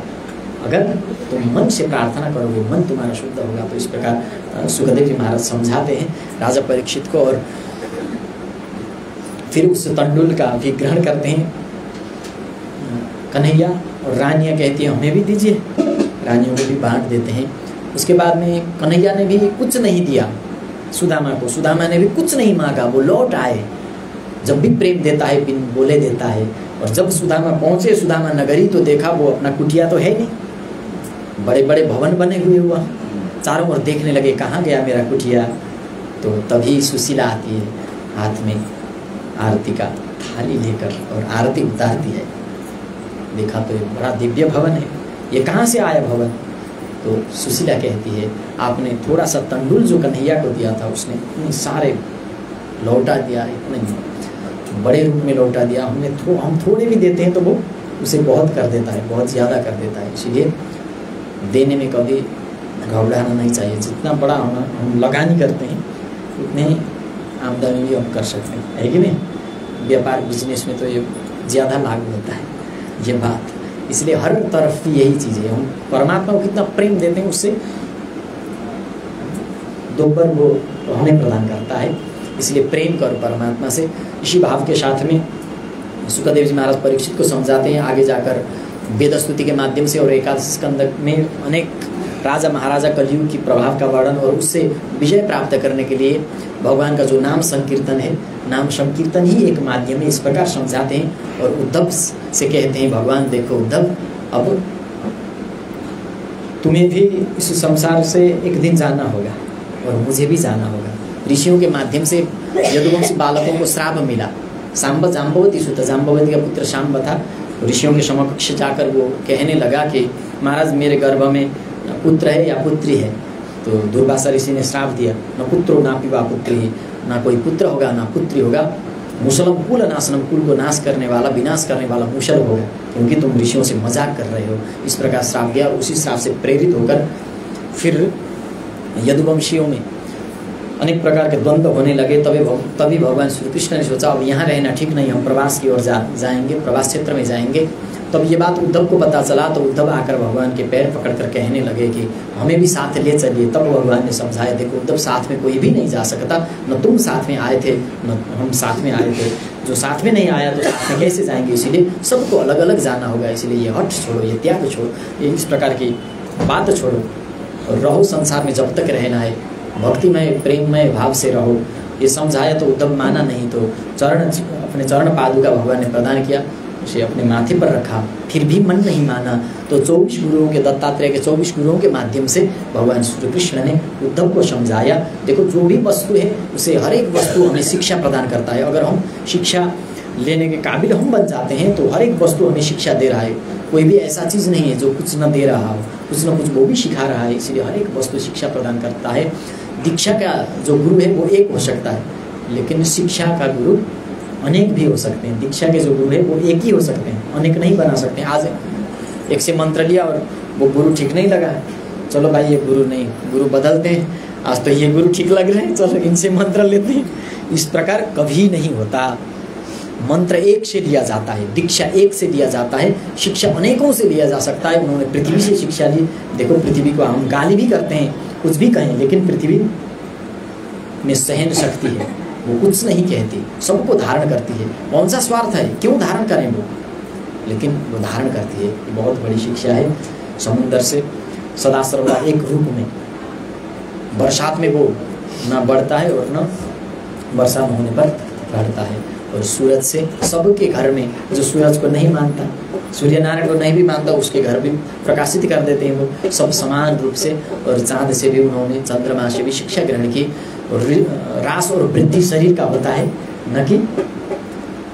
अगर तुम मन से प्रार्थना करोगे, मन तुम्हारा शुद्ध होगा। तो इस प्रकार सुखदेव जी महाराज समझाते हैं राजा परीक्षित को। और फिर उस तंडुल का भी ग्रहण करते हैं कन्हैया, और रानियाँ कहती हैं हमें भी दीजिए, रानियों को भी बांट देते हैं। उसके बाद में कन्हैया ने भी कुछ नहीं दिया सुदामा को, सुदामा ने भी कुछ नहीं मांगा, वो लौट आए। जब भी प्रेम देता है बिन बोले देता है। और जब सुदामा पहुँचे सुदामा नगरी तो देखा वो अपना कुटिया तो है नहीं, बड़े बड़े भवन बने हुए हुआ, चारों ओर देखने लगे कहाँ गया मेरा कुटिया। तो तभी सुशीला आती है हाथ में आरती का थाली लेकर और आरती उतारती है। देखा तो बड़ा दिव्य भवन है, ये कहाँ से आया भवन? तो सुशीला कहती है आपने थोड़ा सा तंडुल जो कन्हैया को दिया था उसने इतने सारे लौटा दिया, इतने बड़े रूप में लौटा दिया। हम थोड़े भी देते हैं तो वो उसे बहुत कर देता है, बहुत ज़्यादा कर देता है। इसलिए देने में कभी घबराना नहीं चाहिए। जितना बड़ा हम लगानी करते हैं उतने आमदनी भी हम कर सकते हैं, है कि नहीं। व्यापार बिजनेस में तो ये ज़्यादा लागू होता है ये बात। इसलिए हर तरफ की यही चीज़ है, हम परमात्मा को कितना प्रेम देते हैं उससे दोबर वो हमें प्रदान करता है। इसलिए प्रेम करो परमात्मा से। इसी भाव के साथ में सुखदेव जी महाराज परीक्षित को समझाते हैं आगे जाकर वेद स्तुति के माध्यम से, और एकादश स्कंद में अनेक राजा महाराजा कलयुग की प्रभाव का वर्णन और उससे विजय प्राप्त करने के लिए भगवान का जो नाम संकीर्तन है, नाम संकीर्तन ही एक माध्यम है, इस प्रकार समझाते हैं। और उद्धव से कहते हैं भगवान देखो उद्धव, अब तुम्हें भी इस संसार से एक दिन जाना होगा और मुझे भी जाना होगा। ऋषियों के माध्यम से यदुवंशी बालकों को श्राप मिला। सांब जाम्बवती सुत, जाम्बवती का पुत्र सांब था। ऋषियों के समकक्ष जाकर वो कहने लगा कि महाराज मेरे गर्भ में पुत्र है या पुत्री है। तो दुर्वासा ऋषि ने श्राप दिया, न पुत्रो ना पिवा पुत्री, ना कोई पुत्र होगा ना पुत्री होगा। मुसलम कुल नाशनम, कुल को नाश करने वाला विनाश करने वाला मुसल होगा, क्योंकि तुम ऋषियों से मजाक कर रहे हो। इस प्रकार श्राप दिया। उसी श्राप से प्रेरित होकर फिर यदुवंशियों में अनेक प्रकार के द्वंद्व होने लगे। तभी भगवान श्री कृष्ण ने सोचा अब यहाँ रहना ठीक नहीं, हम प्रवास की ओर जाएंगे, प्रवास क्षेत्र में जाएंगे। तब ये बात उद्धव को पता चला तो उद्धव आकर भगवान के पैर पकड़कर कहने लगे कि हमें भी साथ ले चलिए। तब भगवान ने समझाया देखो उद्धव, साथ में कोई भी नहीं जा सकता, न तुम साथ में आए थे न हम साथ में आए थे। जो साथ में नहीं आया तो साथ में कैसे जाएंगे, इसीलिए सबको अलग अलग जाना होगा। इसलिए ये हट छोड़ो, ये त्याग छोड़ो, ये इस प्रकार की बात छोड़ो और रहो संसार में जब तक रहना है, भक्तिमय प्रेममय भाव से रहो। ये समझाया तो उद्धव माना नहीं। तो अपने चरण पादुका भगवान ने प्रदान किया, उसे अपने माथे पर रखा, फिर भी मन नहीं माना। तो 24 गुरुओं के, दत्तात्रेय के 24 गुरुओं के माध्यम से भगवान श्री कृष्ण ने उद्धव को समझाया देखो जो भी वस्तु है उसे हर एक वस्तु हमें शिक्षा प्रदान करता है। अगर हम शिक्षा लेने के काबिल हम बन जाते हैं तो हर एक वस्तु हमें शिक्षा दे रहा है। कोई भी ऐसा चीज़ नहीं है जो कुछ न दे रहा हो, कुछ न कुछ वो भी सिखा रहा है। इसलिए हर एक वस्तु शिक्षा प्रदान करता है। दीक्षा का जो गुरु है वो एक हो सकता है, लेकिन शिक्षा का गुरु अनेक भी हो सकते हैं। दीक्षा के जो गुरु है वो एक ही हो सकते हैं, अनेक नहीं बना सकते। आज एक से मंत्र लिया और वो गुरु ठीक नहीं लगा, चलो भाई ये गुरु नहीं, गुरु बदलते हैं। आज तो ये गुरु ठीक लग रहे हैं, चलो इनसे मंत्र लेते हैं। इस प्रकार कभी नहीं होता। मंत्र एक से लिया जाता है, दीक्षा एक से लिया जाता है, शिक्षा अनेकों से लिया जा सकता है। उन्होंने पृथ्वी से शिक्षा ली। देखो पृथ्वी को हम गाली भी करते हैं, कुछ भी कहें, लेकिन पृथ्वी में सहन शक्ति है, वो कुछ नहीं कहती, सबको धारण करती है। कौन सा स्वार्थ है, क्यों धारण करें वो, लेकिन वो धारण करती है। ये बहुत बड़ी शिक्षा है। समुद्र से सदा सर्वदा एक रूप में, बरसात में वो ना बढ़ता है और न वर्षा होने पर घटता है। और सूरज से सबके घर में, जो सूरज को नहीं मानता, सूर्य नारायण को नहीं भी मानता, उसके घर भी प्रकाशित कर देते हैं वो सब समान रूप से। और चाँद से भी उन्होंने, चंद्रमा से भी शिक्षा ग्रहण की। और रास और वृद्धि शरीर का होता है, न कि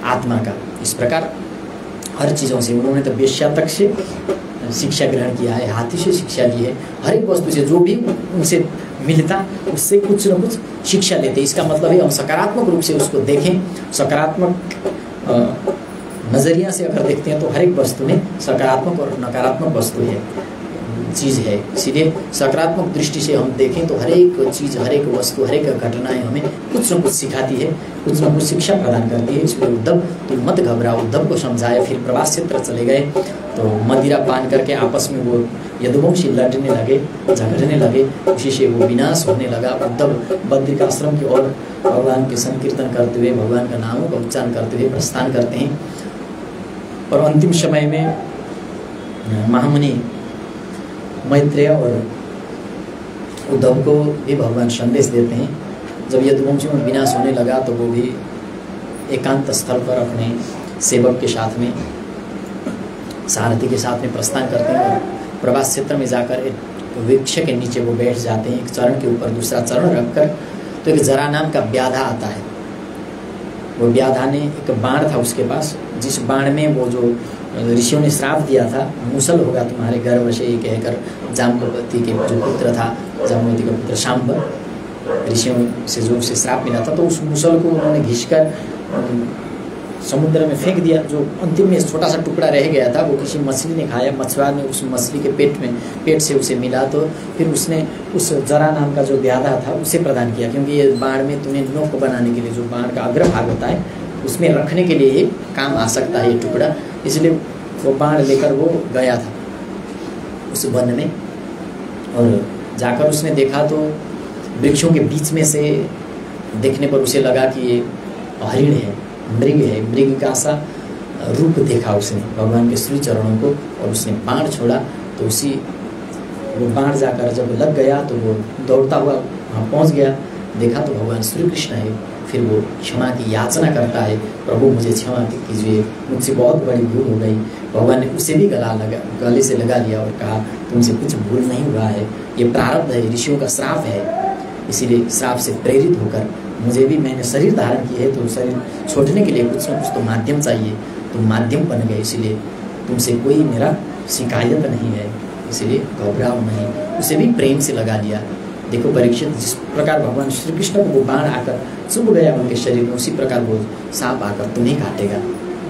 आत्मा का। इस प्रकार हर चीज़ों से उन्होंने तो वेश्या तक से शिक्षा ग्रहण किया है, हाथी से शिक्षा ली है। हर एक वस्तु से जो भी उनसे मिलता उससे कुछ न कुछ शिक्षा लेते। इसका मतलब है हम सकारात्मक रूप से उसको देखें, सकारात्मक नज़रिया से अगर देखते हैं तो हर एक वस्तु में सकारात्मक और नकारात्मक वस्तु है, चीज़ है। इसीलिए सकारात्मक दृष्टि से हम देखें तो हर एक चीज़, हर एक वस्तु, हर एक घटनाएं हमें कुछ न कुछ सिखाती है, कुछ न कुछ शिक्षा प्रदान करती है। इसलिए उद्धव तुम मत घबराओ, उद्धव को समझाया। फिर प्रवास क्षेत्र चले गए तो मदिरा पान करके आपस में वो यदुवंशी लड़ने लगे, झगड़ने लगे, उसी से वो विनाश होने लगा। उद्धव बद्रिकाश्रम की ओर भगवान के संकीर्तन करते हुए, भगवान का नामों का उच्चारण करते हुए प्रस्थान करते हैं। और अंतिम समय में महामुनि मैत्रेय और उद्धव को भी भगवान संदेश देते हैं। जब यदुवंशियों में विनाश होने लगा तो वो भी एकांत स्थल पर अपने सेवक के साथ में, सारथी के साथ में प्रस्थान करते हैं और प्रवास क्षेत्र में जाकर एक वृक्ष के नीचे वो बैठ जाते हैं। एक चरण के ऊपर दूसरा चरण रखकर तो एक जरा नाम का व्याधा आता है। वो व्याधा ने एक बाण था उसके पास, जिस बाण में वो जो ऋषियों ने श्राप दिया था, मुसल होगा तुम्हारे गर्भ से, ये कहकर जाम्बवती के जो पुत्र था, जाम्बवती का पुत्र शांब, ऋषियों से जो उसे श्राप मिला था, तो उस मुसल को उन्होंने घिसकर समुद्र में फेंक दिया। जो अंतिम में छोटा सा टुकड़ा रह गया था वो किसी मछली ने खाया। मछुआर ने उस मछली के पेट से उसे मिला, तो फिर उसने उस जरा नाम का जो व्याधा था उसे प्रदान किया, क्योंकि ये बाण में तुम्हें नोक बनाने के लिए जो बाण का अग्रभाग होता है उसमें रखने के लिए ये काम आ सकता है ये टुकड़ा। इसलिए वो बाण लेकर वो गया था उस वन में, और जाकर उसने देखा तो वृक्षों के बीच में से देखने पर उसे लगा कि ये हरिण है, मृग है। मृग का सा रूप देखा उसने भगवान के श्री चरणों को, और उसने बाण छोड़ा तो उसी वो बाण जाकर जब लग गया तो वो दौड़ता हुआ वहाँ पहुँच गया। देखा तो भगवान श्री कृष्ण है। फिर वो क्षमा की याचना करता है, प्रभु मुझे क्षमा कीजिए, मुझसे बहुत बड़ी भूल हो गई। भगवान ने उसे भी गले से लगा लिया और कहा तुमसे कुछ भूल नहीं हुआ है, ये प्रारब्ध है, ऋषियों का श्राप है। इसीलिए श्राप से प्रेरित होकर मुझे भी, मैंने शरीर धारण की है तो शरीर छोड़ने के लिए कुछ न कुछ तो माध्यम चाहिए, तुम माध्यम बन गए, इसलिए तुमसे कोई मेरा शिकायत नहीं है, इसलिए घबराओ नहीं। उसे भी प्रेम से लगा लिया। देखो परीक्षित, जिस प्रकार भगवान श्री कृष्ण को वो बाण आकर चुभ गया उनके शरीर में, उसी प्रकार वो सांप आकर तुम्हें काटेगा,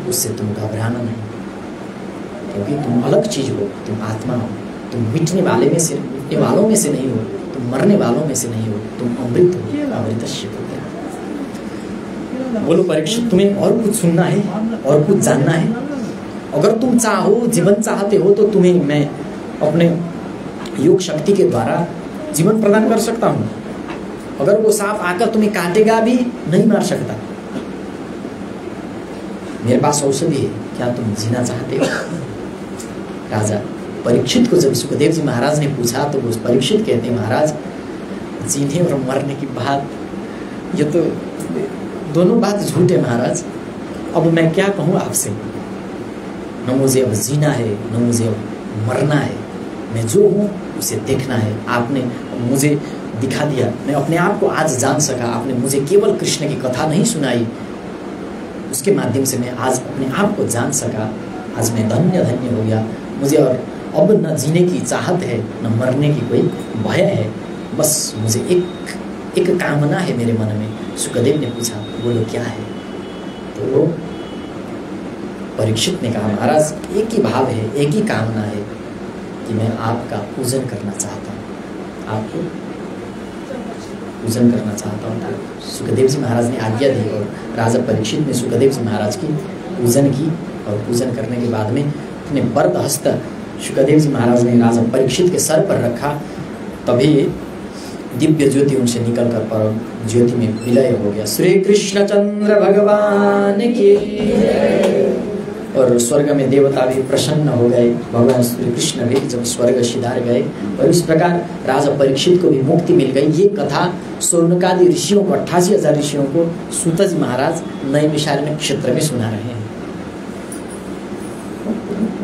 उससे तुम घबराना नहीं, क्योंकि तुम अलग चीज हो, तुम आत्मा हो, तुम मिटने वालों में से नहीं हो, तुम मरने वालों में से नहीं हो, तुम अमृत हो, अमृतस्य हो गया। बोलो परीक्षित, तुम्हें और कुछ सुनना है और कुछ जानना है? अगर तुम चाहो, जीवन चाहते हो तो तुम्हें मैं अपने योग शक्ति के द्वारा जीवन प्रदान कर सकता हूँ। अगर वो सांप आकर तुम्हें काटेगा भी नहीं मार सकता। मेरे पास औषधि है, क्या तुम जीना चाहते हो? राजा परीक्षित को जब सुखदेव जी महाराज ने पूछा तो वो परीक्षित कहते हैं, महाराज जीने और मरने की बात, ये तो दोनों बात झूठ है महाराज। अब मैं क्या कहूँ आपसे? न मुझे अब जीना है, न मुझे अब मरना है, मैं जो हूँ उसे देखना है। आपने मुझे दिखा दिया, मैं अपने आप को आज जान सका। आपने मुझे केवल कृष्ण की कथा नहीं सुनाई, उसके माध्यम से मैं आज अपने आप को जान सका। आज मैं धन्य धन्य हो गया। मुझे और अब न जीने की चाहत है, न मरने की कोई भय है, बस मुझे एक कामना है मेरे मन में। सुखदेव ने पूछा, बोलो क्या है? तो वो परीक्षित ने कहा, महाराज एक ही भाव है, एक ही कामना है कि मैं आपका पूजन करना चाहता हूँ, आपको पूजन करना चाहता हूँ। तो सुखदेव जी महाराज ने आज्ञा दी और राजा परीक्षित ने सुखदेव जी महाराज की पूजन की, और पूजन करने के बाद में अपने वरद हस्त सुखदेव जी महाराज ने राजा परीक्षित के सर पर रखा। तभी दिव्य ज्योति उनसे निकलकर परम ज्योति में विलय हो गया। श्री कृष्ण चंद्र भगवान की। और स्वर्ग में देवता भी प्रसन्न हो गए। भगवान श्री कृष्ण भी जब स्वर्ग सिधार गए, और इस प्रकार राजा परीक्षित को भी मुक्ति मिल गई। ये कथा शौनकादि ऋषियों को, 88,000 ऋषियों को सूत जी महाराज नैमिषारण्य क्षेत्र में सुना रहे हैं।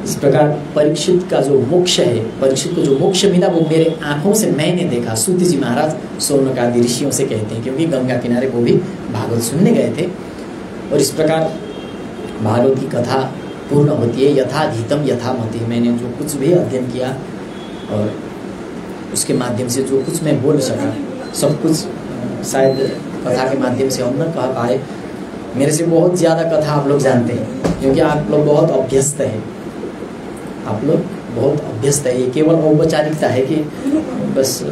इस प्रकार परीक्षित का जो मोक्ष है, परीक्षित को जो मोक्ष मिला वो मेरे आंखों से मैंने देखा। सूत जी महाराज शौनकादि ऋषियों से कहते हैं, क्योंकि गंगा किनारे वो भी भागवत सुनने गए थे। और इस प्रकार भागवत की कथा पूर्ण होती है। यथाधीतम यथामति, मैंने जो कुछ भी अध्ययन किया और उसके माध्यम से जो कुछ मैं बोल सका, सब कुछ शायद कथा के माध्यम से हम न कह पाए। मेरे से बहुत ज़्यादा कथा आप लोग जानते हैं, क्योंकि आप लोग बहुत अभ्यस्त हैं। आप लोग बहुत अभ्यस्त है। ये केवल औपचारिकता है कि बस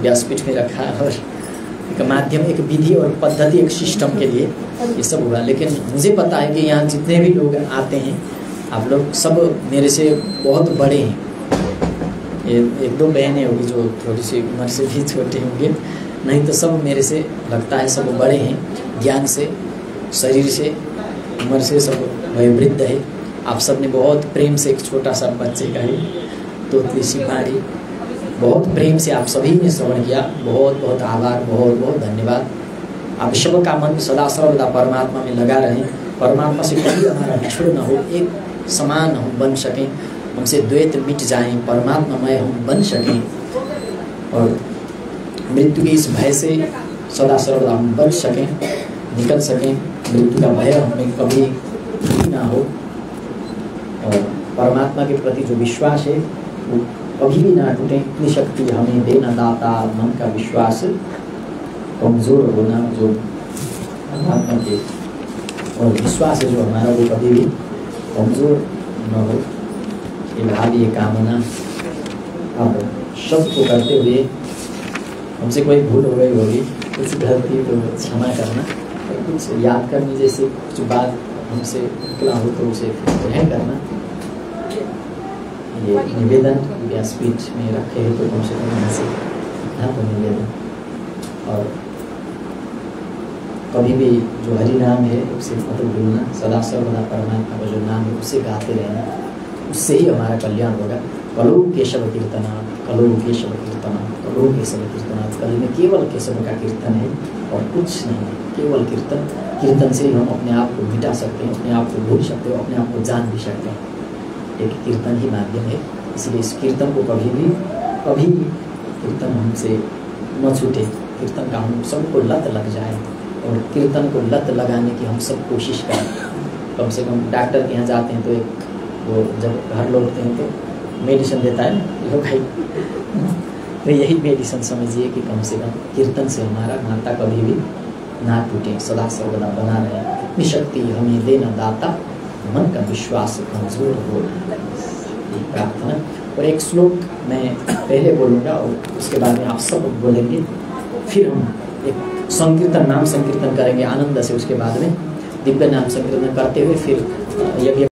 व्यासपीठ में रखा और एक माध्यम, एक विधि और पद्धति, एक सिस्टम के लिए ये सब हुआ। लेकिन मुझे पता है कि यहाँ जितने भी लोग आते हैं, आप लोग सब मेरे से बहुत बड़े हैं। ये एक दो बहनें होगी जो थोड़ी सी उम्र से भी छोटे होंगे, नहीं तो सब मेरे से लगता है सब बड़े हैं, ज्ञान से, शरीर से, उम्र से सब वयोवृद्ध है। आप सब ने बहुत प्रेम से, एक छोटा सा बच्चे का ही तोतली सी पाड़ी, बहुत प्रेम से आप सभी ने श्रवण किया। बहुत बहुत आभार, बहुत बहुत धन्यवाद। आप सबका मन सदा सर्वदा परमात्मा में लगा रहें, परमात्मा से कभी हमारा बिछड़ न हो, एक समान हम बन सकें, हमसे द्वैत मिट जाएं, परमात्मामय हम बन सकें, और मृत्यु के इस भय से सदा सर्वदा हम बच सकें, निकल सकें। मृत्यु का भय हमें कभी ना हो, और परमात्मा के प्रति जो विश्वास है वो कभी भी ना टूटे। इतनी शक्ति हमें देना दाता, मन का विश्वास कमजोर होना जो परमात्मा के और विश्वास है जो हमारा वो कभी भी कमजोर न हो। ये भाव, ये कामना, अब सबको करते हुए हमसे कोई भूल हो गई होगी, कुछ गलती तो क्षमा करना, और कुछ याद करनी जैसे कुछ बात हमसे निकला हो तो उसे ग्रहण करना। ये निवेदन व्यासपीठ में रखे हैं तो कम से कम हमसे यहाँ पर निवेदन। और कभी भी जो हरि नाम है उसे मत भूलना, सदा सर्वदा परमात्मा का जो नाम है उसे गाते रहना, उससे ही हमारा कल्याण होगा। कलो केशव कीर्तनाथ, कलो केशव कीर्तनाथ, कलो केशव कीर्तनाथ। कली में केवल केशव का कीर्तन है और कुछ नहीं, केवल कीर्तन। कीर्तन से ही हम अपने आप को मिटा सकते हैं, अपने आप को भूल सकते हैं, अपने आप को जान भी सकते हैं। एक कीर्तन ही माध्यम है, इसलिए इस कीर्तन को कभी कीर्तन हमसे न छूटे। कीर्तन का हम सबको लत लग जाए और कीर्तन को लत लगाने की हम सब कोशिश करें। कम से कम डॉक्टर के यहाँ जाते हैं तो एक वो जब घर लौटते हैं तो मेडिसिन देता है ना, लो भाई, तो यही मेडिसिन समझिए कि कम से कम कीर्तन से हमारा नाता कभी भी ना टूटे, सदा सर्वदा बना रहे। इतनी शक्ति हमें देना दाता, मन का विश्वास कमजोर हो प्रार्थना। और एक श्लोक मैं पहले बोलूँगा और उसके बाद में आप सब बोलेंगे, फिर हम एक संकीर्तन, नाम संकीर्तन करेंगे आनंद से। उसके बाद में दिव्य नाम संकीर्तन करते हुए फिर यज्ञ